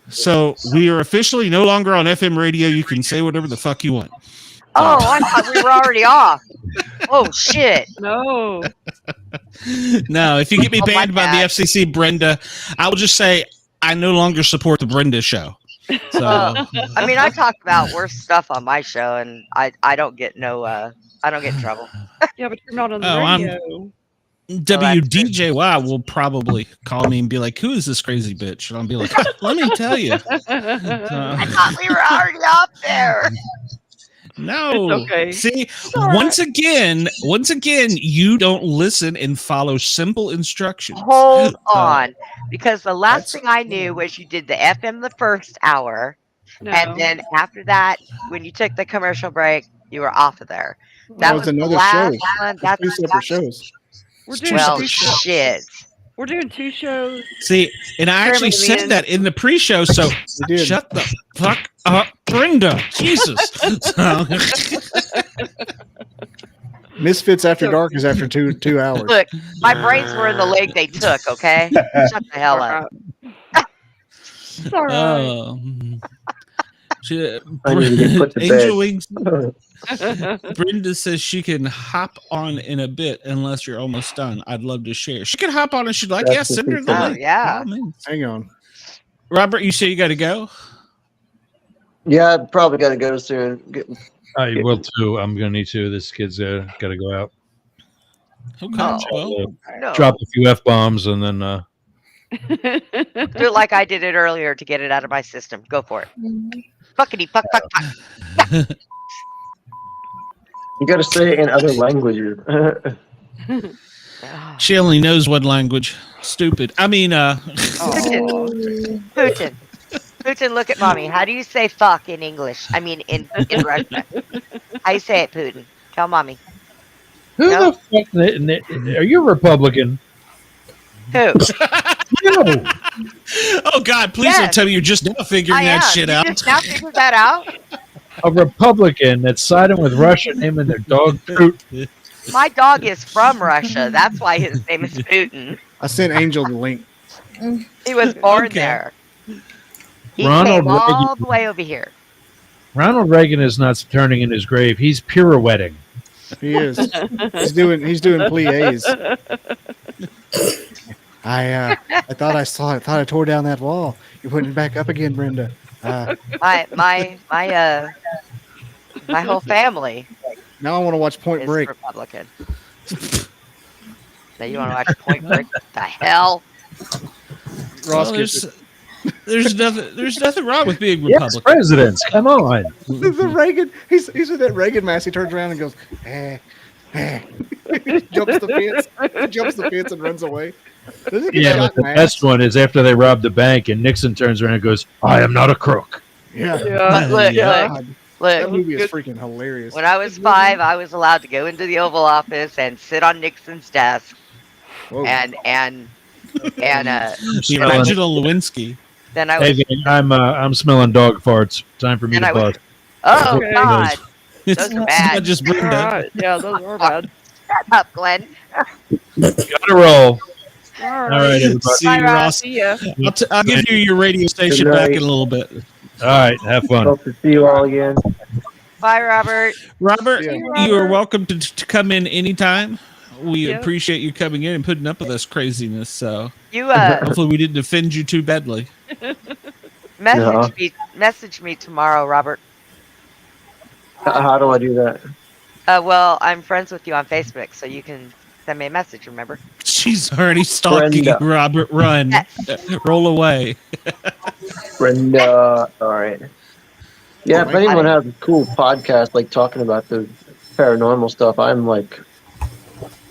So we are officially no longer on FM radio. You can say whatever the fuck you want. Oh, I thought we were already off. Oh, shit. No. No, if you get me banned by the FCC, Brenda, I will just say I no longer support the Brenda show. So I mean, I talk about worse stuff on my show, and I don't get I don't get in trouble. Yeah, but you're not on the radio. WDJY will probably call me and be like, "Who is this crazy bitch?" And I'll be like, "Let me tell you." I thought we were already up there. No. It's okay. See, once again, you don't listen and follow simple instructions. Hold on, because the last thing I knew was you did the FM the first hour, and then after that, when you took the commercial break, you were off of there. That was another show. That's two separate shows. We're doing shit. We're doing 2 shows. See, and I actually said that in the pre-show, so shut the fuck up, Brenda. Jesus. Misfits After Dark is after two hours. Look, my brains were in the leg they took, okay? Shut the hell up. It's all right. I need to get put to Angel bed. Wings. Brenda says she can hop on in a bit unless you're almost done. I'd love to share. She can hop on if she'd like. Yeah, send her the link. Yeah. Hang on. Robert, you say you got to go? Yeah, I probably got to go soon. I will too. I'm going to need to. This kid's got to go out. Okay. Drop a few F-bombs and then... Do it like I did it earlier to get it out of my system. Go for it. Fuckity fuck fuck fuck. You got to say it in other languages. She only knows one language. Stupid. I mean, Putin. Putin, look at mommy. How do you say fuck in English? I mean, in Russian. How you say it, Putin? Tell mommy. Who the fuck? Are you a Republican? Who? No. Oh God! Please don't tell me you're just now figuring that shit out. Just now figured that out. A Republican that's siding with Russia, naming their dog Putin. My dog is from Russia. That's why his name is Putin. I sent Angel the link. He was born there. He Ronald came all Reagan. the way over here. Ronald Reagan is not turning in his grave. He's pirouetting. He is. He's doing plies. I thought I saw it. I thought I tore down that wall. You're putting it back up again, Brenda. My whole family. Now I want to watch Point is Break. Republican. Now you want to watch Point Break? What the hell? Ross Well, gets it. there's nothing wrong with being Yes, Republican. presidents. Come on. The Reagan. He's in that Reagan mask. He turns around and goes, jumps the fence and runs away. Yeah, but the best one is after they robbed the bank and Nixon turns around and goes, "I am not a crook." Yeah. But look, That movie is freaking hilarious. When I was 5, I was allowed to go into the Oval Office and sit on Nixon's desk, Whoa. and The original Lewinsky. then I was. Hey, I'm smelling dog farts. Time for me Then to I was- bust. Oh Okay. God, It's those are not bad. just All Brenda. right. Yeah, those are bad. Shut up, Glenn. Gotta roll. All All right, everybody. See you, Ross. See ya. I'll give you your radio station Good back night. in a little bit. All right, have fun. Hope to see you all again. Bye, Robert. Robert, Yeah. you are welcome to come in anytime. We Yeah. appreciate you coming in and putting up with this craziness. So You hopefully we didn't offend you too badly. Message me tomorrow, Robert. How do I do that? Well, I'm friends with you on Facebook, so you can send me a message. Remember? She's already stalking you, Robert. Run, roll away. Brenda. All right. Yeah, if anyone has a cool podcast like talking about the paranormal stuff, I'm like,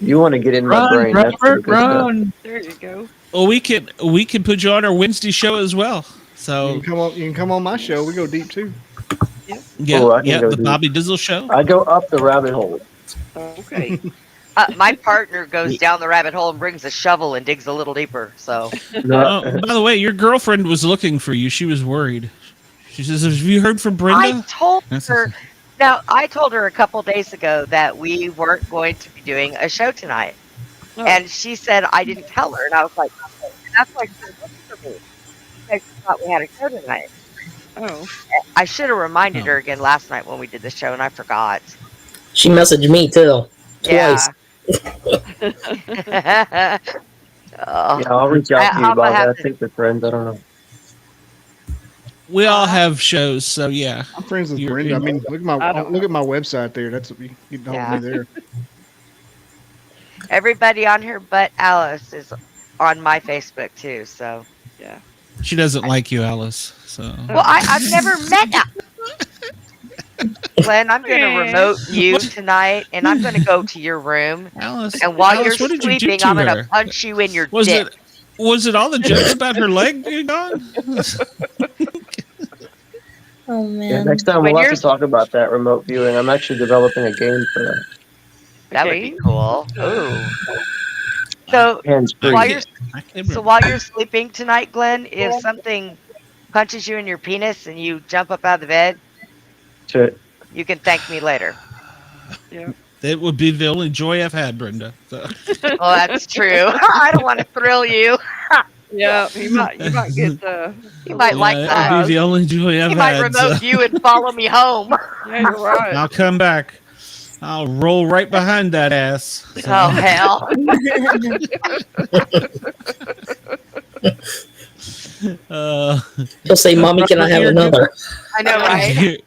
you want to get in my brain. Robert, run. There you go. Well, we can put you on our Wednesday show as well. So you can come on my show. We go deep too. Yeah, the deep. Bobby Dizzle show. I go up the rabbit hole. Okay. My partner goes down the rabbit hole and brings a shovel and digs a little deeper. So. By the way, your girlfriend was looking for you. She was worried. She says, "Have you heard from Brenda?" I told her. Now, I told her a couple days ago that we weren't going to be doing a show tonight, and she said I didn't tell her, and I was like, okay. And that's why she was looking for me. Because she thought we had a show tonight. Oh. I should have reminded her again last night when we did the show, and I forgot. She messaged me too. Twice. Yeah. Yeah, I'll reach out to you about that. I think they're friends. I don't know. We all have shows, so yeah. I'm friends with Brenda. I mean, look at my website there. That's what you can hold me there. Everybody on here but Alice is on my Facebook too. So yeah. She doesn't like you, Alice. So. Well, I've never met her. Glenn, I'm going to remote you tonight, and I'm going to go to your room. Alice, and while Alice, you're what did you do sleeping, to I'm going her? to punch you in your dick. Was it all the jokes about her leg being gone? Oh man! Yeah, next time we'll have to talk about that remote viewing. I'm actually developing a game for that. That would be cool. Ooh. So while you're sleeping tonight, Glenn, if something punches you in your penis and you jump up out of the bed, you can thank me later. Yeah. That would be the only joy I've had, Brenda. So. Oh, that's true. I don't want to thrill you. Yeah, you might get the. You might like that. That would be the only joy I've You had. might remote you and follow me home. Yeah, you're right. I'll come back. I'll roll right behind that ass. So. Oh, hell. He'll say, "Mommy, can I have another?" I know, right?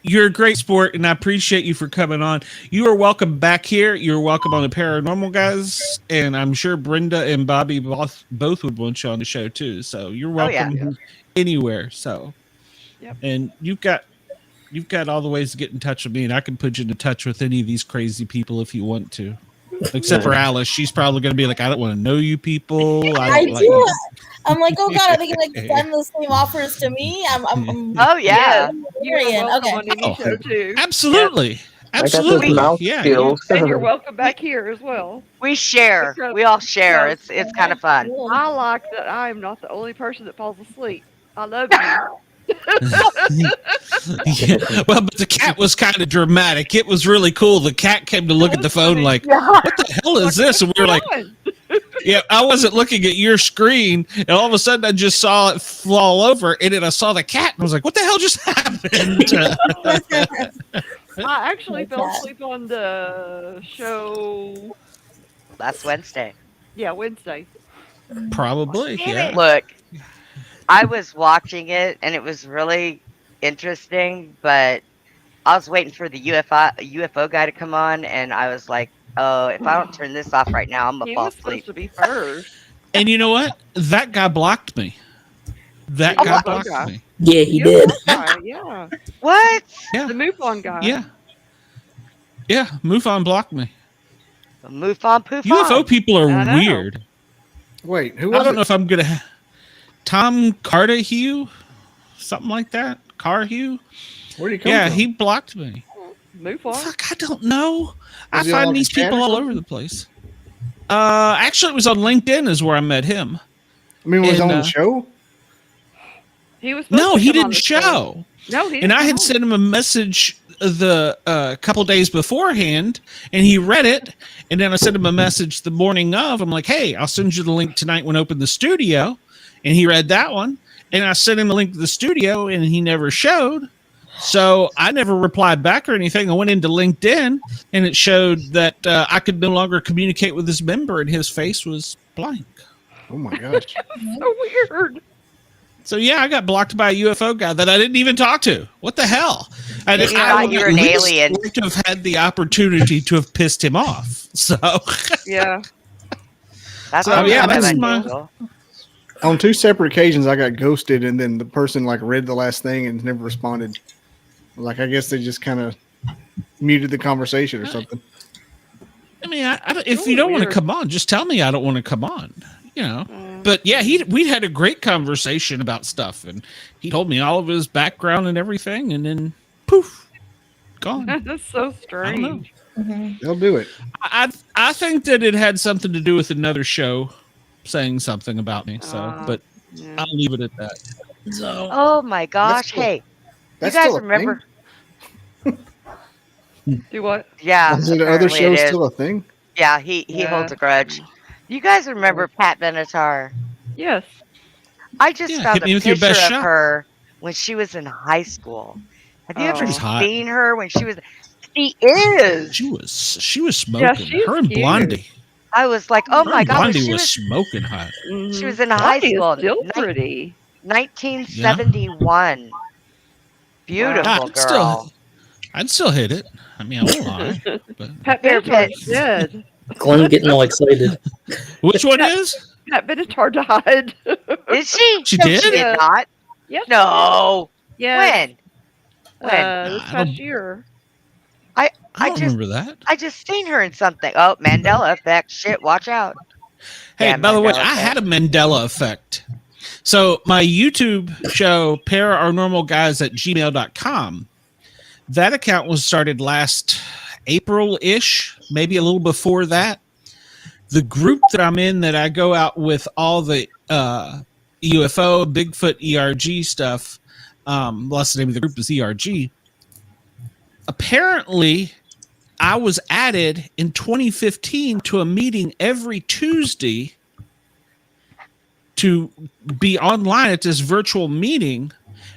You're a great sport, and I appreciate you for coming on. You are welcome back here. You're welcome on the Paranormal Guys, and I'm sure Brenda and Bobby both would want you on the show too. So you're welcome anywhere. So, and you've got all the ways to get in touch with me, and I can put you in touch with any of these crazy people if you want to. Except for Alice, she's probably going to be like, "I don't want to know you people." I do. I'm like, oh god, are they going to send the same offers to me? I'm oh yeah, okay. Too. Absolutely, absolutely, yeah. And you're welcome back here as well. We share. We all share. It's kind of fun. I like that I am not the only person that falls asleep. I love you. Yeah. Well, but the cat was kind of dramatic. It was really cool. The cat came to look at the phone like, "What the hell is this?" And we were like, "Yeah, I wasn't looking at your screen." And all of a sudden, I just saw it fall over, and then I saw the cat, and I was like, "What the hell just happened?" I actually fell asleep on the show last Wednesday. Yeah, Wednesday. Probably. Yeah. Look. I was watching it, and it was really interesting, but I was waiting for the UFO guy to come on, and I was like, oh, if I don't turn this off right now, I'm going to fall asleep. He was supposed to be first. And you know what? That guy blocked me. That guy blocked me. Yeah, he did. Yeah. What? Yeah. The MUFON guy. Yeah. Yeah, MUFON blocked me. MUFON poof UFO people are weird. Wait, who I was don't it? know if I'm going to... Tom Cartahue? Something like that? Carhue? Where did he come from? He blocked me. MUFON? Fuck, I don't know. Was I he find on these the chat people or all something? over the place. Actually, it was on LinkedIn is where I met him. I mean, was he on the show? He was No, supposed to he come on didn't the show. No, he didn't. And I had sent him a message the couple days beforehand, and he read it. And then I sent him a message the morning of. I'm like, "Hey, I'll send you the link tonight when I open the studio." And he read that one. And I sent him a link to the studio, and he never showed. So I never replied back or anything. I went into LinkedIn, and it showed that I could no longer communicate with this member, and his face was blank. Oh my gosh! So weird. So yeah, I got blocked by a UFO guy that I didn't even talk to. What the hell? I thought you were an alien. Like to have had the opportunity to have pissed him off. So yeah, that's on 2 separate occasions I got ghosted, and then the person like read the last thing and never responded. Like I guess they just kind of muted the conversation or something. I mean, if you don't want to come on, just tell me I don't want to come on. You know. But yeah, we had a great conversation about stuff, and he told me all of his background and everything, and then poof, gone. That's so strange. They'll do it. I think that it had something to do with another show saying something about me. So, but I'll leave it at that. So, oh my gosh! Hey, you guys remember? Do what? Yeah. Is the other show still a thing? Yeah, he holds a grudge. You guys remember Pat Benatar? Yes. I just found a picture of her when she was in high school. Have you ever seen her when she was? She is. She was smoking. Yeah, her and Blondie. I was like, oh my god, Blondie was smoking hot. She was in high school. Still pretty. 1971. Beautiful girl. I'd still hit it. I mean, I won't lie. Pat Benatar's dead. Glenn getting all excited. Which one is? Pat Benatar died. Is she? She did? She did not. Yes. No. Yes. When? This past year. I don't remember that. I just seen her in something. Oh, Mandela effect. Shit, watch out. Hey, yeah, by the way, effect. I had a Mandela effect. So my YouTube show, paranormalguys@gmail.com, that account was started last April-ish, maybe a little before that. The group that I'm in, that I go out with all the UFO, Bigfoot, ERG stuff, plus the name of the group is ERG. Apparently, I was added in 2015 to a meeting every Tuesday to be online at this virtual meeting.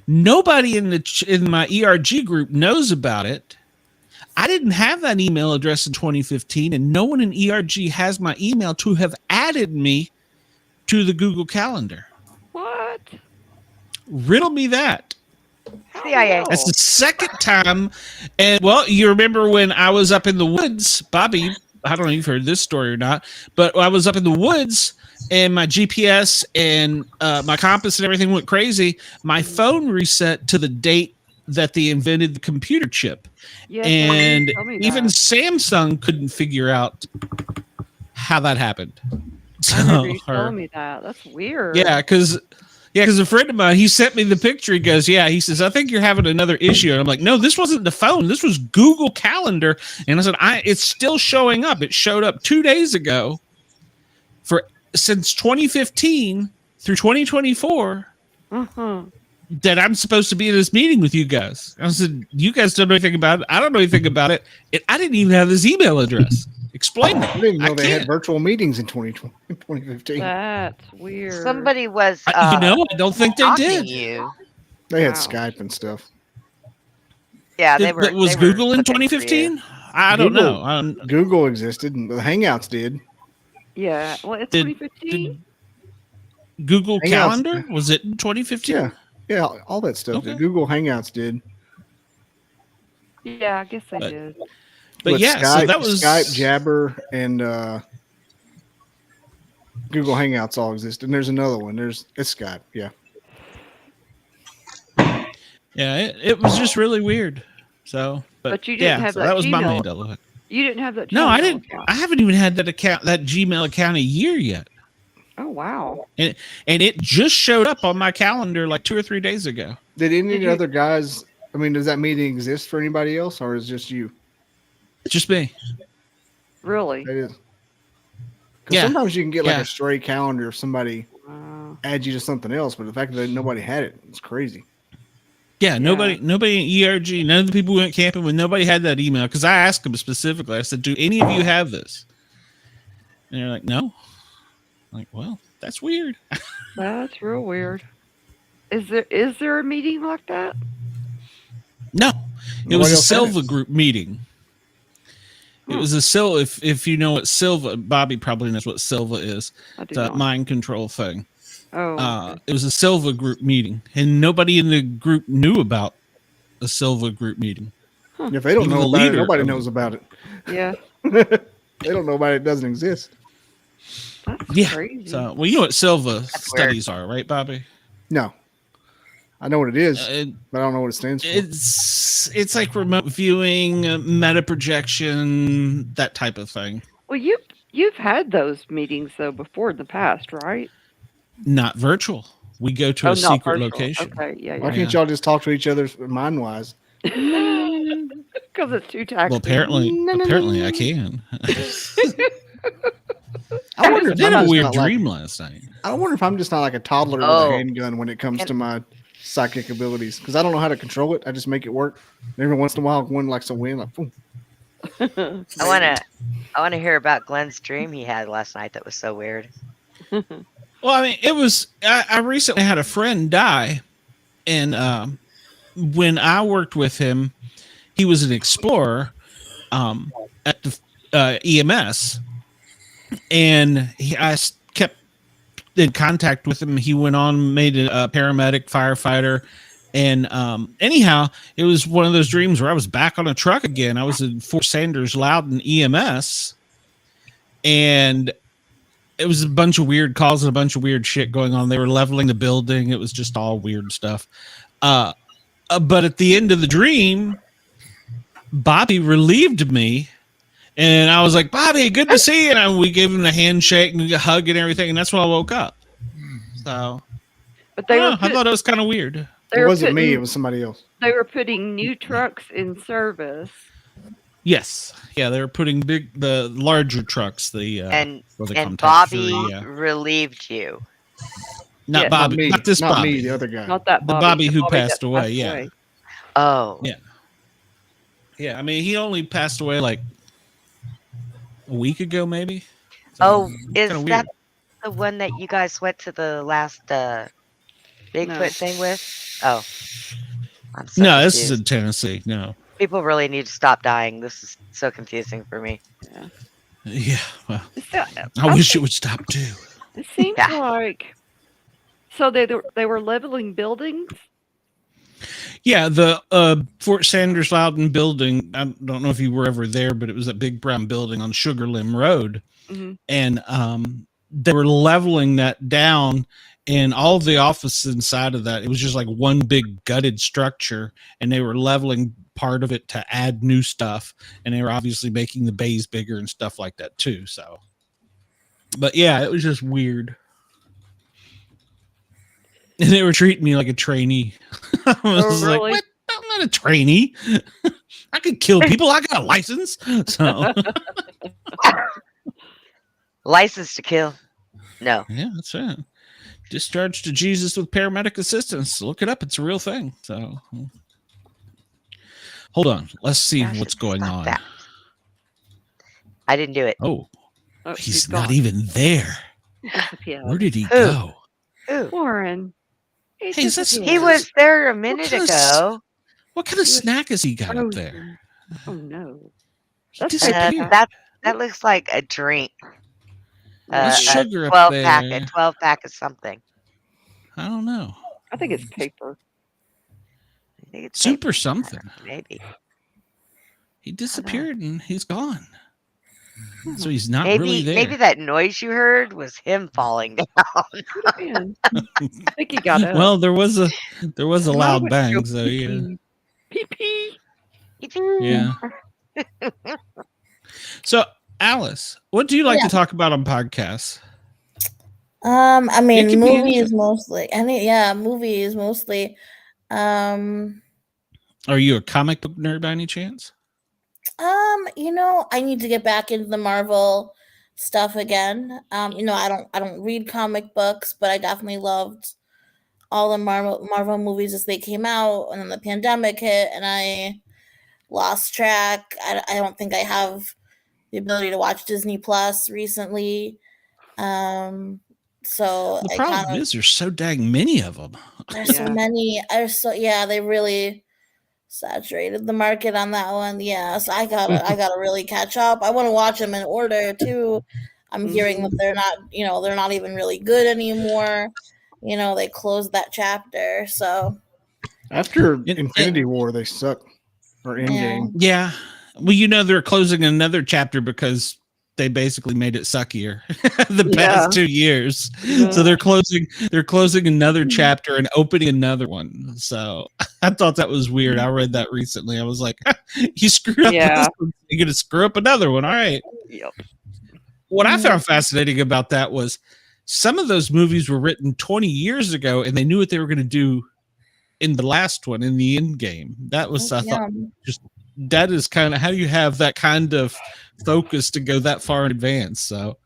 Nobody in my ERG group knows about it. I didn't have that email address in 2015, and no one in ERG has my email to have added me to the Google Calendar. What? Riddle me that. CIA. That's the second time. And well, you remember when I was up in the woods, Bobby, I don't know if you've heard this story or not, but I was up in the woods and my GPS and my compass and everything went crazy. My phone reset to the date that they invented the computer chip. Yes, and even Samsung couldn't figure out how that happened. I remember you telling me that. That's weird. Yeah, because a friend of mine, he sent me the picture. He goes, yeah, he says, I think you're having another issue. And I'm like, no, this wasn't the phone. This was Google Calendar. And I said, it's still showing up. It showed up 2 days ago since 2015 through 2024 that I'm supposed to be in this meeting with you guys. I said, you guys don't know anything about it. I don't know anything about it. I didn't even have this email address. Explain that. I didn't know they had virtual meetings in 2015. That's weird. Somebody was. I don't think they did. They had Skype and stuff. Yeah, they were. Was Google in 2015? I don't know. Google existed, and the Hangouts did. Yeah, well, it's 2015. Google Hangouts. Calendar, was it in 2015? Yeah, all that stuff. Okay. Google Hangouts did. Yeah, I guess they did. But yeah, Skype, so that was Skype, Jabber, and Google Hangouts all exist. And there's another one. It's Skype. Yeah. Yeah, it was just really weird. So, but you didn't have that. That was Gmail. my Mandela. You didn't have that. No, I didn't. Account. I haven't even had that Gmail account a year yet. Oh wow! And it just showed up on my calendar like 2 or 3 days ago. Did any other guys? I mean, does that meeting exist for anybody else, or is it just you? It's just me. Really? It is. Yeah. Sometimes you can get like a stray calendar if somebody adds you to something else, but the fact that nobody had it, it's crazy. Yeah, nobody in ERG, none of the people who went camping with, nobody had that email, because I asked them specifically. I said, do any of you have this? And they're like, no. I'm like, well, that's weird. That's real weird. Is there a meeting like that? No. It was a Silva group meeting. It was a Silva. If you know what Silva, Bobby probably knows what Silva is. It's a mind control thing. It was a Silva group meeting, and nobody in the group knew about a Silva group meeting. If they don't know about it, nobody knows about it. Yeah. They don't know about it. It doesn't exist. That's crazy. So, well, you know what Silva studies are, right, Bobby? No. I know what it is, but I don't know what it stands for. It's like remote viewing, meta projection, that type of thing. Well, you've had those meetings though before in the past, right? Not virtual. We go to a secret location. Okay, yeah. Why can't y'all just talk to each other mind-wise? Because it's too taxing. Well, apparently I can. I wonder if I had a weird dream last night. I wonder if I'm just not like a toddler with a handgun when it comes to my psychic abilities, because I don't know how to control it. I just make it work. And every once in a while, one likes to win. Like, boom. I wanna hear about Glenn's dream he had last night. That was so weird. Well, I mean, it was. I recently had a friend die, and when I worked with him, he was an explorer at the EMS, and I kept in contact with him. He went on, made a paramedic, firefighter, and anyhow, it was one of those dreams where I was back on a truck again. I was in Fort Sanders Loudon EMS, and it was a bunch of weird calls and a bunch of weird shit going on. They were leveling the building. It was just all weird stuff. But at the end of the dream, Bobby relieved me, and I was like, "Bobby, good to see you." And we gave him a handshake and a hug and everything, and that's when I woke up. So, but I thought it was kind of weird. It wasn't me; it was somebody else. They were putting new trucks in service. Yes, yeah, they were putting the larger trucks. And Bobby relieved you. Not Bobby, me, not this not Bobby, me, the other guy, not that the Bobby who passed away. Yeah. Away. Oh. Yeah. Yeah, I mean, he only passed away like a week ago, maybe. So is that the one that you guys went to the last Bigfoot thing with? Oh, I'm so no, confused. this is in Tennessee. No, people really need to stop dying. This is so confusing for me. Yeah, well, I wish it would stop too. It seems like so they were leveling buildings. Yeah, the Fort Sanders Loudon building. I don't know if you were ever there, but it was a big brown building on Sugar Limb Road, and they were leveling that down, and all of the offices inside of that, it was just like one big gutted structure, and they were leveling part of it to add new stuff, and they were obviously making the bays bigger and stuff like that too. So, but yeah, it was just weird. And they were treating me like a trainee. I was like, what? I'm not a trainee. I could kill people. I got a license. So license to kill. No. Yeah, that's it. Discharged to Jesus with paramedic assistance. Look it up. It's a real thing. So hold on. Let's see what's going on. That. I didn't do it. Oh he's not even there. Where did he go? Warren. He was there a minute ago. What kind of snack has he got up there? Oh no. That looks like a drink. Sugar 12 up there. pack, a 12 pack of something. I don't know. I think it's paper. I think it's soup or something. Maybe. He disappeared and he's gone. So he's not really there. Maybe that noise you heard was him falling down. I think he got up. Well, there was a loud bang. So yeah. Pee. Yeah. So Alice, what do you like to talk about on podcasts? I mean, movies mostly. Movies mostly. Are you a comic book nerd by any chance? I need to get back into the Marvel stuff again. I don't read comic books, but I definitely loved all the Marvel movies as they came out, and then the pandemic hit, and I lost track. I don't think I have the ability to watch Disney Plus recently. So the problem is there's so dang many of them. There's so many. They really saturated the market on that one. Yeah, so I gotta really catch up. I want to watch them in order too. I'm hearing that they're not even really good anymore. they closed that chapter. So after Infinity War, they suck. Or Endgame. Yeah. Well, they're closing another chapter because they basically made it suckier the past 2 years. Yeah. So they're closing another chapter and opening another one. So I thought that was weird. I read that recently. I was like, you screwed up this one, you're going to screw up another one. All right. Yep. What I found fascinating about that was some of those movies were written 20 years ago and they knew what they were going to do in the last one, in the end game. That was, I thought, just that is kind of how do you have that kind of focus to go that far in advance. So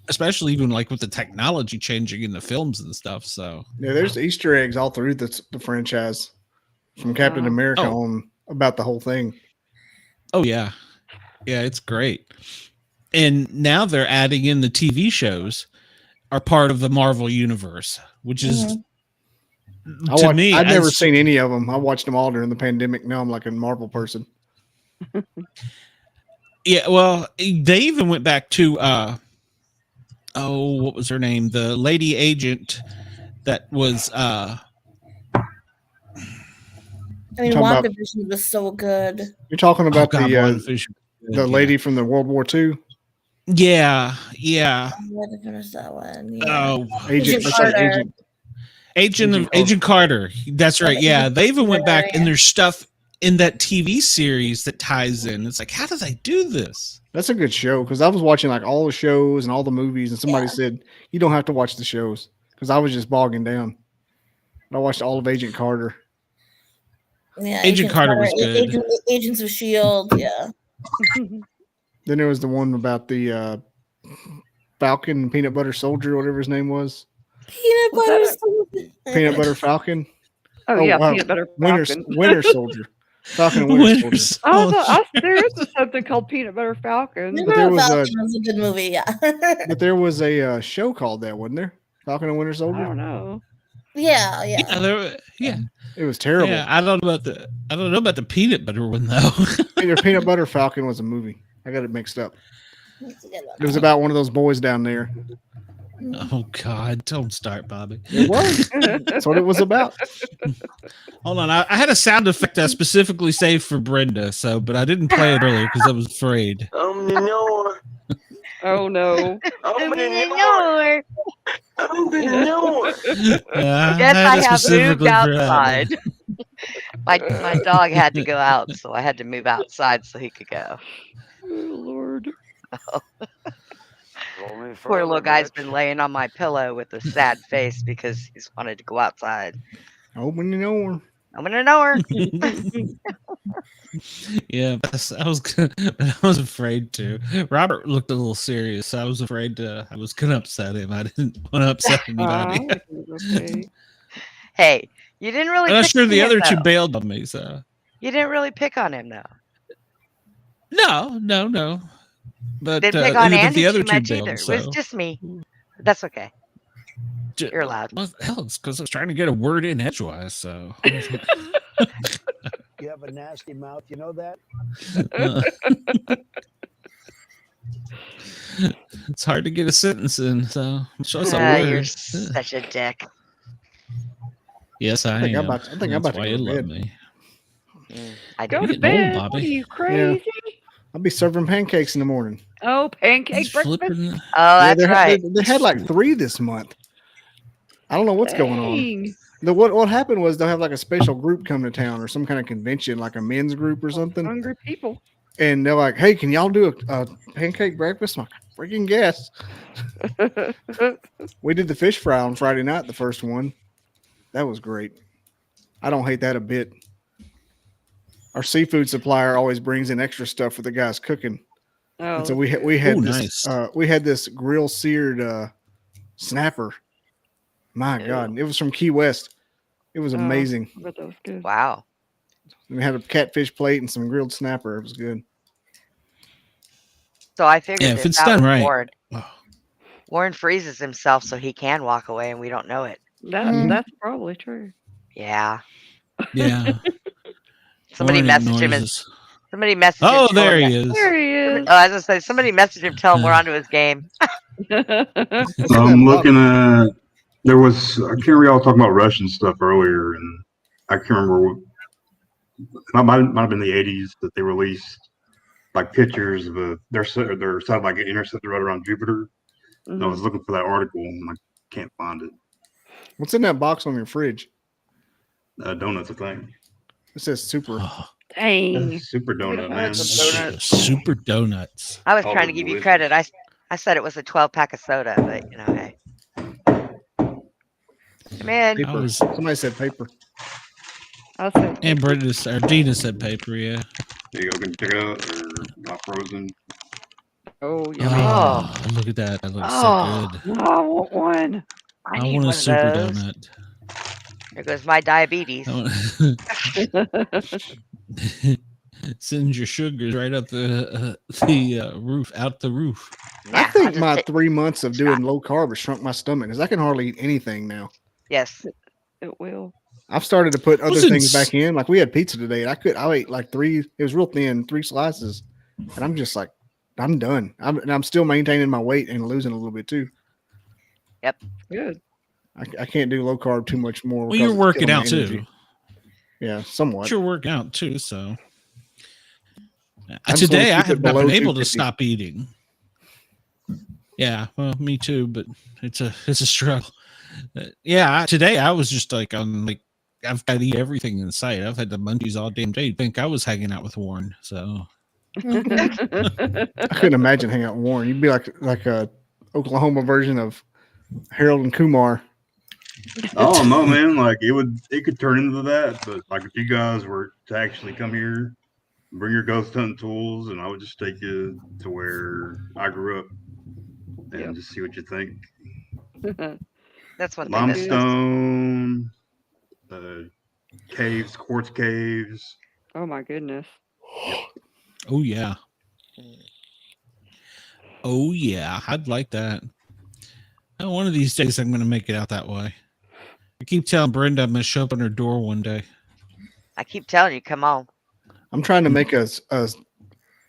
especially even like with the technology changing in the films and stuff. So yeah, there's Easter eggs all through the franchise from Captain America on about the whole thing. Oh yeah. Yeah, it's great. And now they're adding in the TV shows are part of the Marvel universe, which is I've never seen any of them. I watched them all during the pandemic. Now I'm like a Marvel person. Yeah, well, they even went back to what was her name? The lady agent that was WandaVision was so good. You're talking about the lady from the World War II? Yeah. What is that one? Yeah. Oh, Agent Carter. That's right. Yeah, they even went back and there's stuff in that TV series that ties in. It's like, how do they do this? That's a good show because I was watching like all the shows and all the movies, and somebody said you don't have to watch the shows because I was just bogging down. I watched all of Agent Carter. Yeah, Agent Carter was good. Agents of S.H.I.E.L.D. Yeah. Then there was the one about the Falcon Peanut Butter Soldier, whatever his name was. Peanut Butter Falcon. Peanut Butter Falcon. Winter Soldier. Falcon and Winter Soldier. There is something called Peanut Butter Falcon. Peanut Butter Falcon was a good movie, yeah. But there was a show called that, wasn't there? Falcon and Winter Soldier. I don't know. Yeah. It was terrible. Yeah, I don't know about the peanut butter one though. Peanut Butter Falcon was a movie. I got it mixed up. It was about one of those boys down there. Oh God! Don't start, Bobby. It was. That's what it was about. Hold on, I had a sound effect I specifically saved for Brenda, but I didn't play it earlier because I was afraid. Oh no! I guess I have moved outside. My dog had to go out, so I had to move outside so he could go. Oh Lord! Poor little guy's been laying on my pillow with a sad face because he's wanted to go outside. Open the door. Open the door. Yeah, I was afraid to. Robert looked a little serious. So I was afraid I was gonna upset him. I didn't want to upset anybody. Okay. Hey, you didn't really. I'm not sure the other two though. bailed on me. So you didn't really pick on him though. No. But didn't pick on Andy the other too two much bailed, either. so. It was just me. That's okay. You're allowed. Well, hell, it's because I was trying to get a word in edgewise. So you have a nasty mouth. You know that. It's hard to get a sentence in. So show us a word. You're such a dick. Yes, I am. I think I'm about to go to bed. Me. I Go to Getting bed. old, Bobby. What are you crazy? Yeah. I'll be serving pancakes in the morning. Oh, pancake breakfast. Oh, that's right. They had like 3 this month. I don't know what's going on. What happened was they'll have like a special group come to town or some kind of convention, like a men's group or something. Hungry people. And they're like, "Hey, can y'all do a pancake breakfast?" I'm like, freaking guess. We did the fish fry on Friday night, the first one. That was great. I don't hate that a bit. Our seafood supplier always brings in extra stuff for the guys cooking. Oh, and so we had this grill seared snapper. My God, it was from Key West. It was amazing. I bet that was good. Wow. We had a catfish plate and some grilled snapper. It was good. So I figured if it's done right. Warren freezes himself so he can walk away and we don't know it. That's probably true. Yeah. Yeah. Somebody messaged him. Somebody messaged him. Oh, there he is. There he is. Oh, I was gonna say somebody messaged him, tell him we're onto his game. So I'm looking at There was, I can't remember, y'all talking about Russian stuff earlier, and I can't remember. It might have been the 80s that they released like pictures of their satellite get intercepted right around Jupiter. And I was looking for that article and I can't find it. What's in that box on your fridge? Donuts, I think. It says super. Oh, dang. Super donut, man. Super donuts. I was trying to give you credit. I said it was a 12-pack of soda, but you know, hey. Man. Somebody said paper. And Gina said paper, yeah. There you go, can check it out. Or not frozen. Oh, yeah. Oh, look at that. That looks so good. I want one. I want a super donut. There goes my diabetes. Sends your sugars right up the roof, out the roof. I think my 3 months of doing low carb has shrunk my stomach because I can hardly eat anything now. Yes, it will. I've started to put other things back in. Like we had pizza today, and I ate like 3. It was real thin, 3 slices, and I'm just like, I'm done. I'm still maintaining my weight and losing a little bit too. Yep, good. I can't do low carb too much more. Well, you're working out too. Yeah, somewhat. You're working out too, so. Today I have not been able to stop eating. Yeah, well, me too, but it's a struggle. Today I was just like I've got to eat everything in sight. I've had the munchies all damn day. You'd think I was hanging out with Warren, so. I couldn't imagine hanging out with Warren. You'd be like a Oklahoma version of Harold and Kumar. Oh no, man! Like it could turn into that. But like if you guys were to actually come here, bring your ghost hunting tools, and I would just take you to where I grew up and just see what you think. That's one thing. Limestone, caves, quartz caves. Oh my goodness. Oh yeah. Oh yeah, I'd like that. Oh, one of these days I'm going to make it out that way. I keep telling Brenda I'm going to show up on her door one day. I keep telling you, come on. I'm trying to make a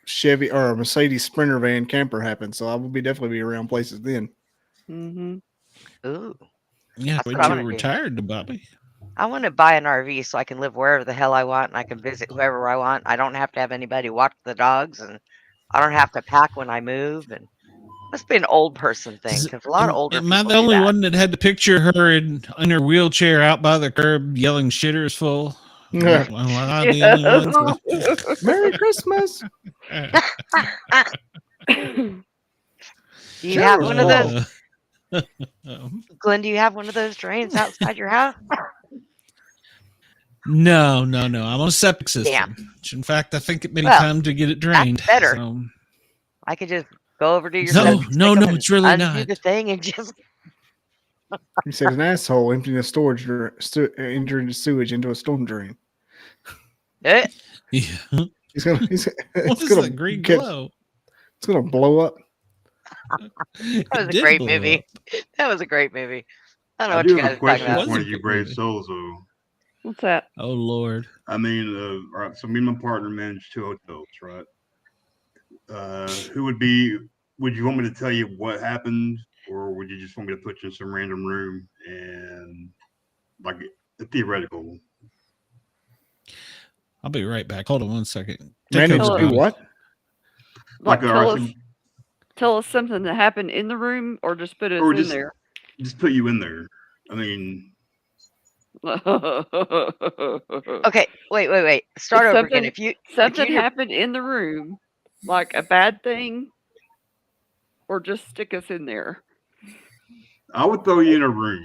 Chevy or a Mercedes Sprinter van camper happen, so I will definitely be around places then. Mm-hmm. Ooh. Yeah, but you're retired, Bobby. I want to buy an RV so I can live wherever the hell I want and I can visit whoever I want. I don't have to have anybody watch the dogs, and I don't have to pack when I move. And must be an old person thing because a lot of older people. Am I the only one that had to picture her in her wheelchair out by the curb yelling "shitters full"? Yeah. Well, I'm the only one. Merry Christmas. Do you have one of those? Glenn, do you have one of those drains outside your house? No. I'm on a septic system. Damn. Which, in fact, I think it may be time to get it drained. That's better. So. I could just go over to your No, it's really undo not. the thing and just. He said an asshole emptying a storage entering the sewage into a storm drain. Yeah. It's gonna that green glow? It's gonna blow up. That was a great movie. That was a great movie. I don't know what you guys are talking about. One of you brave souls, though. What's that? Oh Lord. I mean, all right. So me and my partner managed 2 hotels, right? Would you want me to tell you what happened, or would you just want me to put you in some random room and like a theoretical? I'll be right back. Hold on one second. Random to do what? Like tell us something that happened in the room, or just put us in there. Just put you in there. I mean. Okay, wait. Start over again. If something happened in the room, like a bad thing, or just stick us in there. I would throw you in a room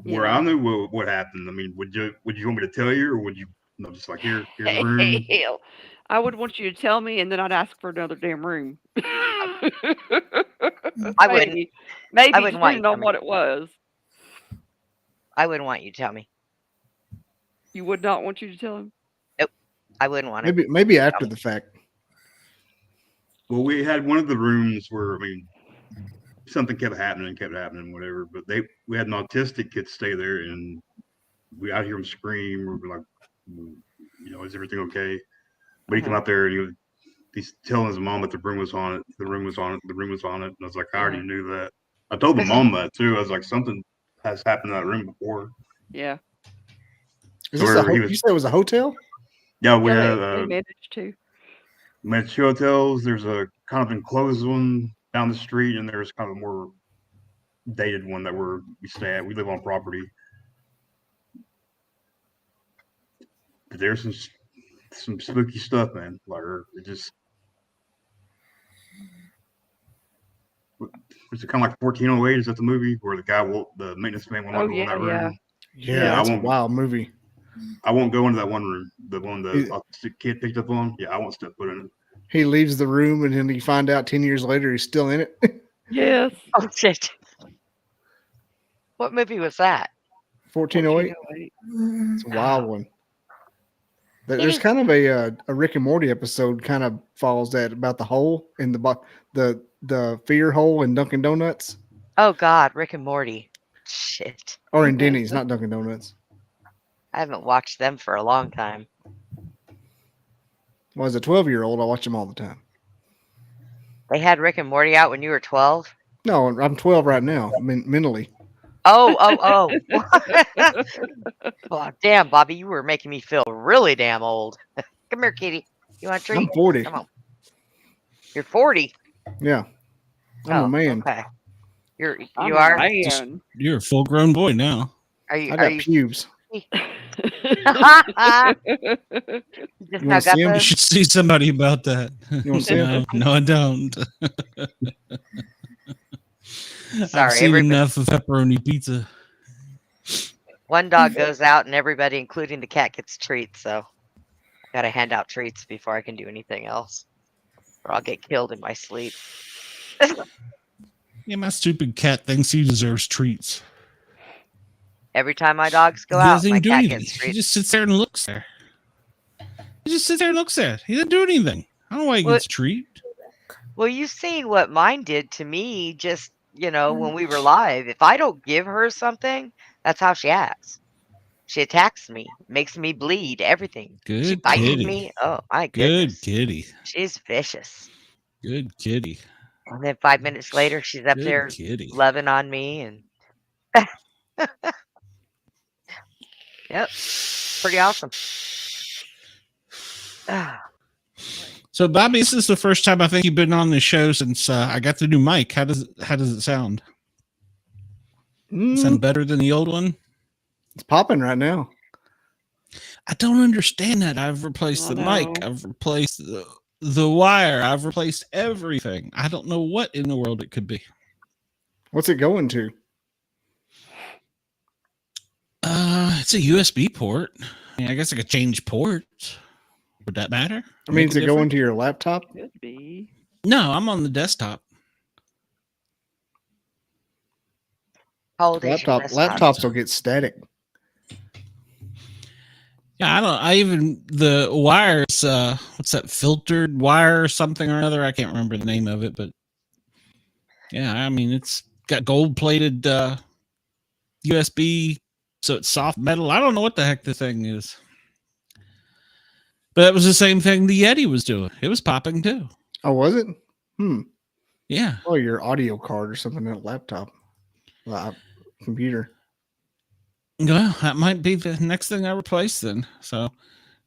where I knew what happened. I mean, would you want me to tell you, or would you just like here's a room? Hell, I would want you to tell me, and then I'd ask for another damn room. I wouldn't. Maybe I wouldn't want you depending on what it was. I wouldn't want you to tell me. You would not want you to tell him? Nope. I wouldn't want it. Maybe after the fact. Well, we had one of the rooms where, I mean, something kept happening, whatever. But we had an autistic kid stay there, and I'd hear him scream. We'd be like, is everything okay? But he came out there and he's telling his mom that the room was on it. And I was like, I already knew that. I told the mom that too. I was like, something has happened in that room before. Yeah. Is this you said it was a hotel? Yeah, we Yeah, had they managed to. we had 2 hotels. There's a kind of enclosed one down the street, and there's kind of a more dated one that we stay at. We live on property. But there's some spooky stuff, man. Like it just was it kind of like 1408? Is that the movie where the maintenance man will not go in that room? Yeah, that's a wild movie. I won't go into that one room. The one the kid picked up on. Yeah, I won't step foot in it. He leaves the room and then you find out 10 years later he's still in it. Yes. Oh shit. What movie was that? 1408. It's a wild one. There's kind of a Rick and Morty episode kind of follows that about the hole in the fear hole in Dunkin' Donuts. Oh God, Rick and Morty. Shit. Or in Denny's, not Dunkin' Donuts. I haven't watched them for a long time. Well, as a 12-year-old, I watch them all the time. They had Rick and Morty out when you were 12? No, I'm 12 right now, mentally. Oh. Well, damn, Bobby, you were making me feel really damn old. Come here, kitty. You want a treat? I'm 40. Come on. You're 40? Yeah. I'm a man. Okay. You are? You're a full-grown boy now. I got pubes. You should see somebody about that. You want to see him? No, I don't. Sorry, I've seen enough of pepperoni pizza. One dog goes out and everybody, including the cat, gets treats. So I gotta hand out treats before I can do anything else, or I'll get killed in my sleep. Yeah, my stupid cat thinks he deserves treats. Every time my dogs go out, my cat gets treats. He just sits there and looks there. He just sits there and looks at it. He doesn't do anything. I don't know why he gets a treat. Well, you see what mine did to me just, when we were live. If I don't give her something, that's how she acts. She attacks me, makes me bleed, everything. Good she bites kitty. me. Oh, my goodness. Good kitty. She's vicious. Good kitty. And then 5 minutes later, she's up there loving on me. And yep, pretty awesome. So, Bobby, this is the first time I think you've been on the show since I got the new mic. How does it sound? Sound better than the old one? It's popping right now. I don't understand that. I've replaced the mic. I've replaced the wire. I've replaced everything. I don't know what in the world it could be. What's it going to? It's a USB port. I guess I could change ports. Would that matter? I mean, does it go into your laptop? Could be. No, I'm on the desktop. Laptops will get static. Yeah, the wires, what's that, filtered wire or something or another? I can't remember the name of it, but yeah, I mean, it's got gold-plated USB, so it's soft metal. I don't know what the heck the thing is. But it was the same thing the Yeti was doing. It was popping too. Oh, was it? Yeah. Oh, your audio card or something in a laptop. Computer. Well, that might be the next thing I replace then. So,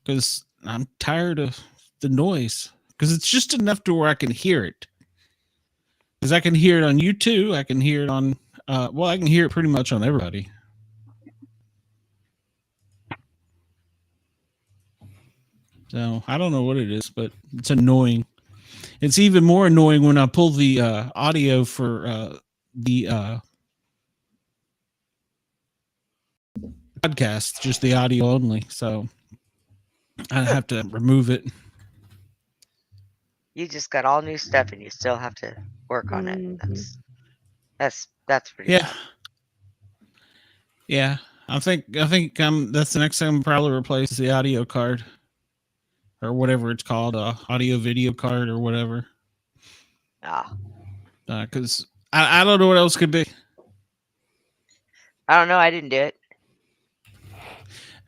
because I'm tired of the noise. Because it's just enough to where I can hear it. Because I can hear it on YouTube. I can hear it on, I can hear it pretty much on everybody. So, I don't know what it is, but it's annoying. It's even more annoying when I pull the audio for the podcast, just the audio only. So, I have to remove it. You just got all new stuff and you still have to work on it. That's pretty bad. Yeah. I think that's the next thing I'm probably replace the audio card. Or whatever it's called, audio video card or whatever. Because I don't know what else could be. I don't know. I didn't do it.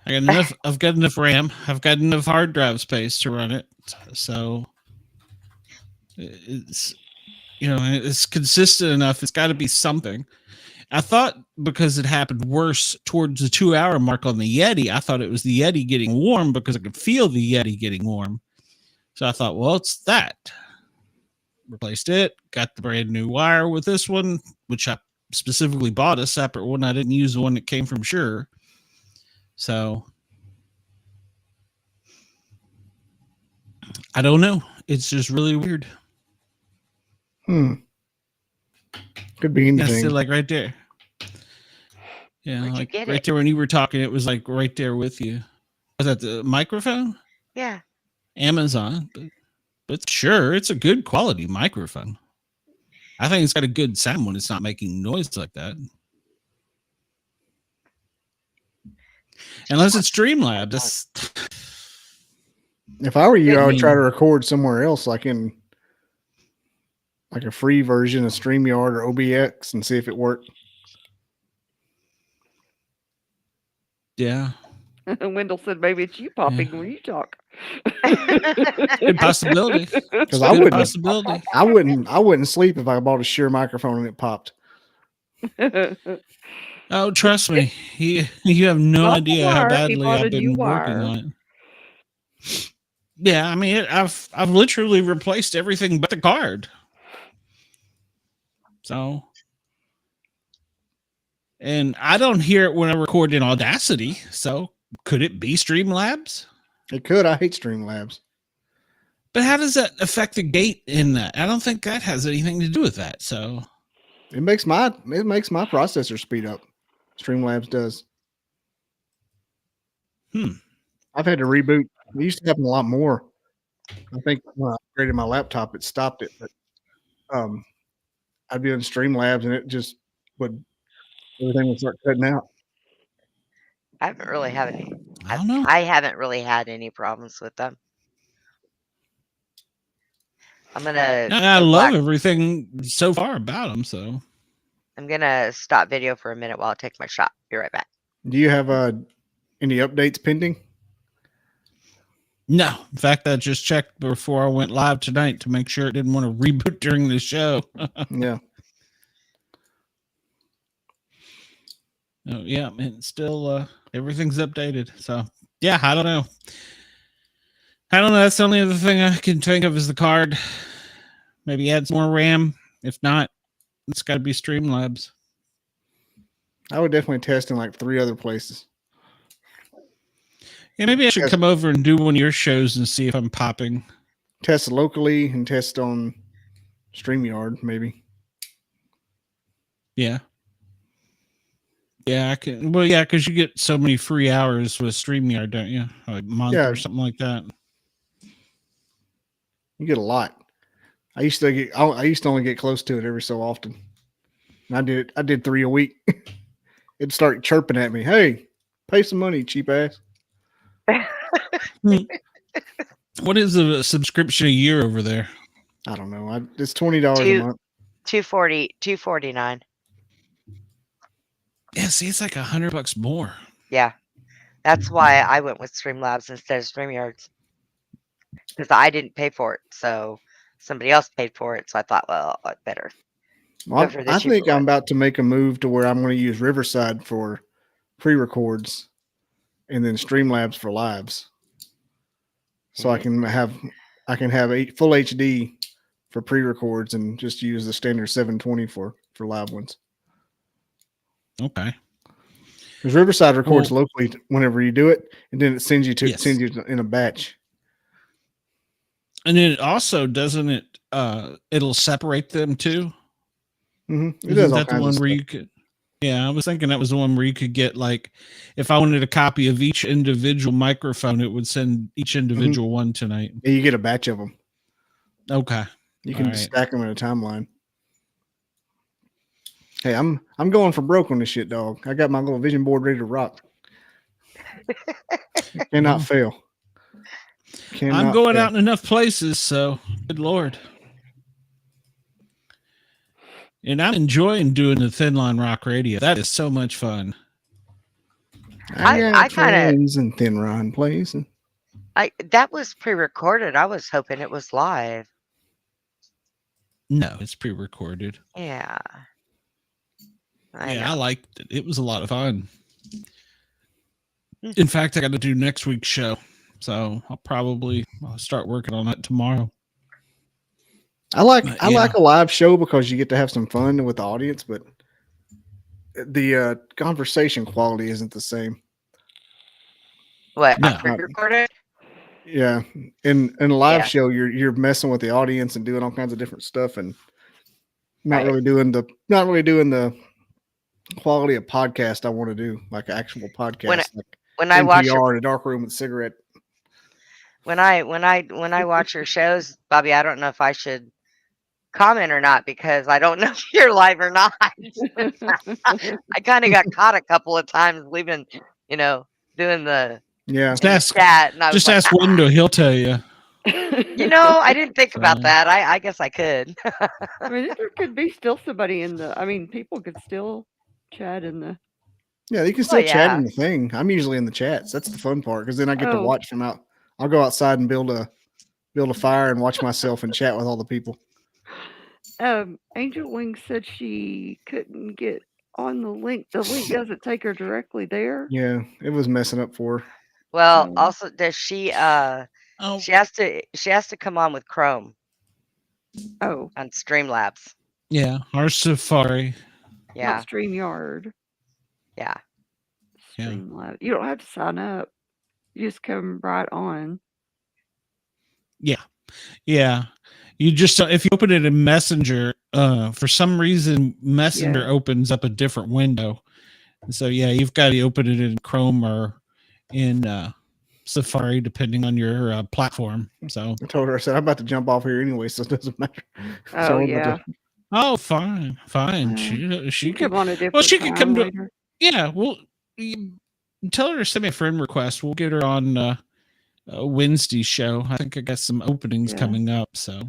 I got enough. I've got enough RAM. I've got enough hard drive space to run it. So it's it's consistent enough. It's got to be something. I thought because it happened worse towards the 2-hour mark on the Yeti, I thought it was the Yeti getting warm because I could feel the Yeti getting warm. So I thought, well, it's that. Replaced it, got the brand new wire with this one, which I specifically bought a separate one. I didn't use the one that came from Shure. So I don't know. It's just really weird. Could be anything. That's it, like right there. Yeah, like right there when you were talking, it was like right there with you. Was that the microphone? Yeah. Amazon. But sure, it's a good quality microphone. I think it's got a good sound when it's not making noise like that. Unless it's Streamlabs. If I were you, I would try to record somewhere else, like in like a free version of StreamYard or OBX, and see if it worked. Yeah. Wendell said, "Maybe it's you popping when you talk." Good possibility. Because I wouldn't sleep if I bought a Shure microphone and it popped. Oh, trust me, you have no idea how badly I've been working on it. Yeah, I mean, I've literally replaced everything but the card. So, and I don't hear it when I record in Audacity. So, could it be Streamlabs? It could. I hate Streamlabs. But how does that affect the gate in that? I don't think that has anything to do with that. So, it makes my processor speed up. Streamlabs does. I've had to reboot. It used to happen a lot more. I think when I upgraded my laptop, it stopped it. But I'd be on Streamlabs and it just everything would start cutting out. I haven't really had any. I don't know. I haven't really had any problems with them. I'm gonna. I love everything so far about them. So I'm gonna stop video for a minute while I take my shot. Be right back. Do you have any updates pending? No. In fact, I just checked before I went live tonight to make sure it didn't want to reboot during the show. Yeah. Oh, yeah, man. Still, everything's updated. So, yeah, I don't know. That's the only other thing I can think of is the card. Maybe add some more RAM. If not, it's got to be Streamlabs. I would definitely test in like 3 other places. Yeah, maybe I should come over and do one of your shows and see if I'm popping. Test locally and test on StreamYard, maybe. Yeah. Yeah, I can. Well, yeah, because you get so many free hours with StreamYard, don't you? Like a month or something like that. You get a lot. I used to only get close to it every so often. And I did 3 a week. It'd start chirping at me. Hey, pay some money, cheap ass. What is a subscription a year over there? I don't know. It's $20 a month. $249. Yeah, see, it's like $100 more. Yeah, that's why I went with Streamlabs instead of StreamYards, because I didn't pay for it, so somebody else paid for it. So I thought, well, I'd better. Well, I think I'm about to make a move to where I'm going to use Riverside for pre-records, and then Streamlabs for lives. So I can have full HD for pre-records and just use the standard 720 for live ones. Okay. Because Riverside records locally whenever you do it, and then it sends you in a batch. And then it also doesn't it? It'll separate them too. Mm-hmm. It does all that the one where you could? Yeah, I was thinking that was the one where you could get, like, if I wanted a copy of each individual microphone, it would send each individual one tonight. Yeah, you get a batch of them. Okay. You can stack them in a timeline. Hey, I'm going for broke on this shit, dog. I got my little vision board ready to rock. Cannot fail. I'm going out in enough places, so good Lord. And I'm enjoying doing the Thin Line Rock Radio. That is so much fun. I kind of and Thin Line plays. That was pre-recorded. I was hoping it was live. No, it's pre-recorded. Yeah. I liked it. It was a lot of fun. In fact, I got to do next week's show, so I'll start working on it tomorrow. I like a live show because you get to have some fun with the audience, but the conversation quality isn't the same. What? No. Pre-recorded? Yeah, in a live show, you're messing with the audience and doing all kinds of different stuff, and not really doing the quality of podcast I want to do, like actual podcast. When I watch in a dark room with a cigarette. When I watch your shows, Bobby, I don't know if I should comment or not because I don't know if you're live or not. I kind of got caught a couple of times leaving, doing the chat. And just ask Wendell, he'll tell you. I didn't think about that. I guess I could. I mean, there could be still somebody people could still chat in the. Yeah, you can still chat in the thing. I'm usually in the chats. That's the fun part because then I get to watch from out. I'll go outside and build a fire and watch myself and chat with all the people. Angel Wing said she couldn't get on the link. The link doesn't take her directly there. Yeah, it was messing up for her. Well, also does she? She has to come on with Chrome. Oh, on Streamlabs. Yeah, our Safari. Yeah, not StreamYard. Yeah. Streamlabs. You don't have to sign up. You just come right on. Yeah. Yeah. You just, if you open it in Messenger, for some reason, Messenger opens up a different window. So, you've got to open it in Chrome or in Safari, depending on your platform. So I told her, I said, I'm about to jump off here anyway, so it doesn't matter. Oh, yeah. Oh, fine. She could come on a different well, she could come to. later. Yeah, well, tell her to send me a friend request. We'll get her on a Wednesday show. I think I got some openings coming up. So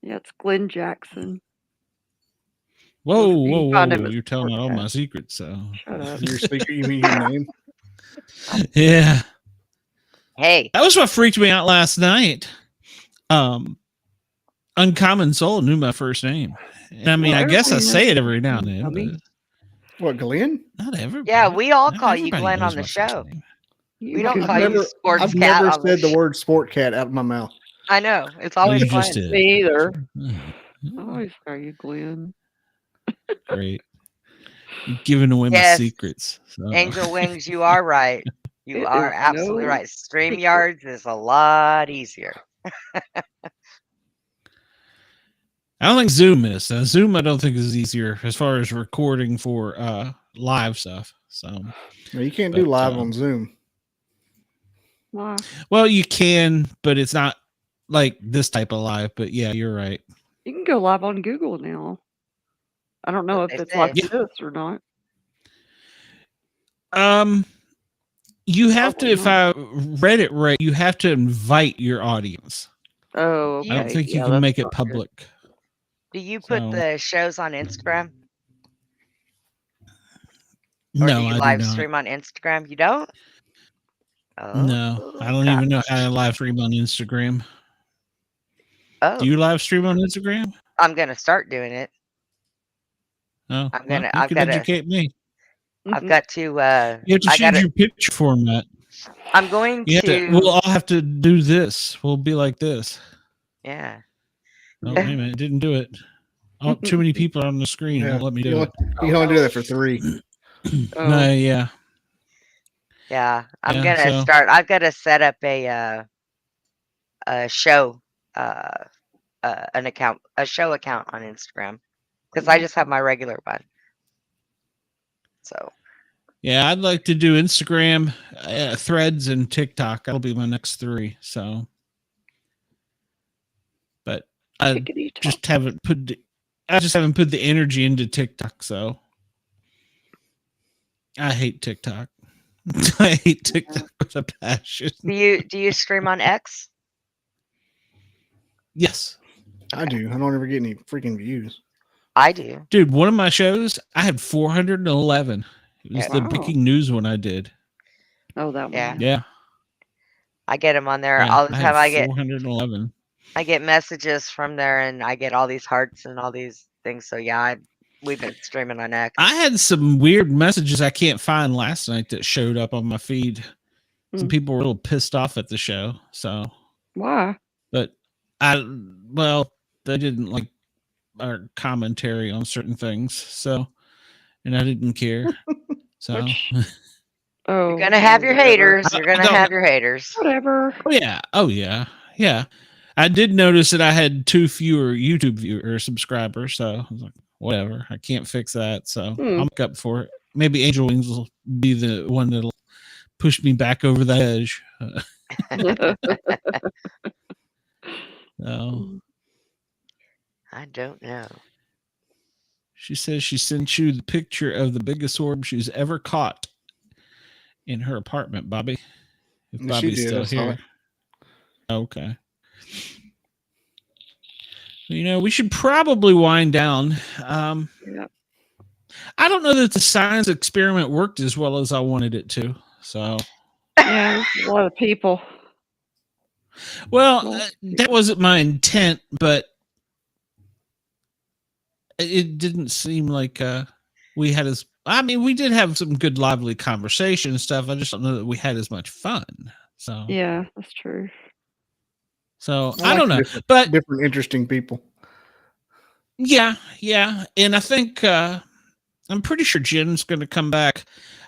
it's Glenn Jackson. Whoa! You're telling out all my secrets. So shut up. Your speaker, you mean your name? Yeah. Hey, that was what freaked me out last night. Uncommon Soul knew my first name. And I mean, I guess I say it every now and then. But what, Glenn? Not ever. Yeah, we all call you Glenn on the show. We don't call you Sportcat. I've never said the word Sportcat out of my mouth. I know. It's always Glenn. Me either. I always call you Glenn. Great. You're giving away my secrets. So. Angel Wings, you are right. You are absolutely right. StreamYards is a lot easier. I don't think Zoom is. Zoom, I don't think is easier as far as recording for live stuff. So no, you can't do live on Zoom. Why? Well, you can, but it's not like this type of live. But yeah, you're right. You can go live on Google now. I don't know if it's like this or not. You have to, if I read it right, you have to invite your audience. Oh, okay. I don't think you can make it public. Good. Do you put the shows on Instagram? Or no, do you live stream on Instagram? You don't? Oh, no, I don't even know how to live stream on Instagram. Oh, do you live stream on Instagram? I'm gonna start doing it. Oh, I'm gonna. You can educate me. I've got to. You have to change your picture format. I'm going to. We'll all have to do this. We'll be like this. Yeah. Oh, wait a minute. It didn't do it. Oh, too many people on the screen. Won't let me do it. You can only do that for 3. No, yeah. Yeah, I'm gonna start. I've got to set up a show, an account, a show account on Instagram, because I just have my regular one. So. Yeah, I'd like to do Instagram, Threads, and TikTok. That'll be my next 3. So, but I just haven't put the energy into TikTok. So, I hate TikTok. I hate TikTok with a passion. Do you stream on X? Yes, I do. I don't ever get any freaking views. I do, dude. One of my shows, I had 411. It was the Breaking News one I did. Oh, that one. Yeah. I get them on there all the time. I get 411. I get messages from there, and I get all these hearts and all these things. So yeah, We've been streaming on X. I had some weird messages I can't find last night that showed up on my feed. Some people were a little pissed off at the show. So why? But they didn't like our commentary on certain things. So, and I didn't care. So, you're gonna have your haters. You're gonna have your haters. Whatever. Oh yeah. I did notice that I had 2 fewer YouTube subscribers. So I was like, whatever. I can't fix that. So I'll make up for it. Maybe Angel Wings will be the one that'll push me back over the edge. No. I don't know. She says she sent you the picture of the biggest orb she's ever caught in her apartment, Bobby. If Bobby's still here. Okay. We should probably wind down. I don't know that the science experiment worked as well as I wanted it to. So, yeah, a lot of people. Well, that wasn't my intent, but it didn't seem like we had we did have some good, lively conversation and stuff. I just don't know that we had as much fun. So, yeah, that's true. So I don't know, but different interesting people. Yeah, and I think I'm pretty sure Jen's going to come back.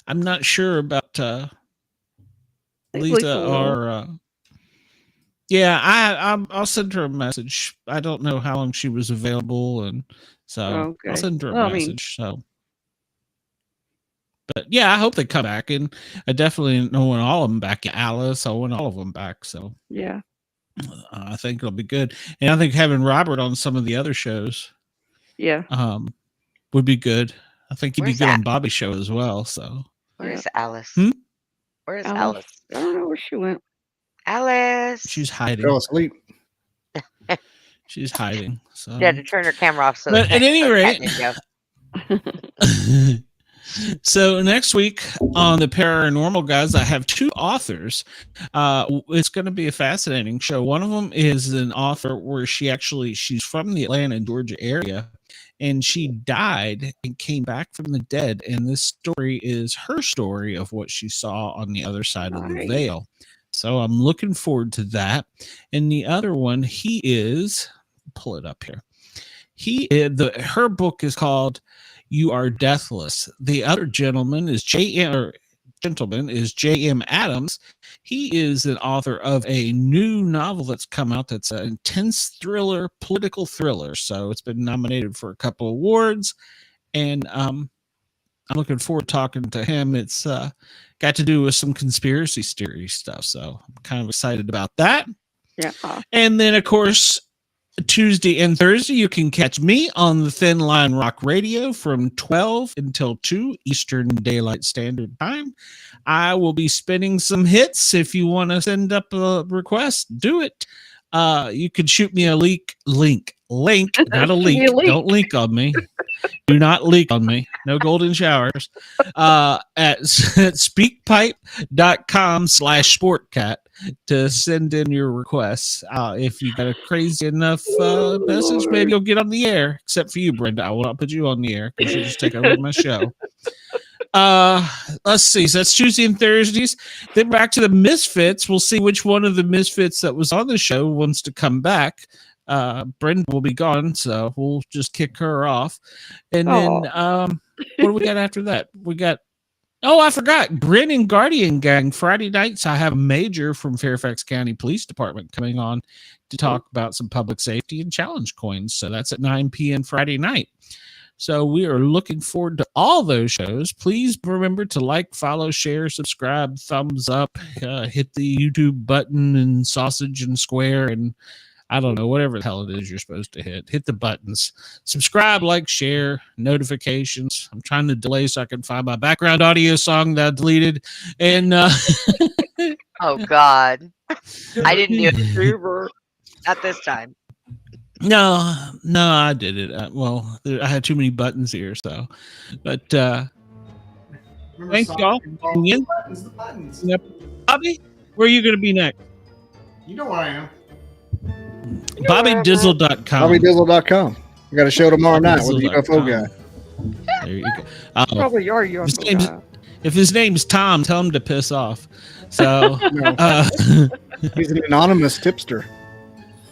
I'm not sure about Lisa or. I'll send her a message. I don't know how long she was available, and so I'll send her a message. So, but yeah, I hope they come back, and I definitely don't want all of them back. Alice, I want all of them back. So yeah. I think it'll be good. And I think having Robert on some of the other shows would be good. I think he'd be good on Bobby's show as well. So where's Alice? Where's Alice? I don't know where she went. Alice. She's hiding. Fell asleep. She's hiding. So she had to turn her camera off. So but at any rate, so next week on the Paranormal Guys, I have 2 authors. It's going to be a fascinating show. One of them is an author where she's from the Atlanta, Georgia area, and she died and came back from the dead. And this story is her story of what she saw on the other side of the veil. So I'm looking forward to that. And the other one, pull it up here. Her book is called You Are Deathless. The other gentleman is J.M. Adams. He is an author of a new novel that's come out that's an intense thriller, political thriller. So it's been nominated for a couple awards, and I'm looking forward to talking to him. It's got to do with some conspiracy theory stuff, so I'm kind of excited about that. Yeah. And then, of course, Tuesday and Thursday, you can catch me on the Thin Line Rock Radio from 12 until 2 Eastern Daylight Standard Time. I will be spinning some hits. If you want to send up a request, do it. You can shoot me a link, not a leak. Don't leak on me. Do not leak on me. No golden showers. At speakpipe.com/sportcat to send in your requests. If you got a crazy enough message, maybe you'll get on the air. Except for you, Brenda. I will not put you on the air because you just take over my show. Let's see. So that's Tuesday and Thursdays. Then back to the Misfits. We'll see which one of the Misfits that was on the show wants to come back. Brenda will be gone, so we'll just kick her off. And then what do we got after that? We got I forgot. Bryn and Guardian Gang. Friday nights, I have a major from Fairfax County Police Department coming on to talk about some public safety and challenge coins. So that's at 9 p.m. Friday night. So we are looking forward to all those shows. Please remember to like, follow, share, subscribe, thumbs up, hit the YouTube button and sausage and square and I don't know, whatever the hell it is you're supposed to hit. Hit the buttons. Subscribe, like, share, notifications. I'm trying to delay so I can find my background audio song that I deleted. And oh God, I didn't do it. Not this time. No, I did it. I had too many buttons here, so. But thanks, y'all. The buttons. Bobby, where are you going to be next? You know where I am. BobbyDizzle.com. BobbyDizzle.com. We got a show tomorrow night with the UFO guy. There you go. Probably your uncle. If his name's Tom, tell him to piss off. So he's an anonymous tipster.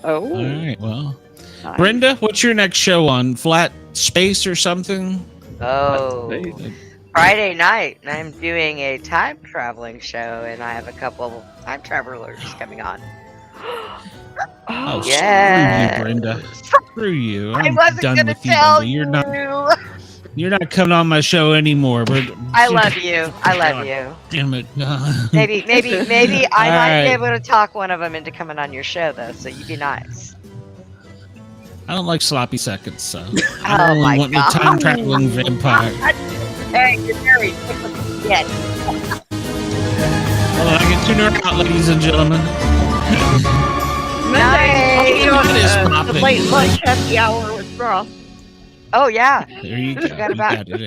Oh. All right. Well, nice. Brenda, what's your next show on? Flat Space or something? Oh, Friday night. I'm doing a time traveling show, and I have a couple time travelers coming on. Oh, yeah. Screw you, Brenda. Screw you. I'm wasn't done gonna with you, tell Brenda. You're not coming on my show anymore. I love you. I love you. Damn it. Maybe I might right. be able to talk one of them into coming on your show, though. So you be nice. I don't like sloppy seconds, so I Oh only my want God. the time traveling vampire. Hey, you're very yes. Well, I get tuner out, ladies and gentlemen. Monday, It is the popping. late lunch happy hour with Ross. Oh yeah. There you go. Forgot about You got it.